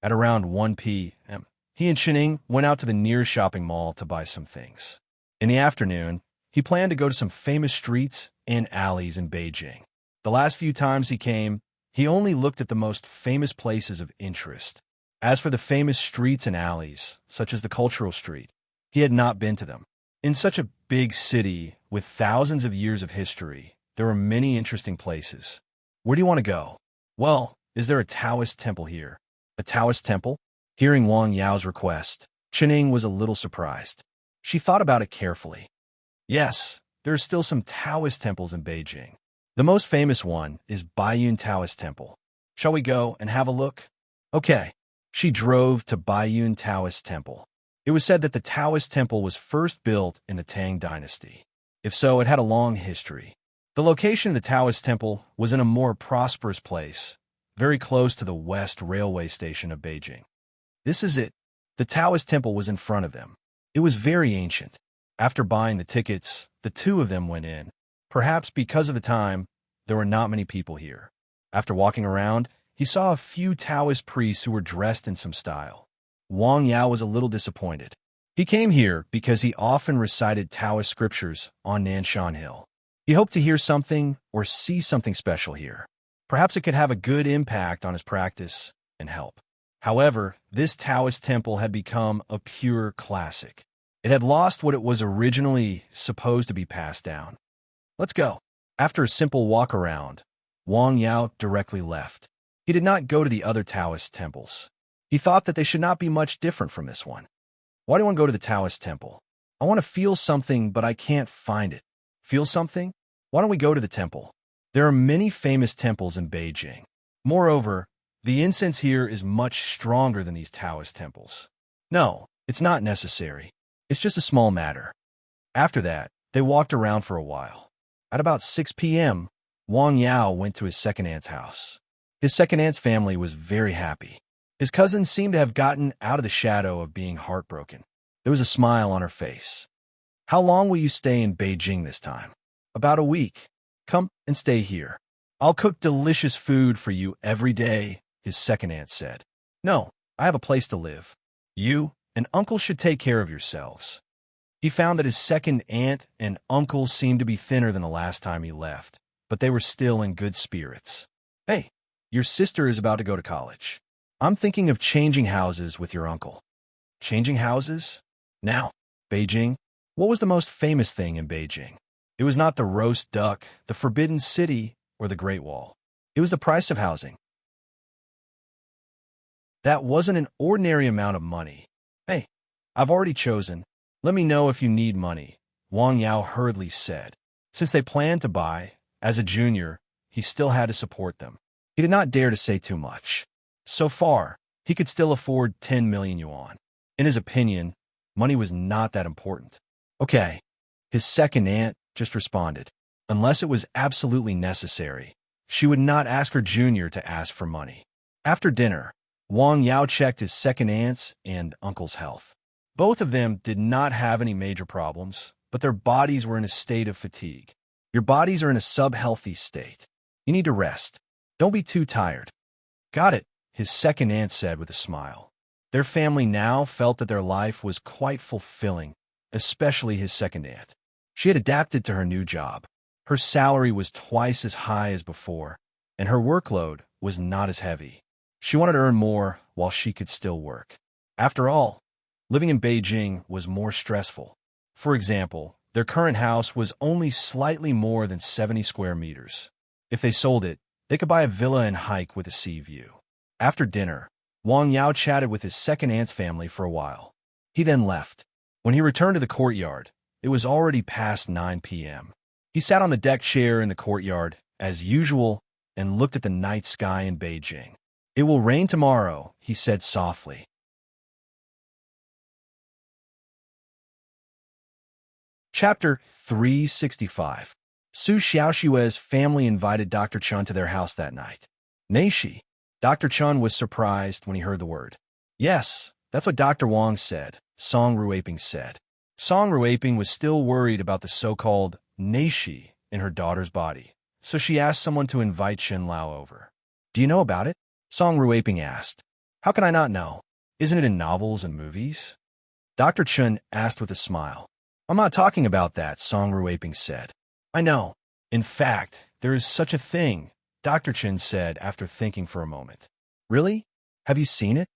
At around 1 p.m., he and Chuning went out to the nearest shopping mall to buy some things. In the afternoon, he planned to go to some famous streets and alleys in Beijing. The last few times he came, he only looked at the most famous places of interest. As for the famous streets and alleys, such as the Cultural Street, he had not been to them. In such a big city with thousands of years of history, there were many interesting places. Where do you want to go? Well, is there a Taoist temple here? A Taoist temple? Hearing Wang Yao's request, Chuning was a little surprised. She thought about it carefully. Yes, there are still some Taoist temples in Beijing. The most famous one is Baiyun Taoist Temple. Shall we go and have a look? Okay. She drove to Baiyun Taoist Temple. It was said that the Taoist temple was first built in the Tang Dynasty. If so, it had a long history. The location of the Taoist temple was in a more prosperous place, very close to the West Railway Station of Beijing. This is it. The Taoist temple was in front of them. It was very ancient. After buying the tickets, the two of them went in. Perhaps because of the time, there were not many people here. After walking around, he saw a few Taoist priests who were dressed in some style. Wang Yao was a little disappointed. He came here because he often recited Taoist scriptures on Nanshan Hill. He hoped to hear something or see something special here. Perhaps it could have a good impact on his practice and help. However, this Taoist temple had become a pure classic. It had lost what it was originally supposed to be passed down. Let's go. After a simple walk around, Wang Yao directly left. He did not go to the other Taoist temples. He thought that they should not be much different from this one. Why do I want to go to the Taoist temple? I want to feel something, but I can't find it. Feel something? Why don't we go to the temple? There are many famous temples in Beijing. Moreover, the incense here is much stronger than these Taoist temples. No, it's not necessary. It's just a small matter. After that, they walked around for a while. At about 6 p.m., Wang Yao went to his second aunt's house. His second aunt's family was very happy. His cousin seemed to have gotten out of the shadow of being heartbroken. There was a smile on her face. How long will you stay in Beijing this time? About a week. Come and stay here. I'll cook delicious food for you every day, his second aunt said. No, I have a place to live. You and uncle should take care of yourselves. He found that his second aunt and uncle seemed to be thinner than the last time he left, but they were still in good spirits. Hey, your sister is about to go to college. I'm thinking of changing houses with your uncle. Changing houses? Now, Beijing. What was the most famous thing in Beijing? It was not the roast duck, the Forbidden City, or the Great Wall. It was the price of housing. That wasn't an ordinary amount of money. Hey, I've already chosen. Let me know if you need money, Wang Yao hurriedly said. Since they planned to buy, as a junior, he still had to support them. He did not dare to say too much. So far, he could still afford 10 million yuan. In his opinion, money was not that important. Okay, his second aunt just responded. Unless it was absolutely necessary, she would not ask her junior to ask for money. After dinner, Wang Yao checked his second aunt's and uncle's health. Both of them did not have any major problems, but their bodies were in a state of fatigue. Your bodies are in a sub-healthy state. You need to rest. Don't be too tired. Got it, his second aunt said with a smile. Their family now felt that their life was quite fulfilling, especially his second aunt. She had adapted to her new job. Her salary was twice as high as before, and her workload was not as heavy. She wanted to earn more while she could still work. After all, living in Beijing was more stressful. For example, their current house was only slightly more than 70 square meters. If they sold it, they could buy a villa and hike with a sea view. After dinner, Wang Yao chatted with his second aunt's family for a while. He then left. When he returned to the courtyard, it was already past 9 p.m. He sat on the deck chair in the courtyard, as usual, and looked at the night sky in Beijing. "It will rain tomorrow," he said softly. Chapter 365. Su Xiaoshui's family invited Dr. Chun to their house that night. Neishi. Dr. Chun was surprised when he heard the word. "Yes, that's what Dr. Wang said," Song Ruiping said. Song Ruiping was still worried about the so-called Neishi in her daughter's body, so she asked someone to invite Chen Lao over. "Do you know about it?" Song Ruiping asked. "How can I not know? Isn't it in novels and movies?" Dr. Chun asked with a smile. "I'm not talking about that," Song Ruiping said. "I know. In fact, there is such a thing," Dr. Chun said after thinking for a moment. "Really? Have you seen it?"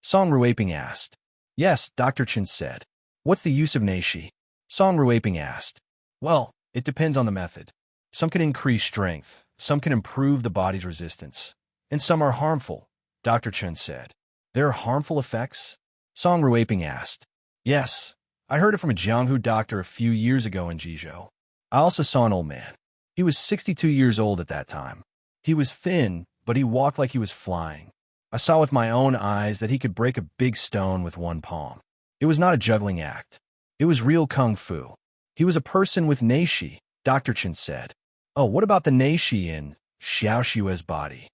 Song Ruiping asked. "Yes," Dr. Chun said. "What's the use of Neishi?" Song Ruiping asked. "Well, it depends on the method. Some can increase strength, some can improve the body's resistance, and some are harmful," Dr. Chun said. "There are harmful effects?" Song Ruiping asked. "Yes, I heard it from a Jianghu doctor a few years ago in Jizhou. I also saw an old man. He was 62 years old at that time. He was thin, but he walked like he was flying. I saw with my own eyes that he could break a big stone with one palm. It was not a juggling act. It was real kung fu. He was a person with Neishi," Dr. Chen said. "Oh, what about the Neishi in Xiaoshui's body?"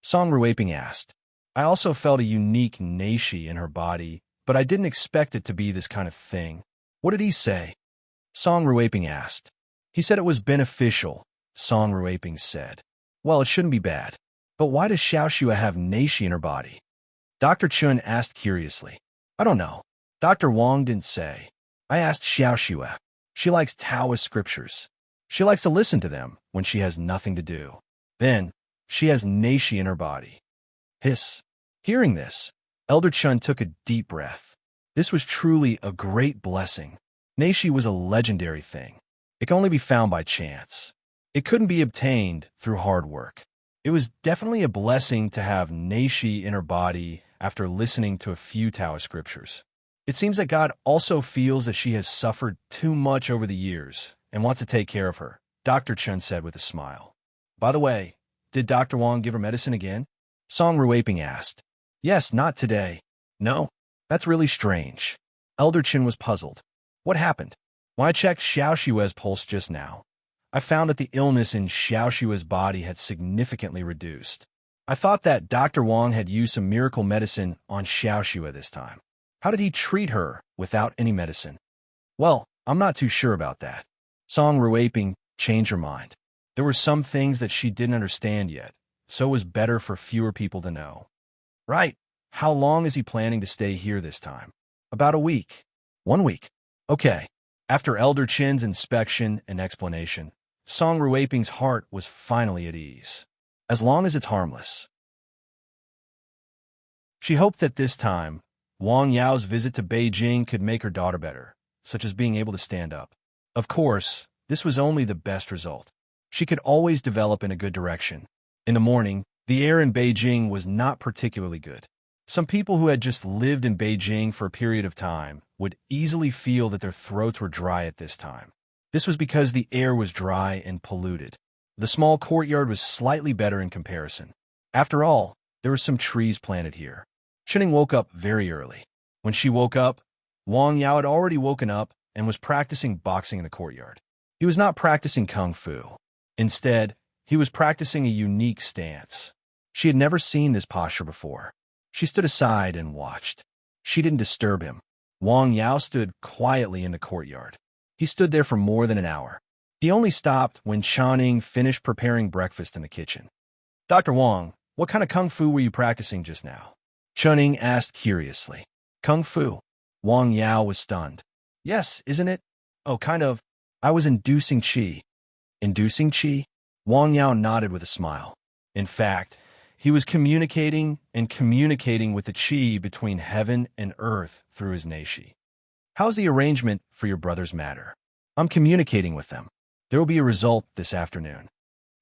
Song Ruiping asked. "I also felt a unique Neishi in her body, but I didn't expect it to be this kind of thing." "What did he say?" Song Ruiping asked. "He said it was beneficial," Song Ruiping said. "Well, it shouldn't be bad. But why does Xiaoshua have Neishi in her body?" Dr. Chun asked curiously. "I don't know. Dr. Wang didn't say. I asked Xiaoshua. She likes Taoist scriptures. She likes to listen to them when she has nothing to do. Then, she has Neishi in her body." Hiss. Hearing this, Elder Chun took a deep breath. This was truly a great blessing. Neishi was a legendary thing. It can only be found by chance. It couldn't be obtained through hard work. It was definitely a blessing to have Neishi in her body after listening to a few Taoist scriptures. It seems that God also feels that she has suffered too much over the years and wants to take care of her, Dr. Chun said with a smile. "By the way, did Dr. Wang give her medicine again?" Song Ruiping asked. "Yes, not today." "No? That's really strange." Elder Chin was puzzled. "What happened?" "When I checked Xiaoshui's pulse just now, I found that the illness in Xiaoshui's body had significantly reduced. I thought that Dr. Wang had used some miracle medicine on Xiaoshua this time. How did he treat her without any medicine?" "Well, I'm not too sure about that." Song Ruiping changed her mind. There were some things that she didn't understand yet, so it was better for fewer people to know. "Right. How long is he planning to stay here this time?" "About a week." "1 week. Okay." After Elder Chin's inspection and explanation, Song Ruiping's heart was finally at ease. As long as it's harmless. She hoped that this time, Wang Yao's visit to Beijing could make her daughter better, such as being able to stand up. Of course, this was only the best result. She could always develop in a good direction. In the morning, the air in Beijing was not particularly good. Some people who had just lived in Beijing for a period of time would easily feel that their throats were dry at this time. This was because the air was dry and polluted. The small courtyard was slightly better in comparison. After all, there were some trees planted here. Chenning woke up very early. When she woke up, Wang Yao had already woken up and was practicing boxing in the courtyard. He was not practicing kung fu. Instead, he was practicing a unique stance. She had never seen this posture before. She stood aside and watched. She didn't disturb him. Wang Yao stood quietly in the courtyard. He stood there for more than an hour. He only stopped when Channing finished preparing breakfast in the kitchen. "Dr. Wang, what kind of kung fu were you practicing just now?" Channing asked curiously. "Kung fu?" Wang Yao was stunned. "Yes, isn't it?" "Oh, kind of. I was inducing qi." "Inducing qi?" Wang Yao nodded with a smile. In fact, he was communicating with the qi between heaven and earth through his neishi. "How's the arrangement for your brother's matter?" "I'm communicating with them. There will be a result this afternoon."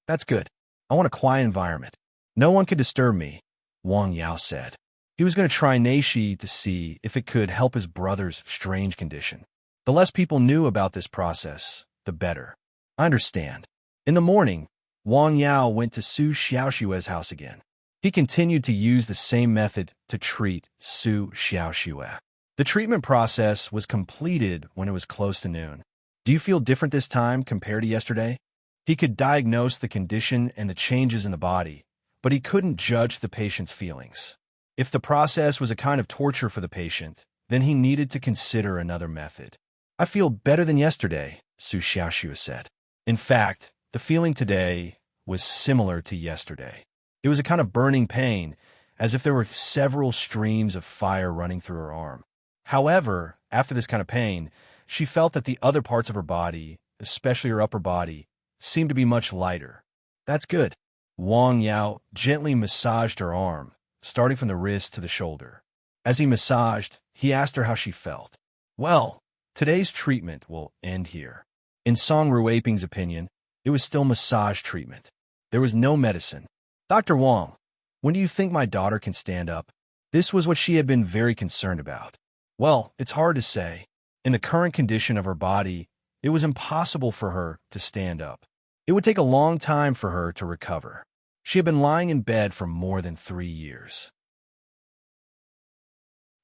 "That's good. I want a quiet environment. No one can disturb me," Wang Yao said. He was going to try Neishi to see if it could help his brother's strange condition. The less people knew about this process, the better. I understand. In the morning, Wang Yao went to Su Xiaoxue's house again. He continued to use the same method to treat Su Xiaoxue. The treatment process was completed when it was close to noon. Do you feel different this time compared to yesterday? He could diagnose the condition and the changes in the body, but he couldn't judge the patient's feelings. If the process was a kind of torture for the patient, then he needed to consider another method. I feel better than yesterday, Su Xiaoxue said. In fact, the feeling today was similar to yesterday. It was a kind of burning pain, as if there were several streams of fire running through her arm. However, after this kind of pain, she felt that the other parts of her body, especially her upper body, seemed to be much lighter. That's good. Wang Yao gently massaged her arm, starting from the wrist to the shoulder. As he massaged, he asked her how she felt. Well, today's treatment will end here. In Song Ruiping's opinion, it was still massage treatment. There was no medicine. Dr. Wang, when do you think my daughter can stand up? This was what she had been very concerned about. Well, it's hard to say. In the current condition of her body, it was impossible for her to stand up. It would take a long time for her to recover. She had been lying in bed for more than 3 years.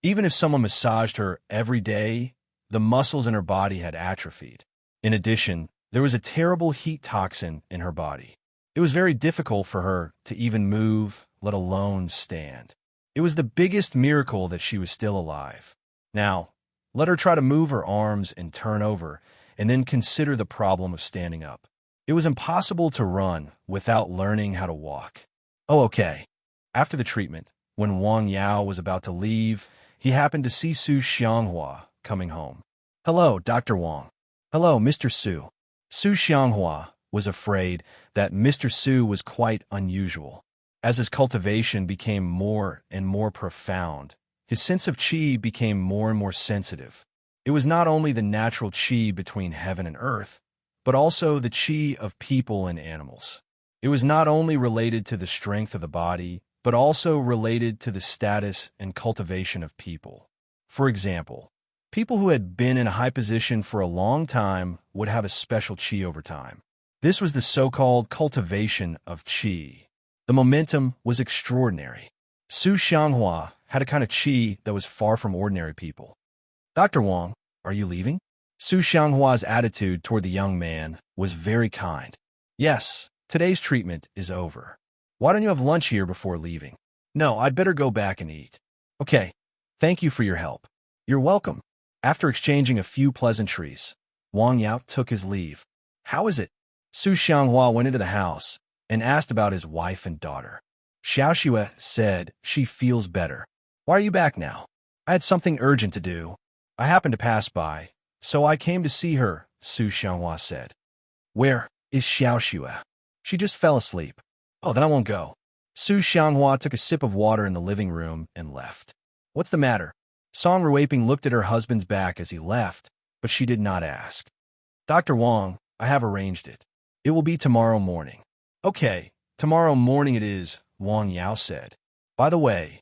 Even if someone massaged her every day, the muscles in her body had atrophied. In addition, there was a terrible heat toxin in her body. It was very difficult for her to even move, let alone stand. It was the biggest miracle that she was still alive. Now, let her try to move her arms and turn over, and then consider the problem of standing up. It was impossible to run without learning how to walk. Oh, okay. After the treatment, when Wang Yao was about to leave, he happened to see Su Xianghua coming home. Hello, Dr. Wang. Hello, Mr. Su. Su Xianghua was afraid that Mr. Su was quite unusual. As his cultivation became more and more profound, his sense of qi became more and more sensitive. It was not only the natural qi between heaven and earth, but also the qi of people and animals. It was not only related to the strength of the body, but also related to the status and cultivation of people. For example, people who had been in a high position for a long time would have a special qi over time. This was the so-called cultivation of qi. The momentum was extraordinary. Su Xianghua had a kind of qi that was far from ordinary people. Dr. Wang, are you leaving? Su Xianghua's attitude toward the young man was very kind. Yes, today's treatment is over. Why don't you have lunch here before leaving? No, I'd better go back and eat. Okay, thank you for your help. You're welcome. After exchanging a few pleasantries, Wang Yao took his leave. How is it? Su Xianghua went into the house and asked about his wife and daughter. Xiaoxue said she feels better. Why are you back now? I had something urgent to do. I happened to pass by, so I came to see her, Su Xianghua said. Where is Xiaoxue? She just fell asleep. Oh, then I won't go. Su Xianghua took a sip of water in the living room and left. What's the matter? Song Ruiping looked at her husband's back as he left, but she did not ask. Dr. Wang, I have arranged it. It will be tomorrow morning. Okay, tomorrow morning it is, Wang Yao said. By the way,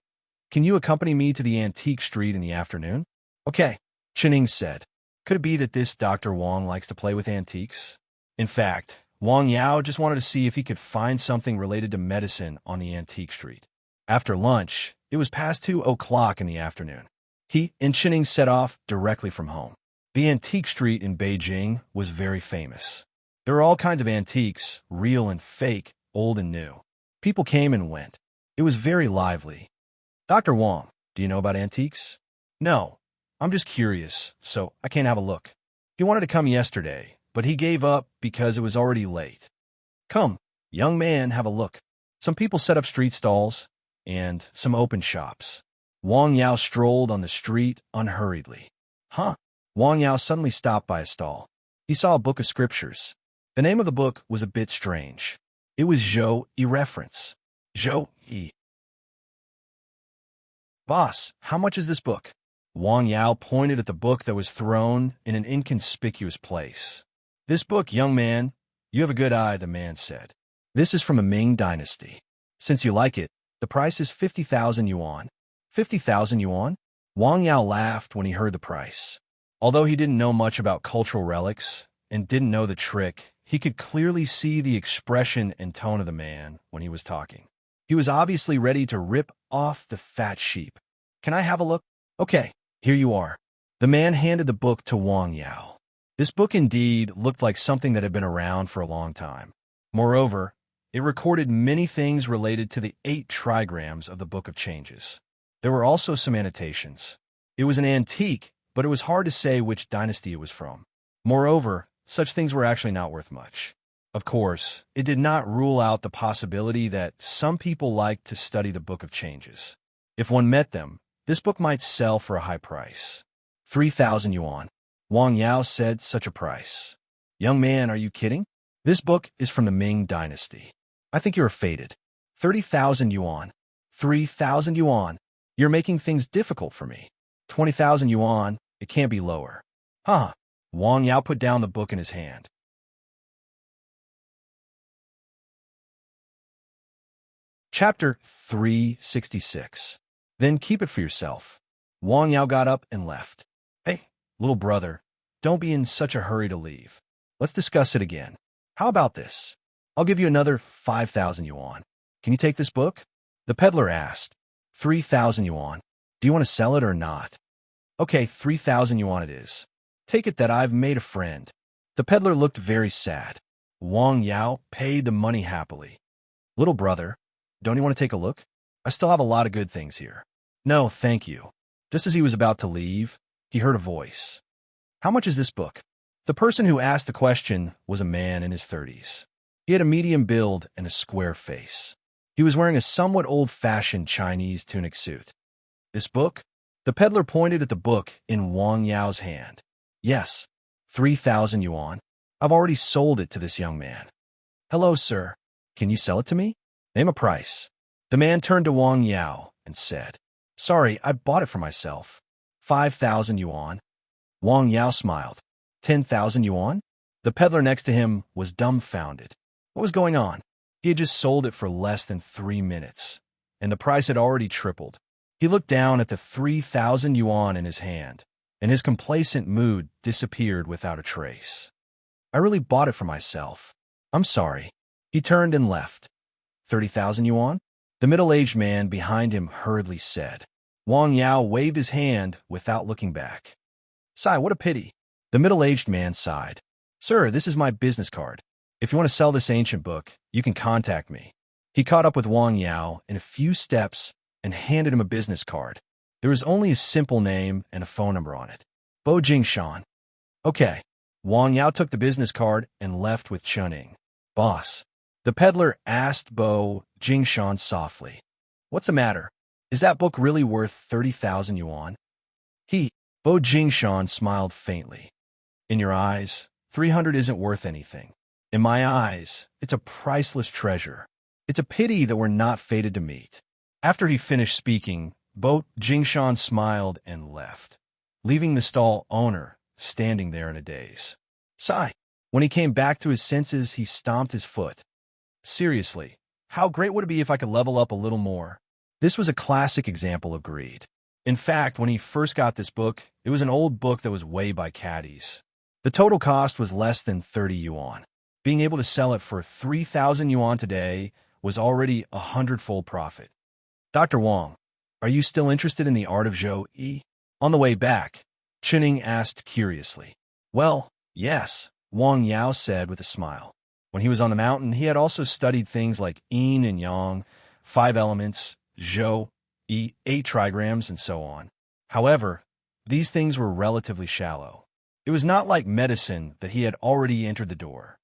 can you accompany me to the antique street in the afternoon? Okay, Chening said. Could it be that this Dr. Wang likes to play with antiques? In fact, Wang Yao just wanted to see if he could find something related to medicine on the antique street. After lunch, it was past 2 o'clock in the afternoon. He and Chening set off directly from home. The antique street in Beijing was very famous. There were all kinds of antiques, real and fake, old and new. People came and went. It was very lively. Dr. Wang, do you know about antiques? No, I'm just curious, so I can't have a look. He wanted to come yesterday, but he gave up because it was already late. Come, young man, have a look. Some people set up street stalls and some open shops. Wang Yao strolled on the street unhurriedly. Huh? Wang Yao suddenly stopped by a stall. He saw a book of scriptures. The name of the book was a bit strange. It was Zhou Yi reference. Zhou Yi. Boss, how much is this book? Wang Yao pointed at the book that was thrown in an inconspicuous place. This book, young man, you have a good eye, the man said. This is from a Ming dynasty. Since you like it, the price is 50,000 yuan. 50,000 yuan? Wang Yao laughed when he heard the price. Although he didn't know much about cultural relics and didn't know the trick, he could clearly see the expression and tone of the man when he was talking. He was obviously ready to rip off the fat sheep. Can I have a look? Okay, here you are. The man handed the book to Wang Yao. This book indeed looked like something that had been around for a long time. Moreover, it recorded many things related to the 8 trigrams of the Book of Changes. There were also some annotations. It was an antique, but it was hard to say which dynasty it was from. Moreover, such things were actually not worth much. Of course, it did not rule out the possibility that some people liked to study the Book of Changes. If one met them, this book might sell for a high price. 3,000 yuan. Wang Yao said such a price. Young man, are you kidding? This book is from the Ming dynasty. I think you're faded. 30,000 yuan. 3,000 yuan. You're making things difficult for me. 20,000 yuan. It can't be lower. Huh. Wang Yao put down the book in his hand. Chapter 366. Then keep it for yourself. Wang Yao got up and left. Hey, little brother, don't be in such a hurry to leave. Let's discuss it again. How about this? I'll give you another 5,000 yuan. Can you take this book? The peddler asked. 3,000 yuan. Do you want to sell it or not? Okay, 3,000 yuan it is. Take it that I've made a friend. The peddler looked very sad. Wang Yao paid the money happily. Little brother, don't you want to take a look? I still have a lot of good things here. No, thank you. Just as he was about to leave, he heard a voice. How much is this book? The person who asked the question was a man in his 30s. He had a medium build and a square face. He was wearing a somewhat old-fashioned Chinese tunic suit. This book? The peddler pointed at the book in Wang Yao's hand. Yes, 3,000 yuan. I've already sold it to this young man. Hello, sir. Can you sell it to me? Name a price. The man turned to Wang Yao and said, Sorry, I bought it for myself. 5,000 yuan. Wang Yao smiled. 10,000 yuan? The peddler next to him was dumbfounded. What was going on? He had just sold it for less than 3 minutes, and the price had already tripled. He looked down at the 3,000 yuan in his hand, and his complacent mood disappeared without a trace. I really bought it for myself. I'm sorry. He turned and left. 30,000 yuan? The middle-aged man behind him hurriedly said. Wang Yao waved his hand without looking back. Sigh, what a pity. The middle-aged man sighed. Sir, this is my business card. If you want to sell this ancient book, you can contact me. He caught up with Wang Yao in a few steps and handed him a business card. There was only a simple name and a phone number on it. Bo Jingshan. Okay. Wang Yao took the business card and left with Chuning. Boss. The peddler asked Bo Jingshan softly. What's the matter? Is that book really worth 30,000 yuan? Bo Jingshan smiled faintly. In your eyes, 300 isn't worth anything. In my eyes, it's a priceless treasure. It's a pity that we're not fated to meet. After he finished speaking, Bo Jingshan smiled and left, leaving the stall owner standing there in a daze. Sigh. When he came back to his senses, he stomped his foot. Seriously, how great would it be if I could level up a little more? This was a classic example of greed. In fact, when he first got this book, it was an old book that was way by caddies. The total cost was less than 30 yuan. Being able to sell it for 3,000 yuan today was already a 100-fold profit. Dr. Wang, are you still interested in the art of Zhou-Yi? On the way back, Chuning asked curiously. Well, yes, Wang Yao said with a smile. When he was on the mountain, he had also studied things like yin and yang, 5 elements, Zhou, 8 trigrams, and so on. However, these things were relatively shallow. It was not like medicine that he had already entered the door.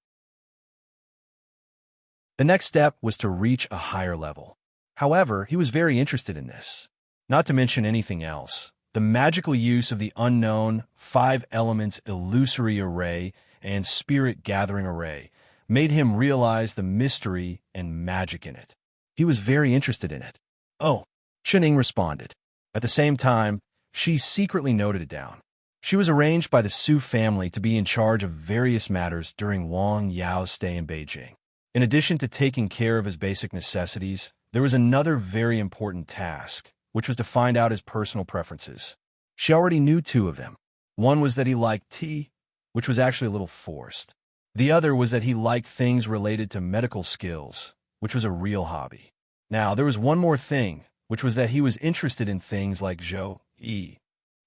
The next step was to reach a higher level. However, he was very interested in this. Not to mention anything else, the magical use of the unknown 5 elements illusory array and spirit gathering array made him realize the mystery and magic in it. He was very interested in it. Oh, Chuning responded. At the same time, she secretly noted it down. She was arranged by the Su family to be in charge of various matters during Wang Yao's stay in Beijing. In addition to taking care of his basic necessities, there was another very important task, which was to find out his personal preferences. She already knew two of them. One was that he liked tea, which was actually a little forced. The other was that he liked things related to medical skills, which was a real hobby. Now, there was one more thing, which was that he was interested in things like zhou-yi.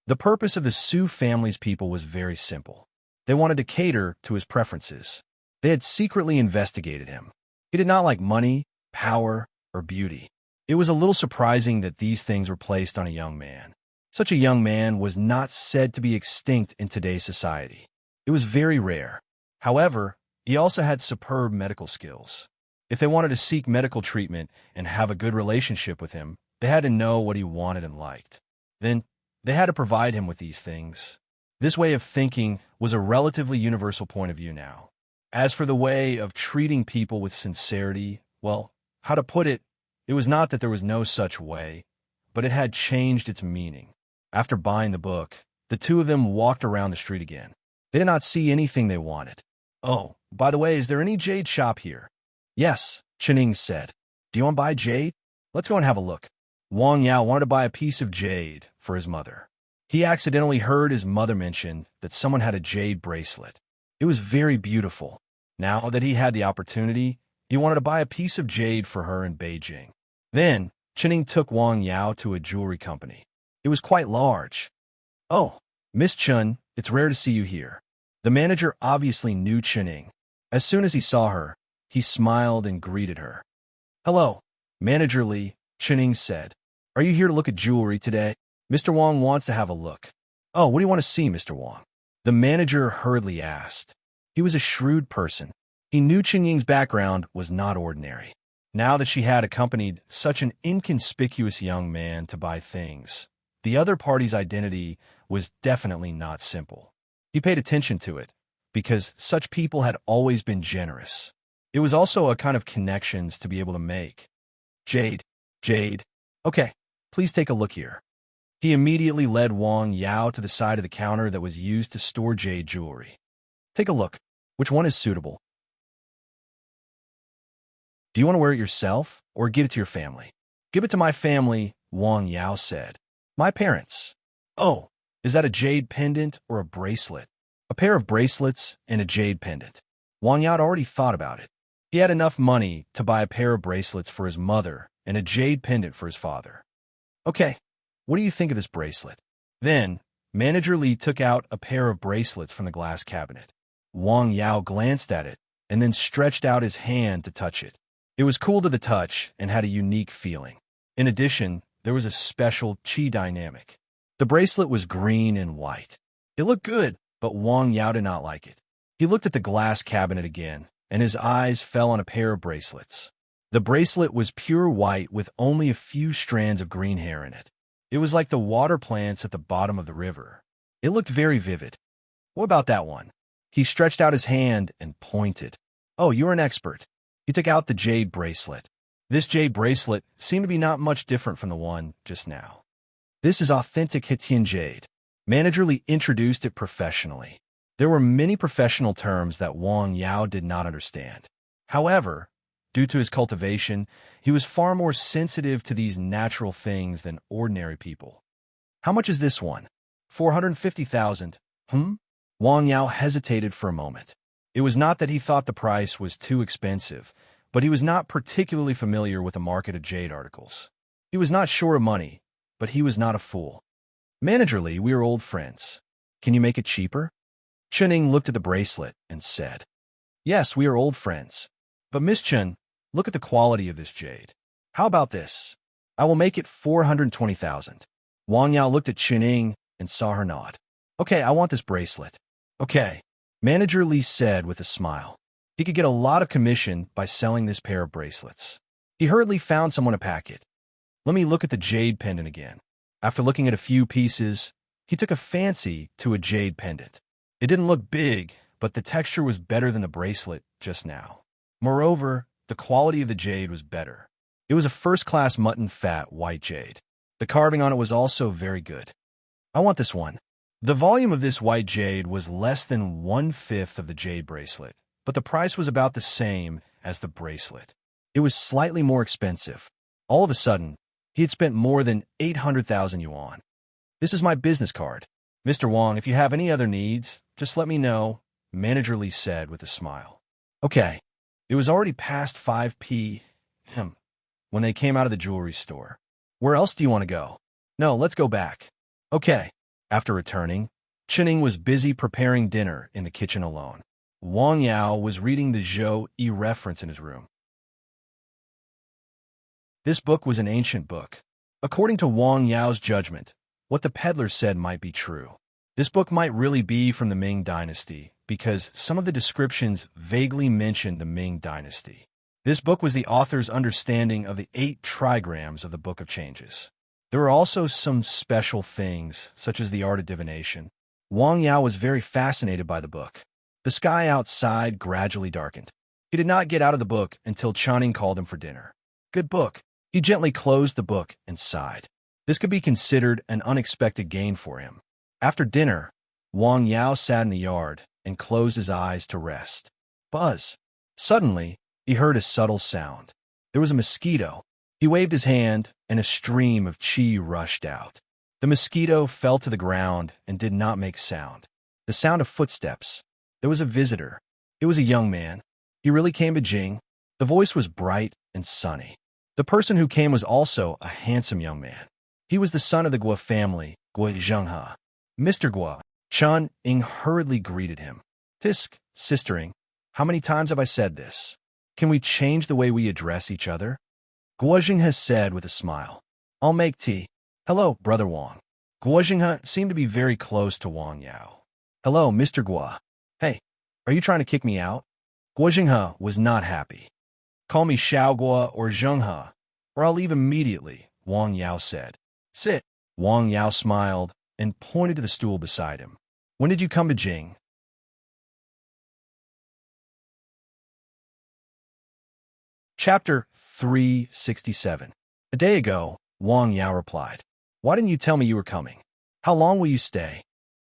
The purpose of the Su family's people was very simple. They wanted to cater to his preferences. They had secretly investigated him. He did not like money, power, or beauty. It was a little surprising that these things were placed on a young man. Such a young man was not said to be extinct in today's society. It was very rare. However, he also had superb medical skills. If they wanted to seek medical treatment and have a good relationship with him, they had to know what he wanted and liked. Then, they had to provide him with these things. This way of thinking was a relatively universal point of view now. As for the way of treating people with sincerity, well, how to put it, it was not that there was no such way, but it had changed its meaning. After buying the book, the two of them walked around the street again. They did not see anything they wanted. "Oh, by the way, is there any jade shop here?" "Yes," Chening said. "Do you want to buy jade? Let's go and have a look." Wang Yao wanted to buy a piece of jade for his mother. He accidentally heard his mother mention that someone had a jade bracelet. It was very beautiful. Now that he had the opportunity, he wanted to buy a piece of jade for her in Beijing. Then, Chening took Wang Yao to a jewelry company. It was quite large. "Oh, Miss Chun, it's rare to see you here." The manager obviously knew Chening. As soon as he saw her, he smiled and greeted her. "Hello, Manager Li," Chening said. "Are you here to look at jewelry today?" "Mr. Wang wants to have a look." "Oh, what do you want to see, Mr. Wang?" the manager hurriedly asked. He was a shrewd person. He knew Chen background was not ordinary. Now that she had accompanied such an inconspicuous young man to buy things, the other party's identity was definitely not simple. He paid attention to it, because such people had always been generous. It was also a kind of connections to be able to make. Jade. Okay, please take a look here." He immediately led Wang Yao to the side of the counter that was used to store jade jewelry. "Take a look. Which one is suitable? Do you want to wear it yourself, or give it to your family?" "Give it to my family," Wang Yao said. "My parents." "Oh, is that a jade pendant or a bracelet?" "A pair of bracelets and a jade pendant." Wang Yao had already thought about it. He had enough money to buy a pair of bracelets for his mother and a jade pendant for his father. "Okay, what do you think of this bracelet?" Then, Manager Li took out a pair of bracelets from the glass cabinet. Wang Yao glanced at it and then stretched out his hand to touch it. It was cool to the touch and had a unique feeling. In addition, there was a special qi dynamic. The bracelet was green and white. It looked good, but Wang Yao did not like it. He looked at the glass cabinet again, and his eyes fell on a pair of bracelets. The bracelet was pure white with only a few strands of green hair in it. It was like the water plants at the bottom of the river. It looked very vivid. "What about that one?" He stretched out his hand and pointed. "Oh, you're an expert." He took out the jade bracelet. This jade bracelet seemed to be not much different from the one just now. "This is authentic Hitian jade." Manager Li introduced it professionally. There were many professional terms that Wang Yao did not understand. However, due to his cultivation, he was far more sensitive to these natural things than ordinary people. "How much is this one?" 450,000. Wang Yao hesitated for a moment. It was not that he thought the price was too expensive, but he was not particularly familiar with the market of jade articles. He was not sure of money, but he was not a fool. "Manager Li, we are old friends. Can you make it cheaper?" Chening looked at the bracelet and said, "Yes, we are old friends. But Miss Chen, look at the quality of this jade. How about this? I will make it 420,000. Wang Yao looked at Chening and saw her nod. "Okay, I want this bracelet." "Okay," Manager Li said with a smile. He could get a lot of commission by selling this pair of bracelets. He hurriedly found someone to pack it. "Let me look at the jade pendant again." After looking at a few pieces, he took a fancy to a jade pendant. It didn't look big, but the texture was better than the bracelet just now. Moreover, the quality of the jade was better. It was a first-class mutton fat white jade. The carving on it was also very good. "I want this one." The volume of this white jade was less than 1/5 of the jade bracelet, but the price was about the same as the bracelet. It was slightly more expensive. All of a sudden, He had spent more than 800,000 yuan. This is my business card. Mr. Wang, if you have any other needs, just let me know, Manager Li said with a smile. Okay. It was already past 5 p.m. when they came out of the jewelry store. Where else do you want to go? No, let's go back. Okay. After returning, Chening was busy preparing dinner in the kitchen alone. Wang Yao was reading the Zhou Yi reference in his room. This book was an ancient book. According to Wang Yao's judgment, what the peddler said might be true. This book might really be from the Ming Dynasty, because some of the descriptions vaguely mentioned the Ming Dynasty. This book was the author's understanding of the 8 trigrams of the Book of Changes. There were also some special things, such as the art of divination. Wang Yao was very fascinated by the book. The sky outside gradually darkened. He did not get out of the book until Channing called him for dinner. Good book. He gently closed the book and sighed. This could be considered an unexpected gain for him. After dinner, Wang Yao sat in the yard and closed his eyes to rest. Buzz. Suddenly, he heard a subtle sound. There was a mosquito. He waved his hand, and a stream of qi rushed out. The mosquito fell to the ground and did not make sound. The sound of footsteps. There was a visitor. It was a young man. He really came to Jing. The voice was bright and sunny. The person who came was also a handsome young man. He was the son of the Guo family, Guo Zhenghe. Mr. Guo. Chun Ying hurriedly greeted him. Tisk, sistering, how many times have I said this? Can we change the way we address each other? Guo Zhenghe said with a smile. I'll make tea. Hello, Brother Wang. Guo Zhenghe seemed to be very close to Wang Yao. Hello, Mr. Guo. Hey, are you trying to kick me out? Guo Zhenghe was not happy. Call me Xiao Guo or Zhenghe, or I'll leave immediately, Wang Yao said. Sit. Wang Yao smiled and pointed to the stool beside him. When did you come to Jing? Chapter 367. A day ago, Wang Yao replied. Why didn't you tell me you were coming? How long will you stay?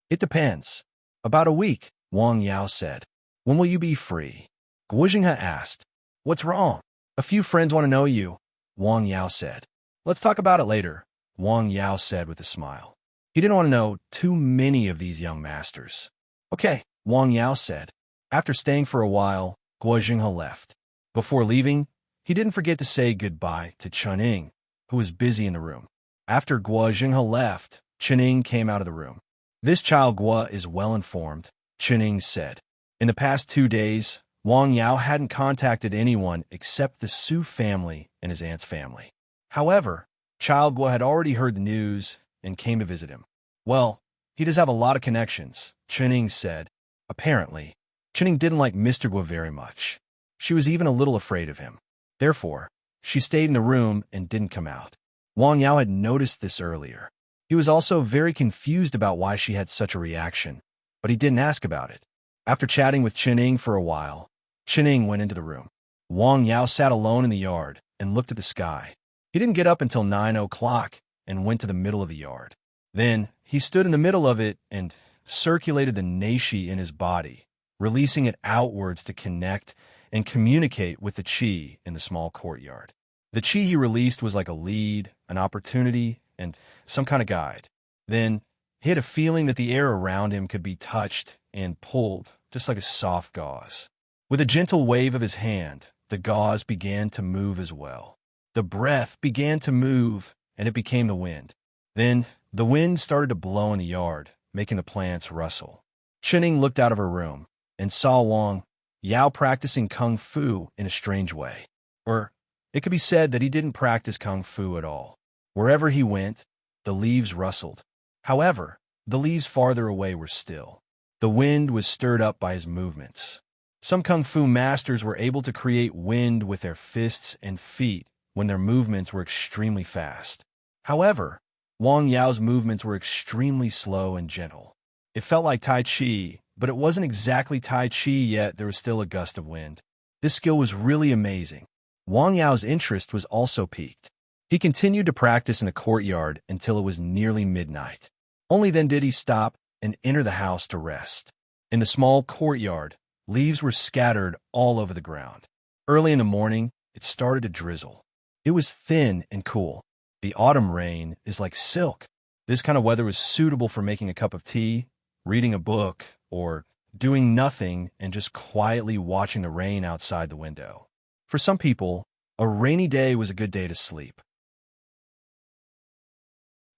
It depends. About a week, Wang Yao said. When will you be free? Guo Zhenghe asked. What's wrong? A few friends want to know you, Wang Yao said. Let's talk about it later, Wang Yao said with a smile. He didn't want to know too many of these young masters. Okay, Wang Yao said. After staying for a while, Guo Zhenghe left. Before leaving, he didn't forget to say goodbye to Chun Ying, who was busy in the room. After Guo Zhenghe left, Chun Ying came out of the room. This child Guo is well informed, Chun Ying said. In the past 2 days, Wang Yao hadn't contacted anyone except the Su family and his aunt's family. However, Child Guo had already heard the news and came to visit him. Well, he does have a lot of connections, Chun Ying said. Apparently, Chun Ying didn't like Mr. Guo very much. She was even a little afraid of him. Therefore, she stayed in the room and didn't come out. Wang Yao had noticed this earlier. He was also very confused about why she had such a reaction, but he didn't ask about it. After chatting with Chun Ying for a while, Chun Ying went into the room. Wang Yao sat alone in the yard and looked at the sky. He didn't get up until 9 o'clock and went to the middle of the yard. Then he stood in the middle of it and circulated the neishi in his body, releasing it outwards to connect and communicate with the qi in the small courtyard. The qi he released was like a lead, an opportunity, and some kind of guide. Then he had a feeling that the air around him could be touched and pulled, just like a soft gauze. With a gentle wave of his hand, the gauze began to move as well. The breath began to move, and it became the wind. Then the wind started to blow in the yard, making the plants rustle. Chun Ying looked out of her room and saw Wang Yao practicing kung fu in a strange way. Or it could be said that he didn't practice kung fu at all. Wherever he went, the leaves rustled. However, the leaves farther away were still. The wind was stirred up by his movements. Some kung fu masters were able to create wind with their fists and feet when their movements were extremely fast. However, Wang Yao's movements were extremely slow and gentle. It felt like Tai Chi, but it wasn't exactly Tai Chi yet there was still a gust of wind. This skill was really amazing. Wang Yao's interest was also piqued. He continued to practice in the courtyard until it was nearly midnight. Only then did he stop and enter the house to rest. In the small courtyard, leaves were scattered all over the ground. Early in the morning, it started to drizzle. It was thin and cool. The autumn rain is like silk. This kind of weather was suitable for making a cup of tea, reading a book, or doing nothing and just quietly watching the rain outside the window. For some people, a rainy day was a good day to sleep.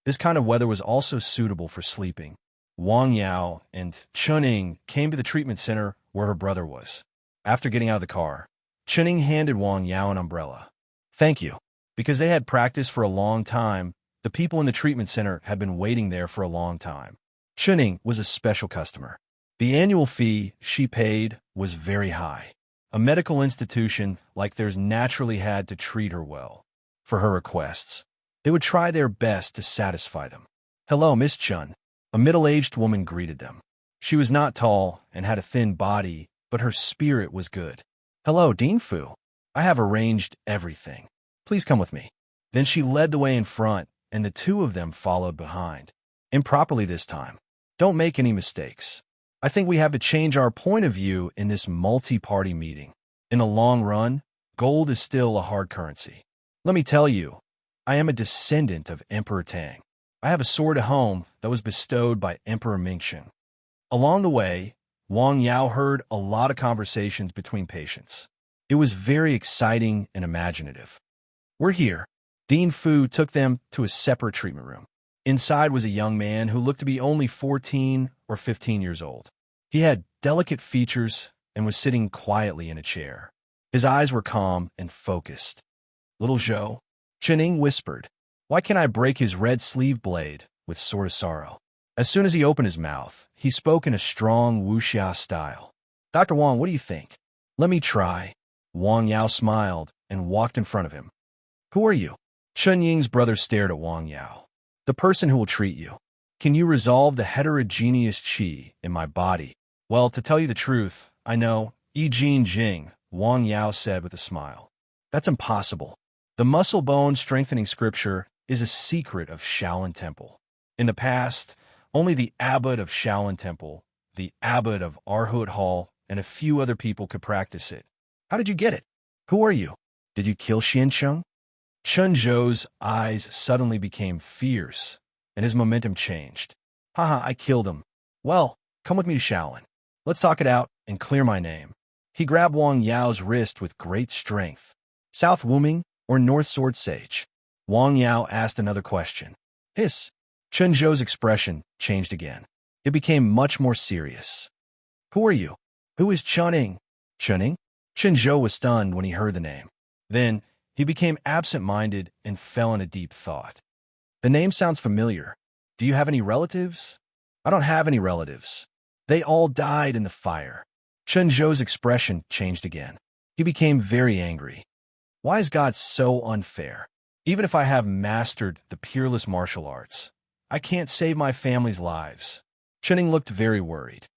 This kind of weather was also suitable for sleeping. Wang Yao and Chuning came to the treatment center where her brother was. After getting out of the car, Chuning handed Wang Yao an umbrella. Thank you. Because they had practiced for a long time, the people in the treatment center had been waiting there for a long time. Chuning was a special customer. The annual fee she paid was very high. A medical institution like theirs naturally had to treat her well. For her requests, they would try their best to satisfy them. Hello, Miss Chun. A middle-aged woman greeted them. She was not tall and had a thin body, but her spirit was good. Hello, Dean Fu. I have arranged everything. Please come with me. Then she led the way in front, and the two of them followed behind. Improperly this time. Don't make any mistakes. I think we have to change our point of view in this multi-party meeting. In the long run, gold is still a hard currency. Let me tell you, I am a descendant of Emperor Tang. I have a sword at home that was bestowed by Emperor Mingxin. Along the way, Wang Yao heard a lot of conversations between patients. It was very exciting and imaginative. We're here. Dean Fu took them to a separate treatment room. Inside was a young man who looked to be only 14 or 15 years old. He had delicate features and was sitting quietly in a chair. His eyes were calm and focused. Little Zhou, Chening whispered, why can't I break his red sleeve blade with Sword of Sorrow? As soon as he opened his mouth, he spoke in a strong wuxia style. Dr. Wang, what do you think? Let me try. Wang Yao smiled and walked in front of him. Who are you? Chun Ying's brother stared at Wang Yao. The person who will treat you. Can you resolve the heterogeneous qi in my body? Well, to tell you the truth, I know. Yi Jin Jing, Wang Yao said with a smile. That's impossible. The muscle bone strengthening scripture is a secret of Shaolin Temple. In the past, only the abbot of Shaolin Temple, the abbot of Arhut Hall, and a few other people could practice it. How did you get it? Who are you? Did you kill Xiancheng? Chun Zhou's eyes suddenly became fierce, and his momentum changed. Haha, I killed him. Well, come with me to Shaolin. Let's talk it out and clear my name. He grabbed Wang Yao's wrist with great strength. South Wuming or North Sword Sage? Wang Yao asked another question. Hiss. Chun Zhou's expression changed again. It became much more serious. Who are you? Who is Chuning? Chuning? Chun Zhou was stunned when he heard the name. Then, he became absent-minded and fell in a deep thought. The name sounds familiar. Do you have any relatives? I don't have any relatives. They all died in the fire. Chun Zhou's expression changed again. He became very angry. Why is God so unfair? Even if I have mastered the peerless martial arts, I can't save my family's lives. Chuning looked very worried.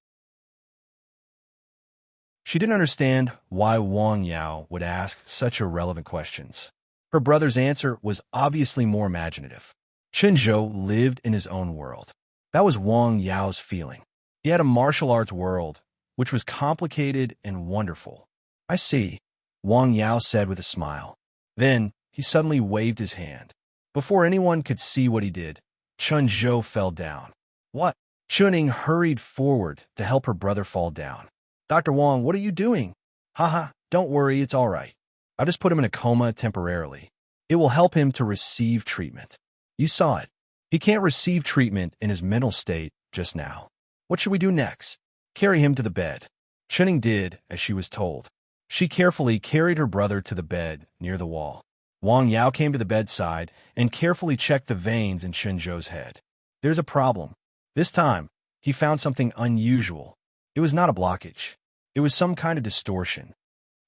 She didn't understand why Wang Yao would ask such irrelevant questions. Her brother's answer was obviously more imaginative. Chun Zhou lived in his own world. That was Wang Yao's feeling. He had a martial arts world, which was complicated and wonderful. I see, Wang Yao said with a smile. Then, he suddenly waved his hand. Before anyone could see what he did, Chun Zhou fell down. What? Chuning hurried forward to help her brother fall down. Dr. Wang, what are you doing? Haha, don't worry, it's all right. I'll just put him in a coma temporarily. It will help him to receive treatment. You saw it. He can't receive treatment in his mental state just now. What should we do next? Carry him to the bed. Chuning did as she was told. She carefully carried her brother to the bed near the wall. Wang Yao came to the bedside and carefully checked the veins in Chun Zhou's head. There's a problem. This time, he found something unusual. It was not a blockage. It was some kind of distortion.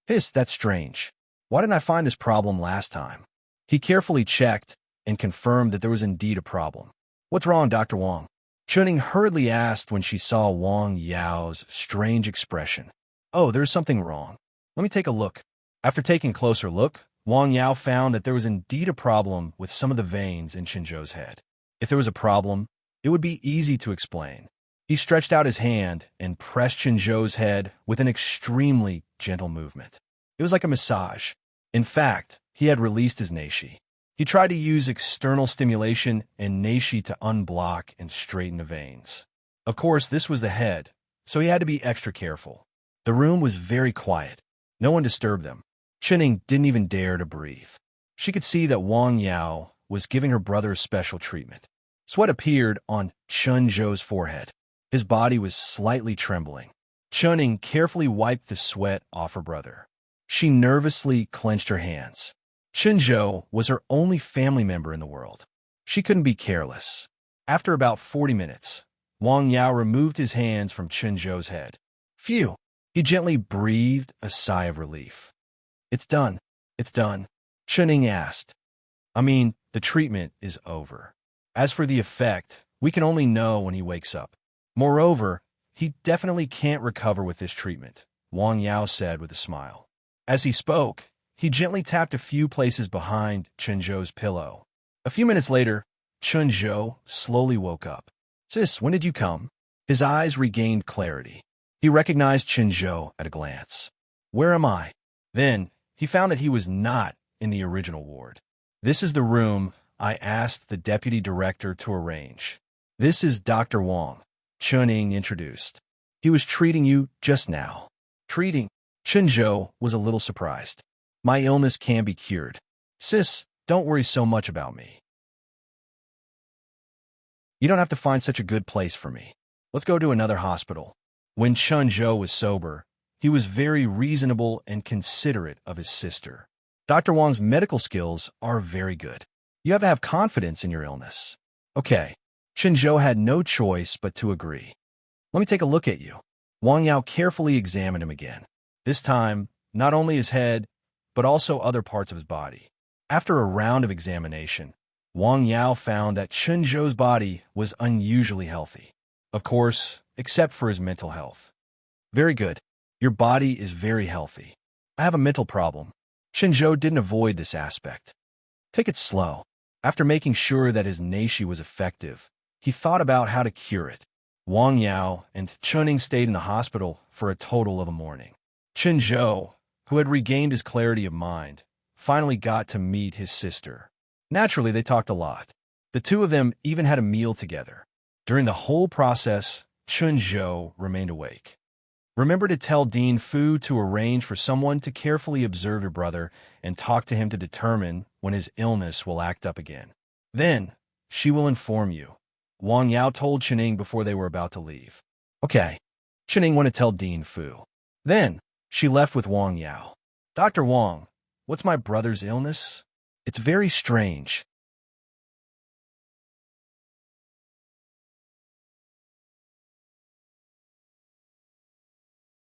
Hiss, that's strange. Why didn't I find this problem last time? He carefully checked and confirmed that there was indeed a problem. What's wrong, Dr. Wang? Chuning hurriedly asked when she saw Wang Yao's strange expression. Oh, there's something wrong. Let me take a look. After taking a closer look, Wang Yao found that there was indeed a problem with some of the veins in Chun Zhou's head. If there was a problem, it would be easy to explain. He stretched out his hand and pressed Chun Zhou's head with an extremely gentle movement. It was like a massage. In fact, he had released his neishi. He tried to use external stimulation and nashi to unblock and straighten the veins. Of course, this was the head, so he had to be extra careful. The room was very quiet. No one disturbed them. Chenning didn't even dare to breathe. She could see that Wang Yao was giving her brother special treatment. Sweat appeared on Chun Zhou's forehead. His body was slightly trembling. Chenning carefully wiped the sweat off her brother. She nervously clenched her hands. Chun Zhou was her only family member in the world. She couldn't be careless. After about 40 minutes, Wang Yao removed his hands from Chun Zhou's head. Phew! He gently breathed a sigh of relief. It's done. It's done. Chenning asked. The treatment is over. As for the effect, we can only know when he wakes up. Moreover, he definitely can't recover with this treatment, Wang Yao said with a smile. As he spoke, he gently tapped a few places behind Chun Zhou's pillow. A few minutes later, Chun Zhou slowly woke up. Sis, when did you come? His eyes regained clarity. He recognized Chun Zhou at a glance. Where am I? Then, he found that he was not in the original ward. This is the room I asked the deputy director to arrange. This is Dr. Wang, Chunning introduced. He was treating you just now. Treating? Chun Zhou was a little surprised. My illness can be cured. Sis, don't worry so much about me. You don't have to find such a good place for me. Let's go to another hospital. When Chun Zhou was sober, he was very reasonable and considerate of his sister. Dr. Wang's medical skills are very good. You have to have confidence in your illness. Okay. Chun Zhou had no choice but to agree. Let me take a look at you. Wang Yao carefully examined him again. This time, not only his head, but also other parts of his body. After a round of examination, Wang Yao found that Chun Zhou's body was unusually healthy. Of course, except for his mental health. Very good. Your body is very healthy. I have a mental problem. Chun Zhou didn't avoid this aspect. Take it slow. After making sure that his nashi was effective, he thought about how to cure it. Wang Yao and Chunning stayed in the hospital for a total of a morning. Chun Zhou, who had regained his clarity of mind, finally got to meet his sister. Naturally, they talked a lot. The two of them even had a meal together. During the whole process, Chun Zhou remained awake. Remember to tell Dean Fu to arrange for someone to carefully observe your brother and talk to him to determine when his illness will act up again. Then, she will inform you. Wang Yao told Chenning before they were about to leave. Okay. Chenning went to tell Dean Fu. Then, she left with Wang Yao. Dr. Wang, what's my brother's illness? It's very strange.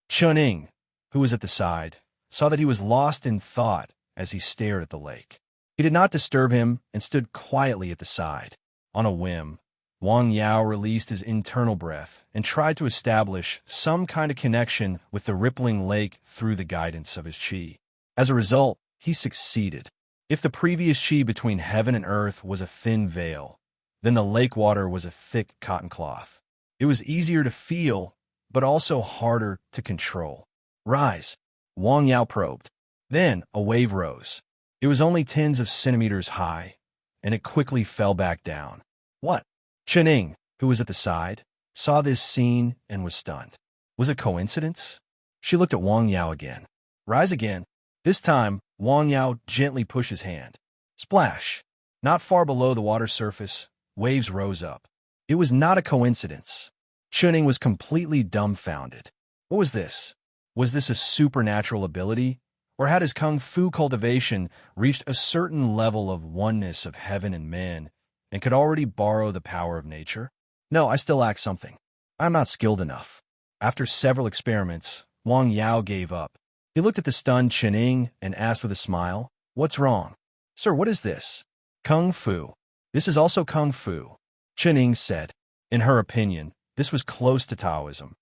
Chunning, who was at the side, saw that he was lost in thought as he stared at the lake. He did not disturb him and stood quietly at the side. On a whim, Wang Yao released his internal breath and tried to establish some kind of connection with the rippling lake through the guidance of his qi. As a result, he succeeded. If the previous qi between heaven and earth was a thin veil, then the lake water was a thick cotton cloth. It was easier to feel, but also harder to control. Rise, Wang Yao probed. Then a wave rose. It was only tens of centimeters high, and it quickly fell back down. What? Chenning, who was at the side, saw this scene and was stunned. Was it coincidence? She looked at Wang Yao again. Rise again. This time, Wang Yao gently pushed his hand. Splash! Not far below the water surface, waves rose up. It was not a coincidence. Chenning was completely dumbfounded. What was this? Was this a supernatural ability? Or had his kung fu cultivation reached a certain level of oneness of heaven and men and could already borrow the power of nature? No, I still lack something. I'm not skilled enough. After several experiments, Wang Yao gave up. He looked at the stunned Chenning and asked with a smile, What's wrong? Sir, what is this? Kung fu. This is also kung fu, Chenning said. In her opinion, this was close to Taoism.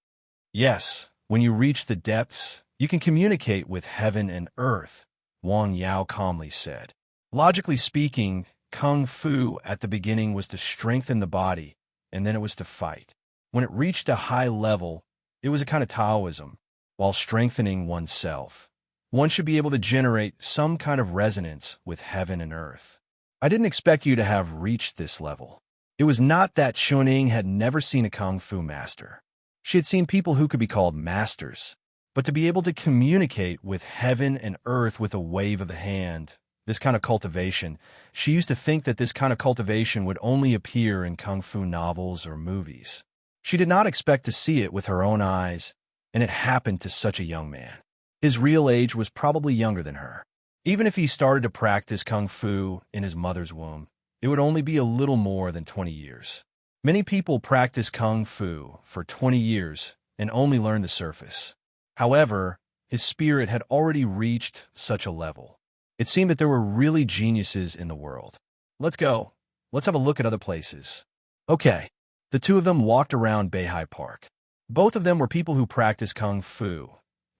Yes, when you reach the depths, you can communicate with heaven and earth, Wang Yao calmly said. Logically speaking, kung fu at the beginning was to strengthen the body, and then it was to fight. When it reached a high level, it was a kind of Taoism. While strengthening oneself, one should be able to generate some kind of resonance with heaven and earth. I didn't expect you to have reached this level. It was not that Chuning had never seen a kung fu master. She had seen people who could be called masters, but to be able to communicate with heaven and earth with a wave of the hand, this kind of cultivation, she used to think that this kind of cultivation would only appear in kung fu novels or movies. She did not expect to see it with her own eyes, and it happened to such a young man. His real age was probably younger than her. Even if he started to practice kung fu in his mother's womb, it would only be a little more than 20 years. Many people practice kung fu for 20 years and only learn the surface. However, his spirit had already reached such a level. It seemed that there were really geniuses in the world. Let's go. Let's have a look at other places. Okay. The two of them walked around Beihai Park. Both of them were people who practiced kung fu,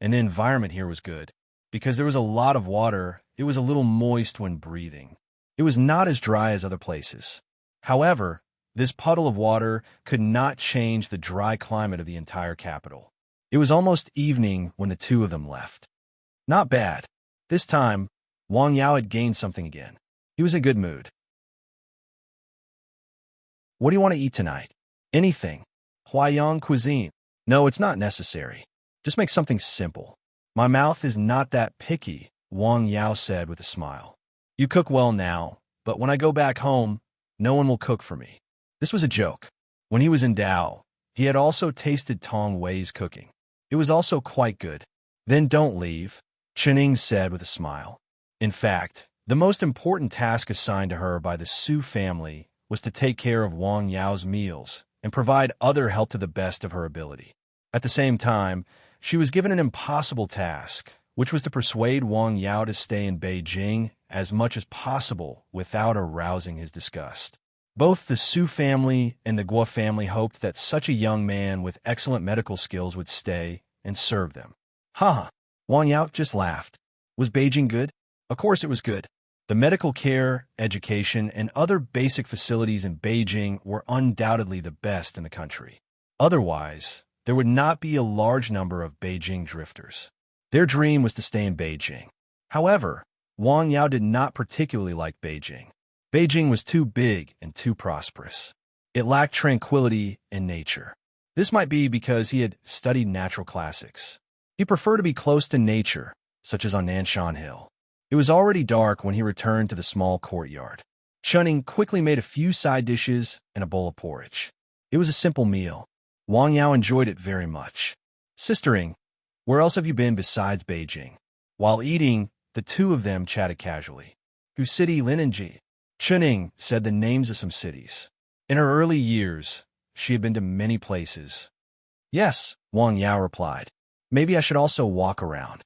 and the environment here was good. Because there was a lot of water, it was a little moist when breathing. It was not as dry as other places. However, this puddle of water could not change the dry climate of the entire capital. It was almost evening when the two of them left. Not bad. This time, Wang Yao had gained something again. He was in a good mood. What do you want to eat tonight? Anything. Huaiyang cuisine. No, it's not necessary. Just make something simple. My mouth is not that picky, Wang Yao said with a smile. You cook well now, but when I go back home, no one will cook for me. This was a joke. When he was in Dao, he had also tasted Tong Wei's cooking. It was also quite good. Then don't leave, Chening said with a smile. In fact, the most important task assigned to her by the Su family was to take care of Wang Yao's meals and provide other help to the best of her ability. At the same time, she was given an impossible task, which was to persuade Wang Yao to stay in Beijing as much as possible without arousing his disgust. Both the Su family and the Guo family hoped that such a young man with excellent medical skills would stay and serve them. Haha, Wang Yao just laughed. Was Beijing good? Of course it was good. The medical care, education, and other basic facilities in Beijing were undoubtedly the best in the country. Otherwise, there would not be a large number of Beijing drifters. Their dream was to stay in Beijing. However, Wang Yao did not particularly like Beijing. Beijing was too big and too prosperous. It lacked tranquility and nature. This might be because he had studied natural classics. He preferred to be close to nature, such as on Nanshan Hill. It was already dark when he returned to the small courtyard. Chuning quickly made a few side dishes and a bowl of porridge. It was a simple meal. Wang Yao enjoyed it very much. Sistering, where else have you been besides Beijing? While eating, the two of them chatted casually. Whose city, Linenji? Chuning said the names of some cities. In her early years, she had been to many places. Yes, Wang Yao replied. Maybe I should also walk around.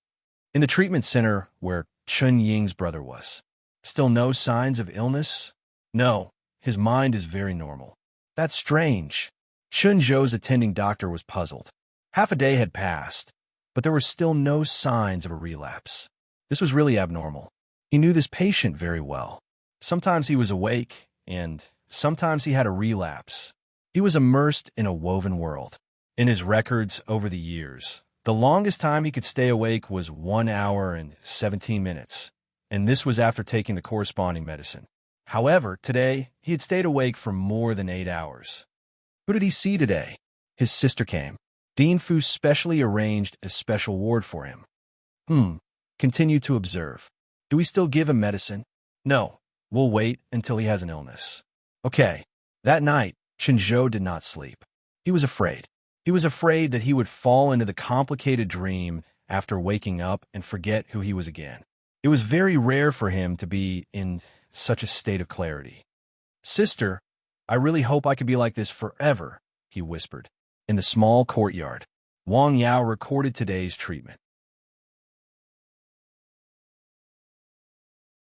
In the treatment center where Chun Ying's brother was. Still no signs of illness? No, his mind is very normal. That's strange. Chun Zhou's attending doctor was puzzled. Half a day had passed, but there were still no signs of a relapse. This was really abnormal. He knew this patient very well. Sometimes he was awake, and sometimes he had a relapse. He was immersed in a woven world. In his records over the years, the longest time he could stay awake was 1 hour and 17 minutes, and this was after taking the corresponding medicine. However, today, he had stayed awake for more than 8 hours. Who did he see today? His sister came. Dean Fu specially arranged a special ward for him. Continue to observe. Do we still give him medicine? No, we'll wait until he has an illness. Okay. That night, Chinzhou did not sleep. He was afraid. He was afraid that he would fall into the complicated dream after waking up and forget who he was again. It was very rare for him to be in such a state of clarity. Sister, I really hope I could be like this forever, he whispered. In the small courtyard, Wang Yao recorded today's treatment.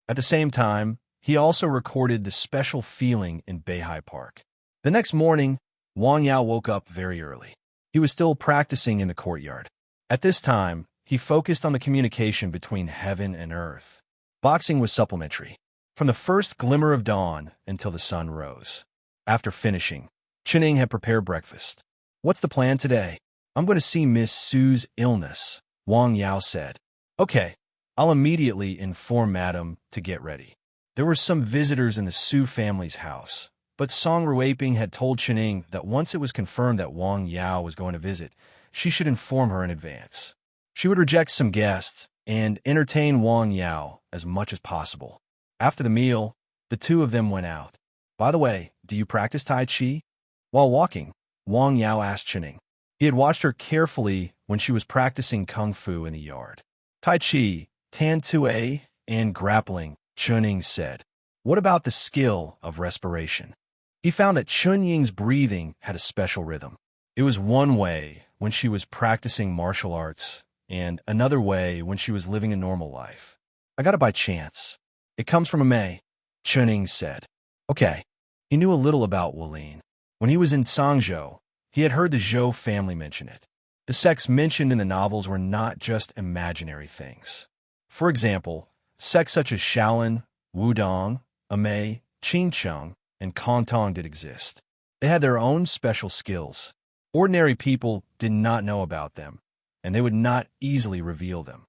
At the same time, he also recorded the special feeling in Beihai Park. The next morning, Wang Yao woke up very early. He was still practicing in the courtyard. At this time, he focused on the communication between heaven and earth. Boxing was supplementary, from the first glimmer of dawn until the sun rose. After finishing, Chuning had prepared breakfast. What's the plan today? I'm going to see Miss Su's illness, Wang Yao said. Okay, I'll immediately inform Madam to get ready. There were some visitors in the Su family's house, but Song Ruiping had told Chening that once it was confirmed that Wang Yao was going to visit, she should inform her in advance. She would reject some guests and entertain Wang Yao as much as possible. After the meal, the two of them went out. By the way, do you practice Tai Chi? While walking, Wang Yao asked Chening. He had watched her carefully when she was practicing Kung Fu in the yard. Tai Chi, Tan Tue, and grappling, Chening said. What about the skill of respiration? He found that Chunying's breathing had a special rhythm. It was one way when she was practicing martial arts, and another way when she was living a normal life. I got it by chance. It comes from a May, Chuning said. Okay. He knew a little about Wulin. When he was in Sangzhou, he had heard the Zhou family mention it. The sects mentioned in the novels were not just imaginary things. For example, sects such as Shaolin, Wudong, Amei, Qingcheng, and Kongtong did exist. They had their own special skills. Ordinary people did not know about them, and they would not easily reveal them.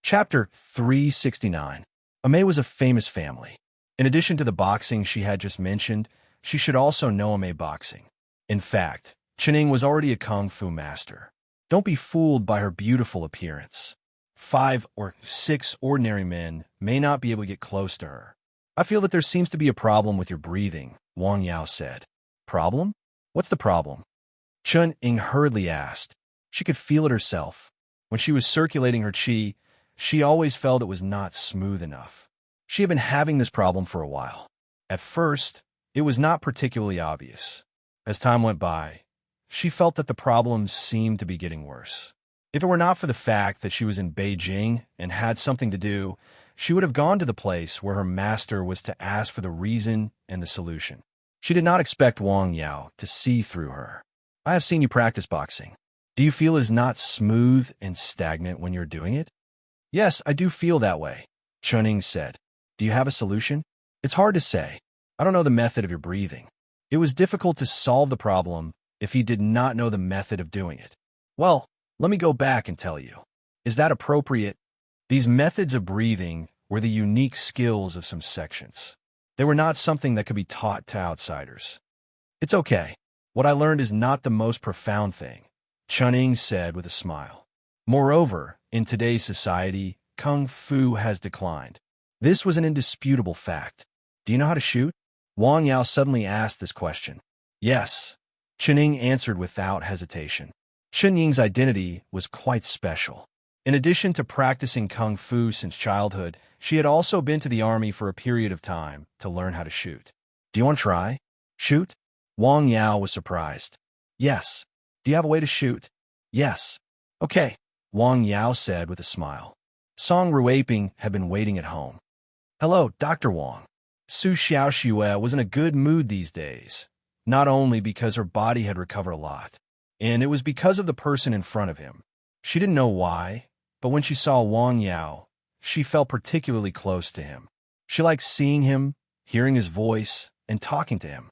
Chapter 369. Amei was a famous family. In addition to the boxing she had just mentioned, she should also know Amei boxing. In fact, Chening was already a kung fu master. Don't be fooled by her beautiful appearance. 5 or 6 ordinary men may not be able to get close to her. I feel that there seems to be a problem with your breathing, Wang Yao said. Problem? What's the problem? Chun Ying hurriedly asked. She could feel it herself. When she was circulating her qi, she always felt it was not smooth enough. She had been having this problem for a while. At first, it was not particularly obvious. As time went by, she felt that the problem seemed to be getting worse. If it were not for the fact that she was in Beijing and had something to do, she would have gone to the place where her master was to ask for the reason and the solution. She did not expect Wang Yao to see through her. I have seen you practice boxing. Do you feel it is not smooth and stagnant when you're doing it? Yes, I do feel that way, Chuning said. Do you have a solution? It's hard to say. I don't know the method of your breathing. It was difficult to solve the problem if he did not know the method of doing it. Well, let me go back and tell you. Is that appropriate? These methods of breathing were the unique skills of some sections. They were not something that could be taught to outsiders. It's okay. What I learned is not the most profound thing, Chuning said with a smile. Moreover, in today's society, Kung Fu has declined. This was an indisputable fact. Do you know how to shoot? Wang Yao suddenly asked this question. Yes, Chuning answered without hesitation. Chunying's identity was quite special. In addition to practicing Kung Fu since childhood, she had also been to the army for a period of time to learn how to shoot. Do you want to try? Shoot? Wang Yao was surprised. Yes. Do you have a way to shoot? Yes. Okay, Wang Yao said with a smile. Song Ruiping had been waiting at home. Hello, Dr. Wang. Su Xiaoxue was in a good mood these days, not only because her body had recovered a lot, and it was because of the person in front of him. She didn't know why, but when she saw Wang Yao, she felt particularly close to him. She liked seeing him, hearing his voice, and talking to him.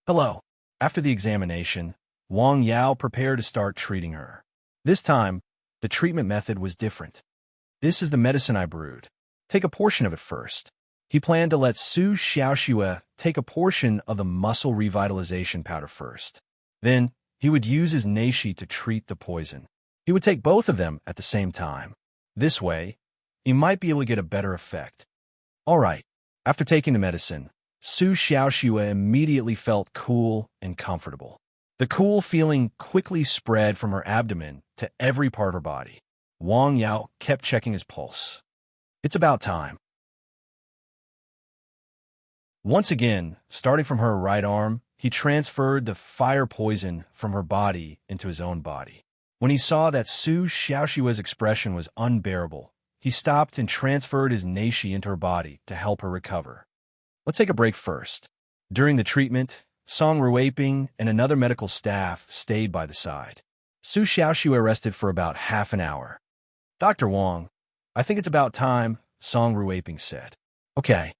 Hello. After the examination, Wang Yao prepared to start treating her. This time, the treatment method was different. This is the medicine I brewed. Take a portion of it first. He planned to let Su Xiaoxue take a portion of the muscle revitalization powder first. Then, he would use his neishi to treat the poison. He would take both of them at the same time. This way, he might be able to get a better effect. All right. After taking the medicine, Su Xiaoxue immediately felt cool and comfortable. The cool feeling quickly spread from her abdomen to every part of her body. Wang Yao kept checking his pulse. It's about time. Once again, starting from her right arm, he transferred the fire poison from her body into his own body. When he saw that Su Xiaoxue's expression was unbearable, he stopped and transferred his neishi into her body to help her recover. Let's take a break first. During the treatment, Song Ruiping and another medical staff stayed by the side. Su Xiaoxue rested for about half an hour. Dr. Wang, I think it's about time, Song Ruiping said. Okay.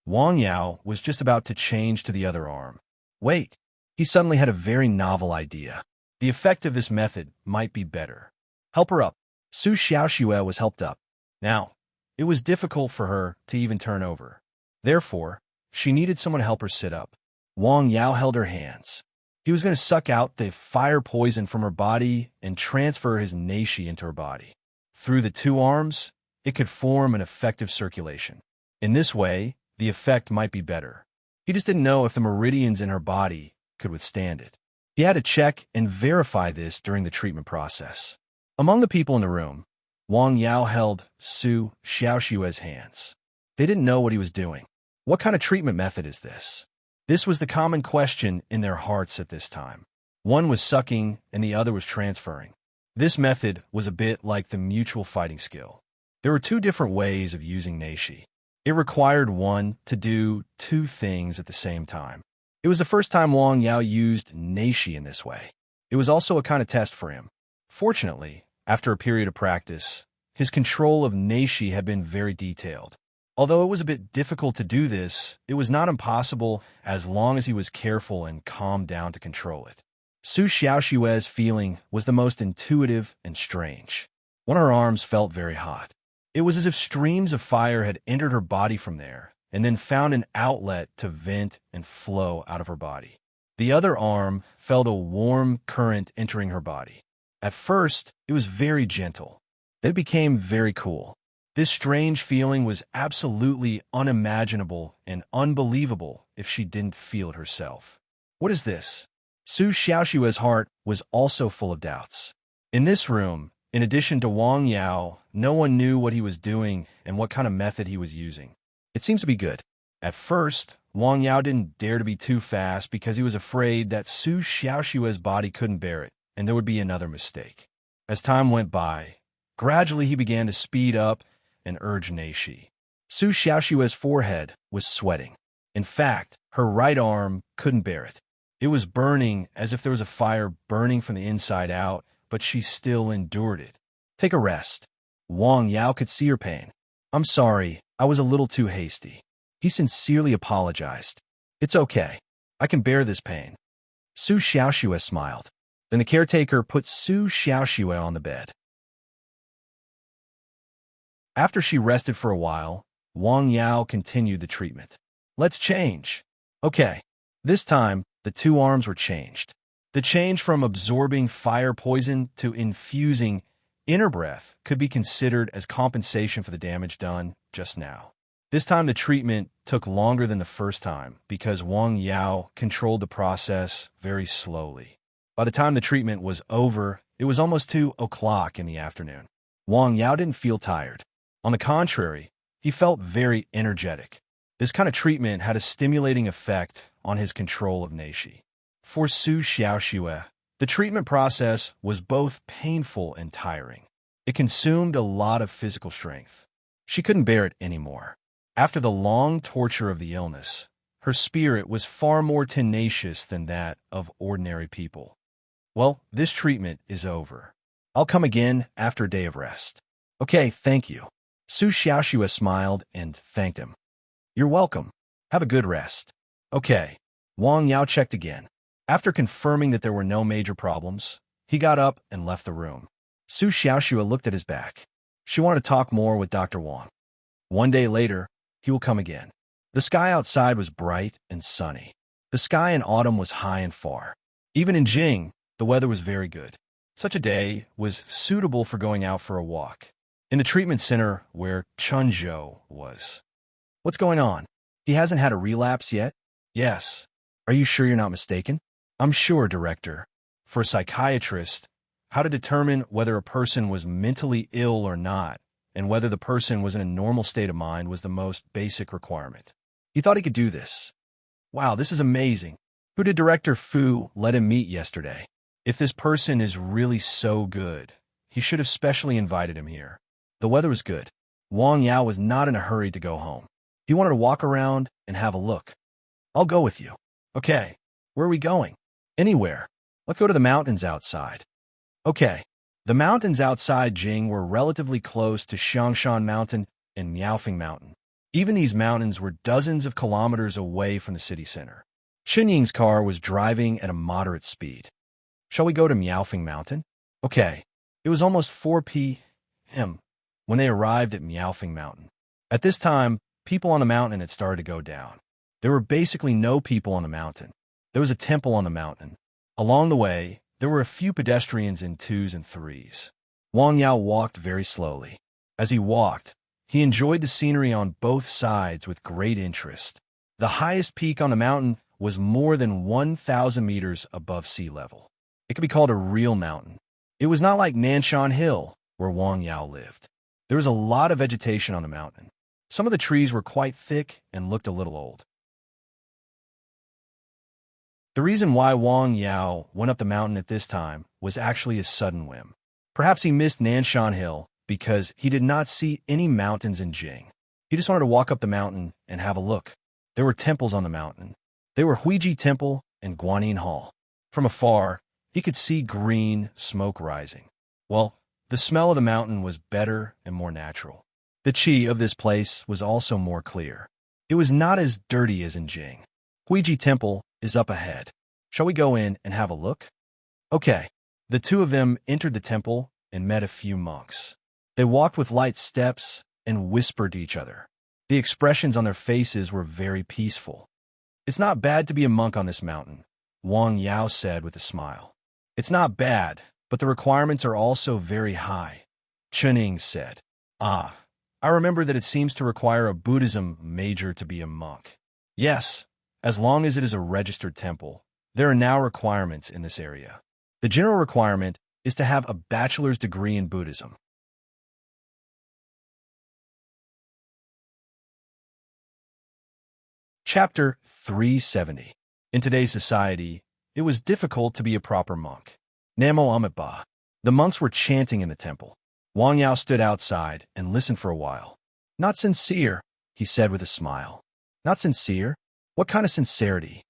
Wang Yao was just about to change to the other arm. Wait, he suddenly had a very novel idea. The effect of this method might be better. Help her up. Su Xiaoxue was helped up. Now, it was difficult for her to even turn over. Therefore, she needed someone to help her sit up. Wang Yao held her hands. He was going to suck out the fire poison from her body and transfer his neishi into her body. Through the two arms, it could form an effective circulation. In this way, the effect might be better. He just didn't know if the meridians in her body could withstand it. He had to check and verify this during the treatment process. Among the people in the room, Wang Yao held Su Xiaoxue's hands. They didn't know what he was doing. What kind of treatment method is this? This was the common question in their hearts at this time. One was sucking and the other was transferring. This method was a bit like the mutual fighting skill. There were two different ways of using neishi. It required one to do two things at the same time. It was the first time Wang Yao used neishi in this way. It was also a kind of test for him. Fortunately, after a period of practice, his control of neishi had been very detailed. Although it was a bit difficult to do this, it was not impossible as long as he was careful and calmed down to control it. Su Xiaoxue's feeling was the most intuitive and strange. One of her arms felt very hot. It was as if streams of fire had entered her body from there, and then found an outlet to vent and flow out of her body. The other arm felt a warm current entering her body. At first, it was very gentle. Then it became very cool. This strange feeling was absolutely unimaginable and unbelievable if she didn't feel it herself. What is this? Su Xiaoxue's heart was also full of doubts. In this room, in addition to Wang Yao, no one knew what he was doing and what kind of method he was using. It seems to be good. At first, Wang Yao didn't dare to be too fast because he was afraid that Su Xiaoxue's body couldn't bear it, and there would be another mistake. As time went by, gradually he began to speed up and urge neishi. Su Xiaoxue's forehead was sweating. In fact, her right arm couldn't bear it. It was burning as if there was a fire burning from the inside out, but she still endured it. Take a rest. Wang Yao could see her pain. I'm sorry, I was a little too hasty. He sincerely apologized. It's okay. I can bear this pain. Su Xiaoxue smiled. Then the caretaker put Su Xiaoxue on the bed. After she rested for a while, Wang Yao continued the treatment. Let's change. Okay. This time, the two arms were changed. The change from absorbing fire poison to infusing inner breath could be considered as compensation for the damage done just now. This time the treatment took longer than the first time because Wang Yao controlled the process very slowly. By the time the treatment was over, it was almost 2 o'clock in the afternoon. Wang Yao didn't feel tired. On the contrary, he felt very energetic. This kind of treatment had a stimulating effect on his control of neishi. For Su Xiaoxue, the treatment process was both painful and tiring. It consumed a lot of physical strength. She couldn't bear it anymore. After the long torture of the illness, her spirit was far more tenacious than that of ordinary people. Well, this treatment is over. I'll come again after a day of rest. Okay, thank you. Su Xiaoxue smiled and thanked him. You're welcome. Have a good rest. Okay. Wang Yao checked again. After confirming that there were no major problems, he got up and left the room. Su Xiaoxue looked at his back. She wanted to talk more with Dr. Wang. One day later, he will come again. The sky outside was bright and sunny. The sky in autumn was high and far. Even in Jing, the weather was very good. Such a day was suitable for going out for a walk. In the treatment center where Chunzhou was. What's going on? He hasn't had a relapse yet? Yes. Are you sure you're not mistaken? I'm sure, Director. For a psychiatrist, how to determine whether a person was mentally ill or not, and whether the person was in a normal state of mind was the most basic requirement. He thought he could do this. Wow, this is amazing. Who did Director Fu let him meet yesterday? If this person is really so good, he should have specially invited him here. The weather was good. Wang Yao was not in a hurry to go home. He wanted to walk around and have a look. I'll go with you. Okay. Where are we going? Anywhere. Let's go to the mountains outside. Okay. The mountains outside Jing were relatively close to Xiangshan Mountain and Miaofeng Mountain. Even these mountains were dozens of kilometers away from the city center. Chen Ying's car was driving at a moderate speed. Shall we go to Meowfing Mountain? Okay. It was almost 4 p.m. when they arrived at Meowfing Mountain. At this time, people on the mountain had started to go down. There were basically no people on the mountain. There was a temple on the mountain. Along the way, there were a few pedestrians in 2s and 3s. Wang Yao walked very slowly. As he walked, he enjoyed the scenery on both sides with great interest. The highest peak on the mountain was more than 1,000 meters above sea level. It could be called a real mountain. It was not like Nanshan Hill, where Wang Yao lived. There was a lot of vegetation on the mountain. Some of the trees were quite thick and looked a little old. The reason why Wang Yao went up the mountain at this time was actually a sudden whim. Perhaps he missed Nanshan Hill because he did not see any mountains in Jing. He just wanted to walk up the mountain and have a look. There were temples on the mountain. They were Huiji Temple and Guanyin Hall. From afar, he could see green smoke rising. Well, the smell of the mountain was better and more natural. The qi of this place was also more clear. It was not as dirty as in Jing. Huiji Temple is up ahead. Shall we go in and have a look? Okay. The two of them entered the temple and met a few monks. They walked with light steps and whispered to each other. The expressions on their faces were very peaceful. It's not bad to be a monk on this mountain, Wang Yao said with a smile. It's not bad, but the requirements are also very high, Chuning said. I remember that it seems to require a Buddhism major to be a monk. Yes, as long as it is a registered temple. There are now requirements in this area. The general requirement is to have a bachelor's degree in Buddhism. Chapter 370. In today's society, it was difficult to be a proper monk. Namo Amitabha. The monks were chanting in the temple. Wang Yao stood outside and listened for a while. Not sincere, he said with a smile. Not sincere? What kind of sincerity?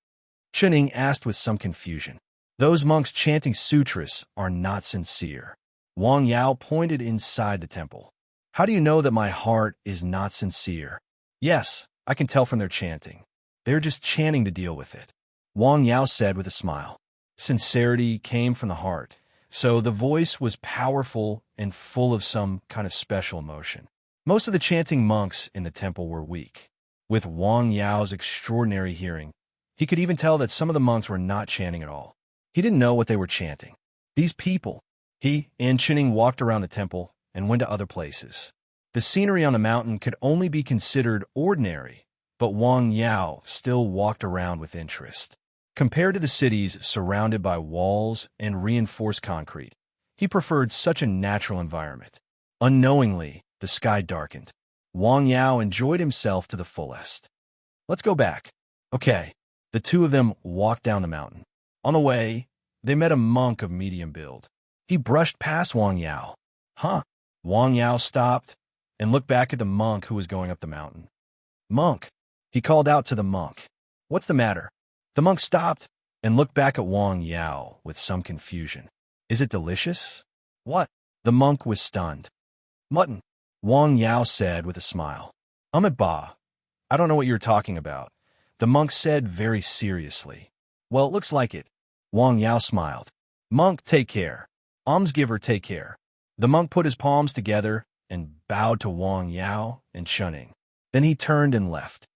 Chuning asked with some confusion. Those monks chanting sutras are not sincere. Wang Yao pointed inside the temple. How do you know that my heart is not sincere? Yes, I can tell from their chanting. They're just chanting to deal with it. Wang Yao said with a smile. Sincerity came from the heart, so the voice was powerful and full of some kind of special emotion. Most of the chanting monks in the temple were weak. With Wang Yao's extraordinary hearing, he could even tell that some of the monks were not chanting at all. He didn't know what they were chanting. These people. He and Chuning walked around the temple and went to other places. The scenery on the mountain could only be considered ordinary, but Wang Yao still walked around with interest. Compared to the cities surrounded by walls and reinforced concrete, he preferred such a natural environment. Unknowingly, the sky darkened. Wang Yao enjoyed himself to the fullest. Let's go back. Okay. The two of them walked down the mountain. On the way, they met a monk of medium build. He brushed past Wang Yao. Huh? Wang Yao stopped and looked back at the monk who was going up the mountain. Monk, he called out to the monk. What's the matter? The monk stopped and looked back at Wang Yao with some confusion. Is it delicious? What? The monk was stunned. Mutton, Wang Yao said with a smile. Amitabha, I don't know what you're talking about, the monk said very seriously. Well, it looks like it. Wang Yao smiled. Monk, take care. Almsgiver, take care. The monk put his palms together and bowed to Wang Yao and Chuning. Then he turned and left.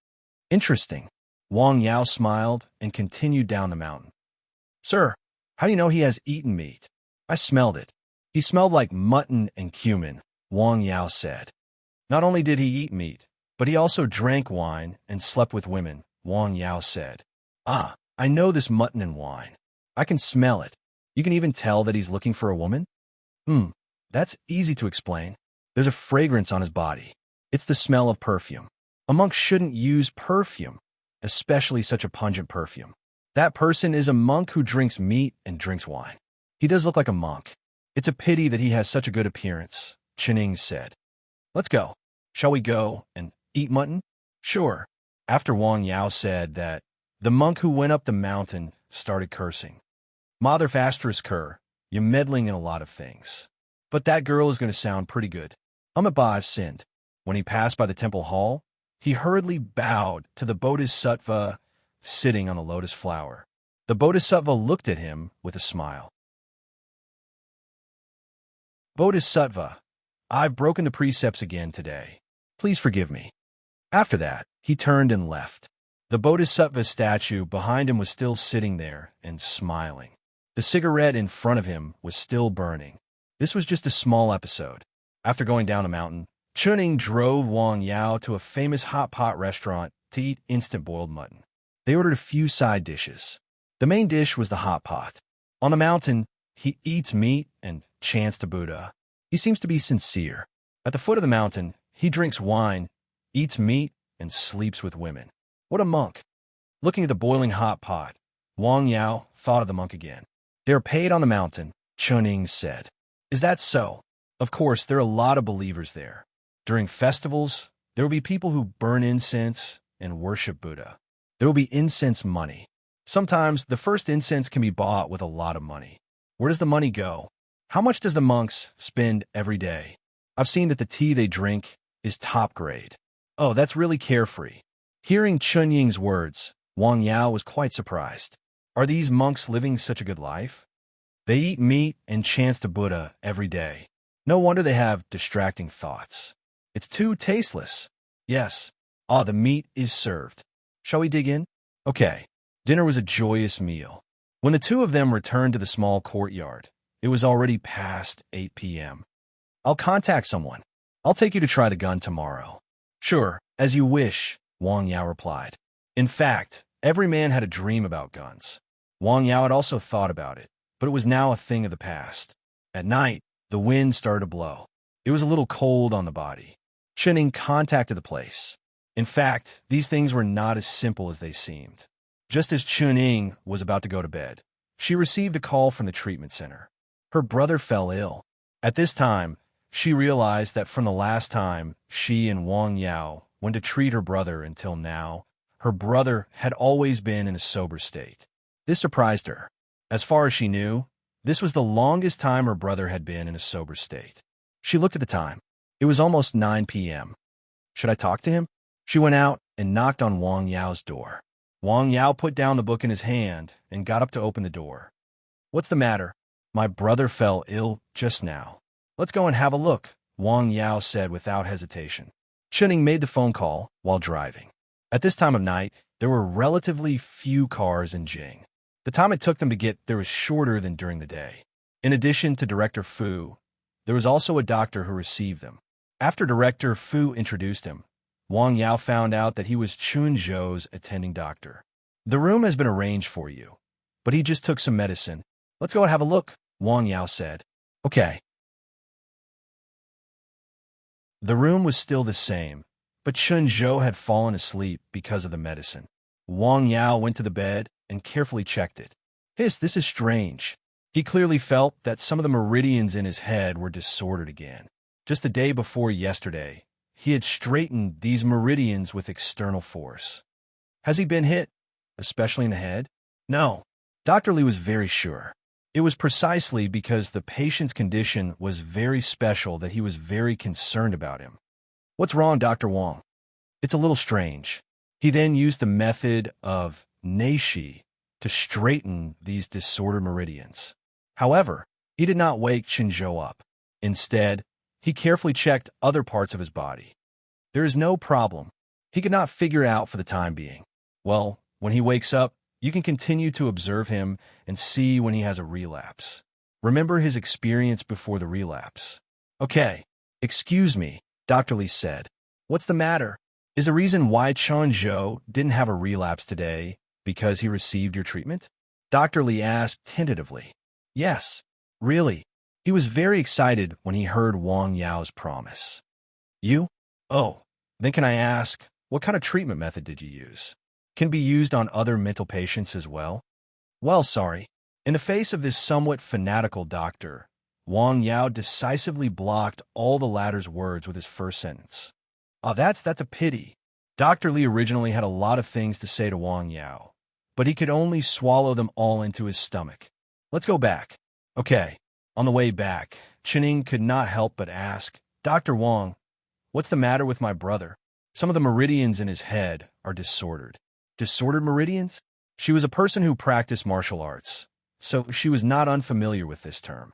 Interesting. Wang Yao smiled and continued down the mountain. Sir, how do you know he has eaten meat? I smelled it. He smelled like mutton and cumin, Wang Yao said. Not only did he eat meat, but he also drank wine and slept with women, Wang Yao said. I know this mutton and wine. I can smell it. You can even tell that he's looking for a woman? That's easy to explain. There's a fragrance on his body. It's the smell of perfume. A monk shouldn't use perfume, especially such a pungent perfume. That person is a monk who drinks meat and drinks wine. He does look like a monk. It's a pity that he has such a good appearance, Chuning said. Let's go. Shall we go and eat mutton? Sure. After Wang Yao said that, the monk who went up the mountain started cursing. Mother Fastress cur, you're meddling in a lot of things. But that girl is going to sound pretty good. Amitabha, I've sinned. When he passed by the temple hall, he hurriedly bowed to the Bodhisattva sitting on the lotus flower. The Bodhisattva looked at him with a smile. Bodhisattva, I've broken the precepts again today. Please forgive me. After that, he turned and left. The Bodhisattva statue behind him was still sitting there and smiling. The cigarette in front of him was still burning. This was just a small episode. After going down the mountain, Chuning drove Wang Yao to a famous hot pot restaurant to eat instant boiled mutton. They ordered a few side dishes. The main dish was the hot pot. On the mountain, he eats meat and chants to Buddha. He seems to be sincere. At the foot of the mountain, he drinks wine, eats meat, and sleeps with women. What a monk! Looking at the boiling hot pot, Wang Yao thought of the monk again. They are paid on the mountain, Chuning said. Is that so? Of course, there are a lot of believers there. During festivals, there will be people who burn incense and worship Buddha. There will be incense money. Sometimes the first incense can be bought with a lot of money. Where does the money go? How much does the monks spend every day? I've seen that the tea they drink is top grade. Oh, that's really carefree. Hearing Chunying's words, Wang Yao was quite surprised. Are these monks living such a good life? They eat meat and chant to Buddha every day. No wonder they have distracting thoughts. It's too tasteless. Yes. Ah, the meat is served. Shall we dig in? Okay. Dinner was a joyous meal. When the two of them returned to the small courtyard, it was already past 8 p.m. I'll contact someone. I'll take you to try the gun tomorrow. Sure, as you wish, Wang Yao replied. In fact, every man had a dream about guns. Wang Yao had also thought about it, but it was now a thing of the past. At night, the wind started to blow. It was a little cold on the body. Chuning contacted the place. In fact, these things were not as simple as they seemed. Just as Chuning was about to go to bed, she received a call from the treatment center. Her brother fell ill. At this time, she realized that from the last time she and Wang Yao went to treat her brother until now, her brother had always been in a sober state. This surprised her. As far as she knew, this was the longest time her brother had been in a sober state. She looked at the time. It was almost 9 p.m. Should I talk to him? She went out and knocked on Wang Yao's door. Wang Yao put down the book in his hand and got up to open the door. What's the matter? My brother fell ill just now. Let's go and have a look, Wang Yao said without hesitation. Chuning made the phone call while driving. At this time of night, there were relatively few cars in Jing. The time it took them to get there was shorter than during the day. In addition to Director Fu, there was also a doctor who received them. After Director Fu introduced him, Wang Yao found out that he was Chun Zhou's attending doctor. The room has been arranged for you, but he just took some medicine. Let's go and have a look, Wang Yao said. Okay. The room was still the same, but Chun Zhou had fallen asleep because of the medicine. Wang Yao went to the bed and carefully checked it. This is strange. He clearly felt that some of the meridians in his head were disordered again. Just the day before yesterday, he had straightened these meridians with external force. Has he been hit, especially in the head? No. Dr. Li was very sure. It was precisely because the patient's condition was very special that he was very concerned about him. What's wrong, Dr. Wang? It's a little strange. He then used the method of Neishi to straighten these disordered meridians. However, he did not wake Qinzhou up. Instead, he carefully checked other parts of his body. There is no problem. He could not figure out for the time being. Well, when he wakes up, you can continue to observe him and see when he has a relapse. Remember his experience before the relapse. Okay, excuse me, Dr. Li said. What's the matter? Is the reason why Qinzhou didn't have a relapse today because he received your treatment? Dr. Li asked tentatively. Yes, really. He was very excited when he heard Wang Yao's promise. You? Oh, then can I ask, what kind of treatment method did you use? Can be used on other mental patients as well? Well, sorry. In the face of this somewhat fanatical doctor, Wang Yao decisively blocked all the latter's words with his first sentence. Oh, that's a pity. Dr. Li originally had a lot of things to say to Wang Yao, but he could only swallow them all into his stomach. Let's go back. Okay. On the way back, Chuning could not help but ask, Dr. Wang, what's the matter with my brother? Some of the meridians in his head are disordered. Disordered meridians? She was a person who practiced martial arts, so she was not unfamiliar with this term.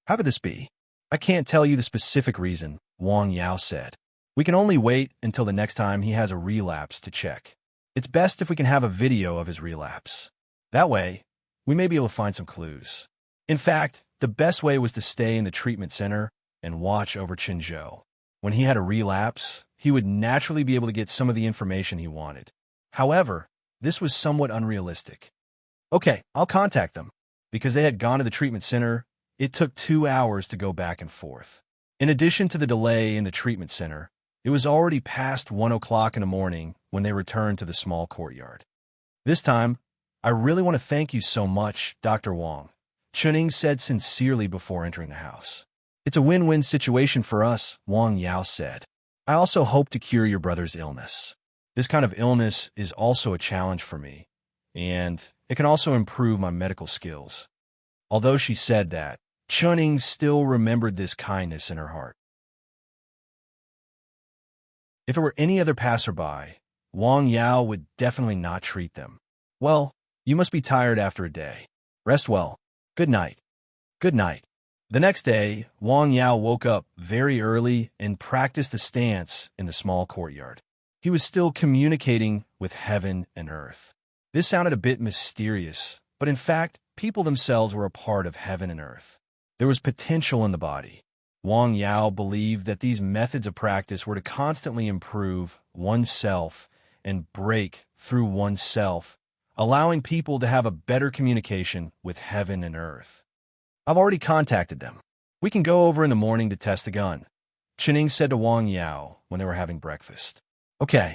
How could this be? I can't tell you the specific reason, Wang Yao said. We can only wait until the next time he has a relapse to check. It's best if we can have a video of his relapse. That way, we may be able to find some clues. In fact, the best way was to stay in the treatment center and watch over Qinzhou. When he had a relapse, he would naturally be able to get some of the information he wanted. However, this was somewhat unrealistic. Okay, I'll contact them. Because they had gone to the treatment center, it took 2 hours to go back and forth. In addition to the delay in the treatment center, it was already past 1 o'clock in the morning when they returned to the small courtyard. This time, I really want to thank you so much, Dr. Wang, Chuning said sincerely before entering the house. It's a win-win situation for us, Wang Yao said. I also hope to cure your brother's illness. This kind of illness is also a challenge for me, and it can also improve my medical skills. Although she said that, Chuning still remembered this kindness in her heart. If it were any other passerby, Wang Yao would definitely not treat them. Well, you must be tired after a day. Rest well. Good night. Good night. The next day, Wang Yao woke up very early and practiced the stance in the small courtyard. He was still communicating with heaven and earth. This sounded a bit mysterious, but in fact, people themselves were a part of heaven and earth. There was potential in the body. Wang Yao believed that these methods of practice were to constantly improve oneself and break through oneself, allowing people to have a better communication with heaven and earth. I've already contacted them. We can go over in the morning to test the gun, Chuning said to Wang Yao when they were having breakfast. Okay.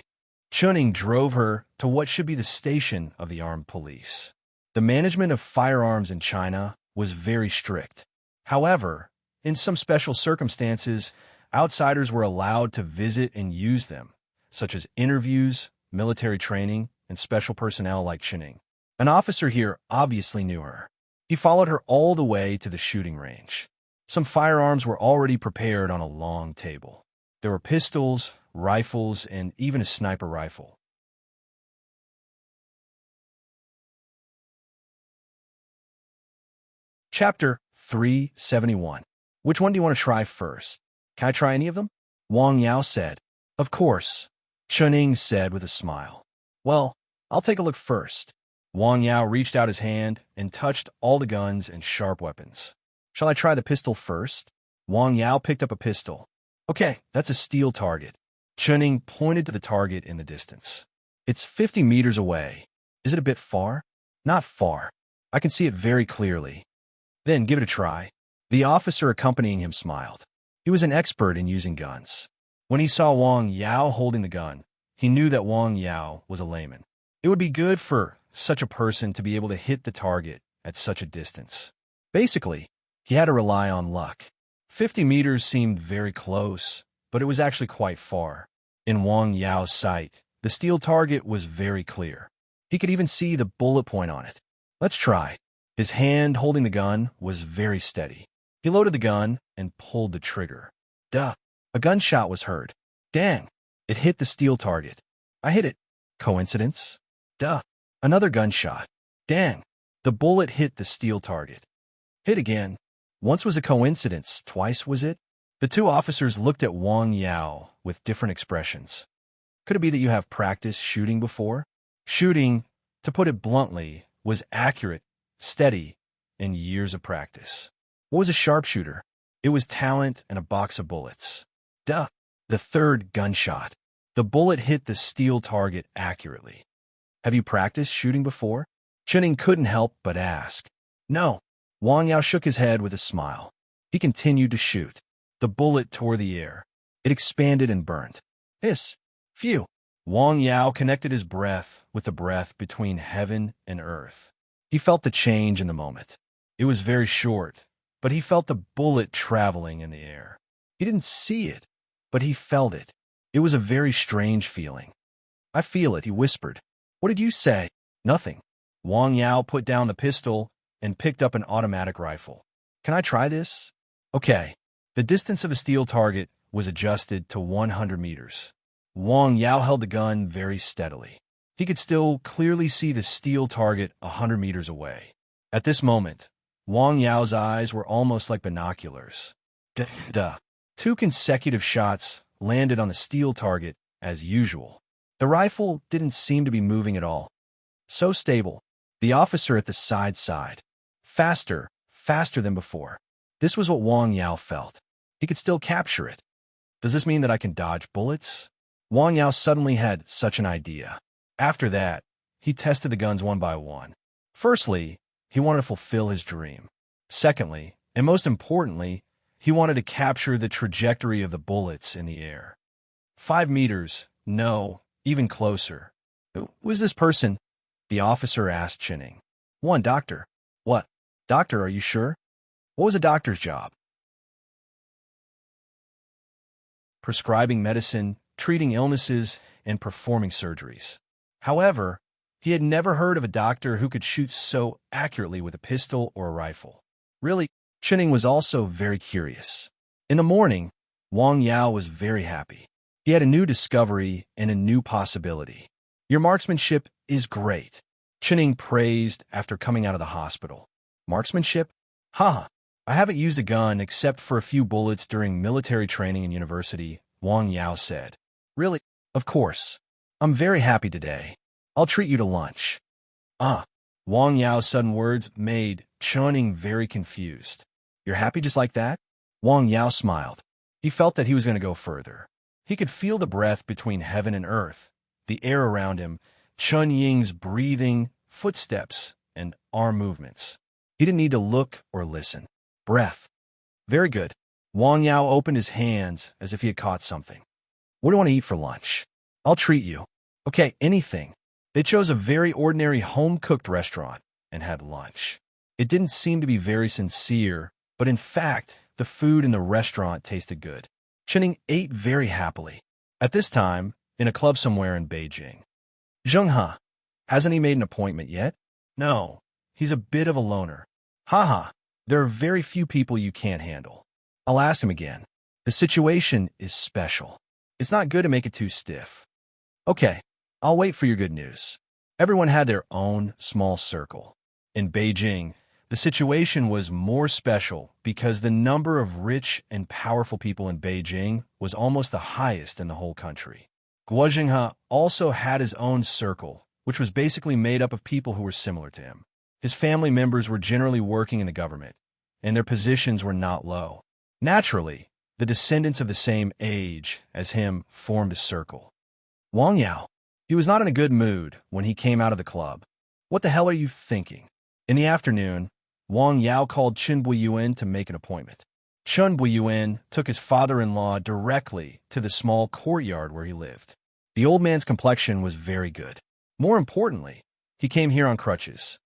Chuning drove her to what should be the station of the armed police. The management of firearms in China was very strict. However, in some special circumstances, outsiders were allowed to visit and use them, such as interviews, military training, and special personnel like Chuning. An officer here obviously knew her. He followed her all the way to the shooting range. Some firearms were already prepared on a long table. There were pistols, rifles, and even a sniper rifle. Chapter 371. Which one do you want to try first? Can I try any of them? Wang Yao said. Of course, Chuning said with a smile. Well, I'll take a look first. Wang Yao reached out his hand and touched all the guns and sharp weapons. Shall I try the pistol first? Wang Yao picked up a pistol. Okay, that's a steel target. Chuning pointed to the target in the distance. It's 50 meters away. Is it a bit far? Not far. I can see it very clearly. Then give it a try. The officer accompanying him smiled. He was an expert in using guns. When he saw Wang Yao holding the gun, he knew that Wang Yao was a layman. It would be good for such a person to be able to hit the target at such a distance. Basically, he had to rely on luck. 50 meters seemed very close, but it was actually quite far. In Wang Yao's sight, the steel target was very clear. He could even see the bullet point on it. Let's try. His hand holding the gun was very steady. He loaded the gun and pulled the trigger. Duh! A gunshot was heard. Dang! It hit the steel target. I hit it. Coincidence? Duh! Another gunshot. Dang! The bullet hit the steel target. Hit again. Once was a coincidence, twice was it? The two officers looked at Wang Yao with different expressions. Could it be that you have practiced shooting before? Shooting, to put it bluntly, was accurate, steady, and years of practice. What was a sharpshooter? It was talent and a box of bullets. Duh! The third gunshot. The bullet hit the steel target accurately. Have you practiced shooting before? Chuning couldn't help but ask. No. Wang Yao shook his head with a smile. He continued to shoot. The bullet tore the air. It expanded and burned. Hiss! Phew! Wang Yao connected his breath with the breath between heaven and earth. He felt the change in the moment. It was very short, but he felt the bullet traveling in the air. He didn't see it, but he felt it. It was a very strange feeling. I feel it, he whispered. What did you say? Nothing. Wang Yao put down the pistol and picked up an automatic rifle. Can I try this? Okay. The distance of a steel target was adjusted to 100 meters. Wang Yao held the gun very steadily. He could still clearly see the steel target 100 meters away. At this moment, Wang Yao's eyes were almost like binoculars. Duh. Two consecutive shots landed on the steel target, as usual. The rifle didn't seem to be moving at all. So stable. The officer at the side sighed. Faster, faster than before. This was what Wang Yao felt. He could still capture it. Does this mean that I can dodge bullets? Wang Yao suddenly had such an idea. After that, he tested the guns one by one. Firstly, he wanted to fulfill his dream. Secondly, and most importantly, he wanted to capture the trajectory of the bullets in the air. 5 meters, no, even closer. Who is this person? The officer asked Chinning. One doctor. What? Doctor, are you sure? What was a doctor's job? Prescribing medicine, treating illnesses, and performing surgeries. However, he had never heard of a doctor who could shoot so accurately with a pistol or a rifle. Really, Chinning was also very curious. In the morning, Wang Yao was very happy. He had a new discovery and a new possibility. Your marksmanship is great, Chinning praised after coming out of the hospital. Marksmanship? Haha, I haven't used a gun except for a few bullets during military training in university, Wang Yao said. Really? Of course. I'm very happy today. I'll treat you to lunch. Wang Yao's sudden words made Chinning very confused. You're happy just like that? Wang Yao smiled. He felt that he was going to go further. He could feel the breath between heaven and earth, the air around him, Chun Ying's breathing, footsteps, and arm movements. He didn't need to look or listen. Breath. Very good. Wang Yao opened his hands as if he had caught something. What do you want to eat for lunch? I'll treat you. Okay, anything. They chose a very ordinary home-cooked restaurant and had lunch. It didn't seem to be very sincere, but in fact, the food in the restaurant tasted good. Chinning ate very happily. At this time, in a club somewhere in Beijing. Zhenghe, hasn't he made an appointment yet? No, he's a bit of a loner. Haha, there are very few people you can't handle. I'll ask him again. The situation is special. It's not good to make it too stiff. Okay, I'll wait for your good news. Everyone had their own small circle. In Beijing, the situation was more special because the number of rich and powerful people in Beijing was almost the highest in the whole country. Guozhenghe also had his own circle, which was basically made up of people who were similar to him. His family members were generally working in the government, and their positions were not low. Naturally, the descendants of the same age as him formed a circle. Wang Yao. He was not in a good mood when he came out of the club. What the hell are you thinking? In the afternoon, Wang Yao called Chen Buiyuan to make an appointment. Chen Buiyuan took his father-in-law directly to the small courtyard where he lived. The old man's complexion was very good. More importantly, he came here on crutches.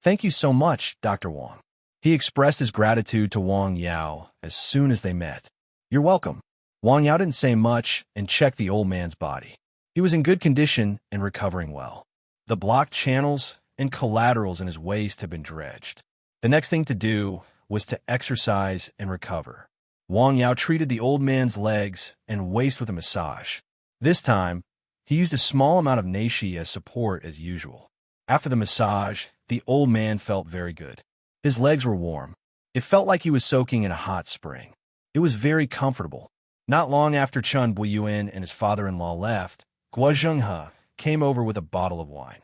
Thank you so much, Dr. Wang. He expressed his gratitude to Wang Yao as soon as they met. You're welcome. Wang Yao didn't say much and checked the old man's body. He was in good condition and recovering well. The blocked channels and collaterals in his waist had been dredged. The next thing to do was to exercise and recover. Wang Yao treated the old man's legs and waist with a massage. This time, he used a small amount of nashi as support as usual. After the massage, the old man felt very good. His legs were warm. It felt like he was soaking in a hot spring. It was very comfortable. Not long after Chen Buiyuan and his father-in-law left, Guozhenghe came over with a bottle of wine.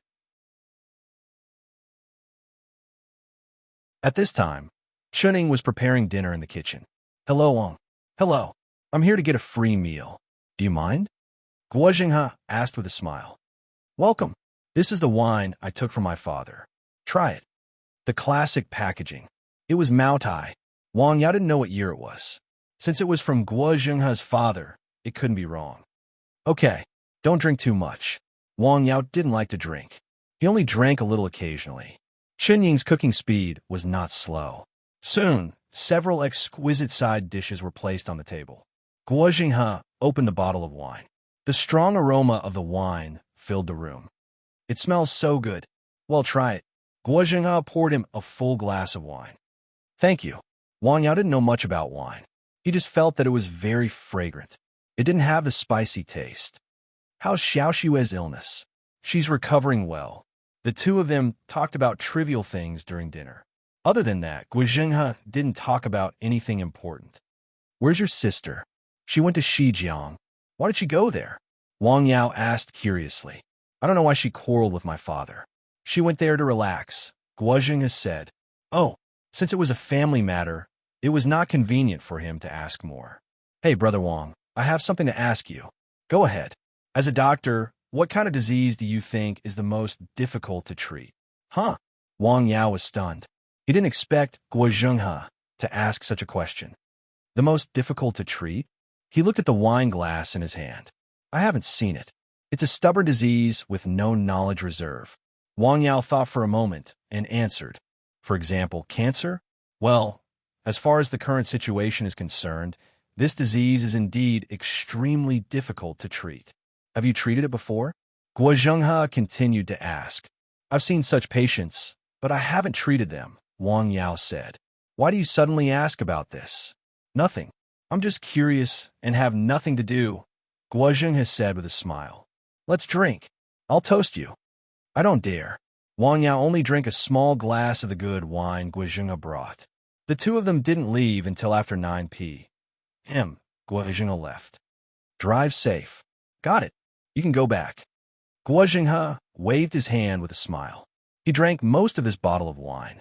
At this time, Chinning was preparing dinner in the kitchen. Hello, Wang. Hello. I'm here to get a free meal. Do you mind? Guozhenghe asked with a smile. Welcome. This is the wine I took from my father. Try it. The classic packaging. It was Maotai. Wang Yao didn't know what year it was. Since it was from Guozhenghe's father, it couldn't be wrong. Okay, don't drink too much. Wang Yao didn't like to drink. He only drank a little occasionally. Chen Ying's cooking speed was not slow. Soon, several exquisite side dishes were placed on the table. Guozhenghe opened the bottle of wine. The strong aroma of the wine filled the room. It smells so good. Well, try it. Guozhenghe poured him a full glass of wine. Thank you. Wang Yao didn't know much about wine. He just felt that it was very fragrant. It didn't have the spicy taste. How's Xiaoxue's illness? She's recovering well. The two of them talked about trivial things during dinner. Other than that, Guozhenghe didn't talk about anything important. Where's your sister? She went to Shijiang. Why did she go there? Wang Yao asked curiously. I don't know why she quarreled with my father. She went there to relax, Guozheng has said. Oh, since it was a family matter, it was not convenient for him to ask more. Hey, Brother Wang, I have something to ask you. Go ahead. As a doctor, what kind of disease do you think is the most difficult to treat? Huh? Wang Yao was stunned. He didn't expect Guozheng to ask such a question. The most difficult to treat? He looked at the wine glass in his hand. I haven't seen it. It's a stubborn disease with no knowledge reserve. Wang Yao thought for a moment and answered. For example, cancer? Well, as far as the current situation is concerned, this disease is indeed extremely difficult to treat. Have you treated it before? Guozheng continued to ask. I've seen such patients, but I haven't treated them, Wang Yao said. Why do you suddenly ask about this? Nothing. I'm just curious and have nothing to do, Guozheng has said with a smile. Let's drink. I'll toast you. I don't dare. Wang Yao only drank a small glass of the good wine Guozheng brought. The two of them didn't leave until after 9 p.m. Guozheng left. Drive safe. Got it. You can go back. Guozheng waved his hand with a smile. He drank most of this bottle of wine.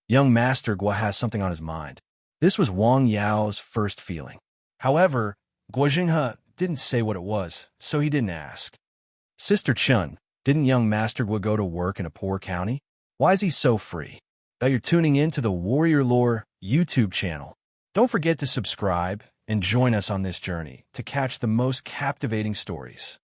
Young Master Guo has something on his mind. This was Wang Yao's first feeling. However, Guozheng didn't say what it was, so he didn't ask. Sister Chun, didn't young Master Guo go to work in a poor county? Why is he so free? Now you're tuning in to the Warrior Lore YouTube channel. Don't forget to subscribe and join us on this journey to catch the most captivating stories.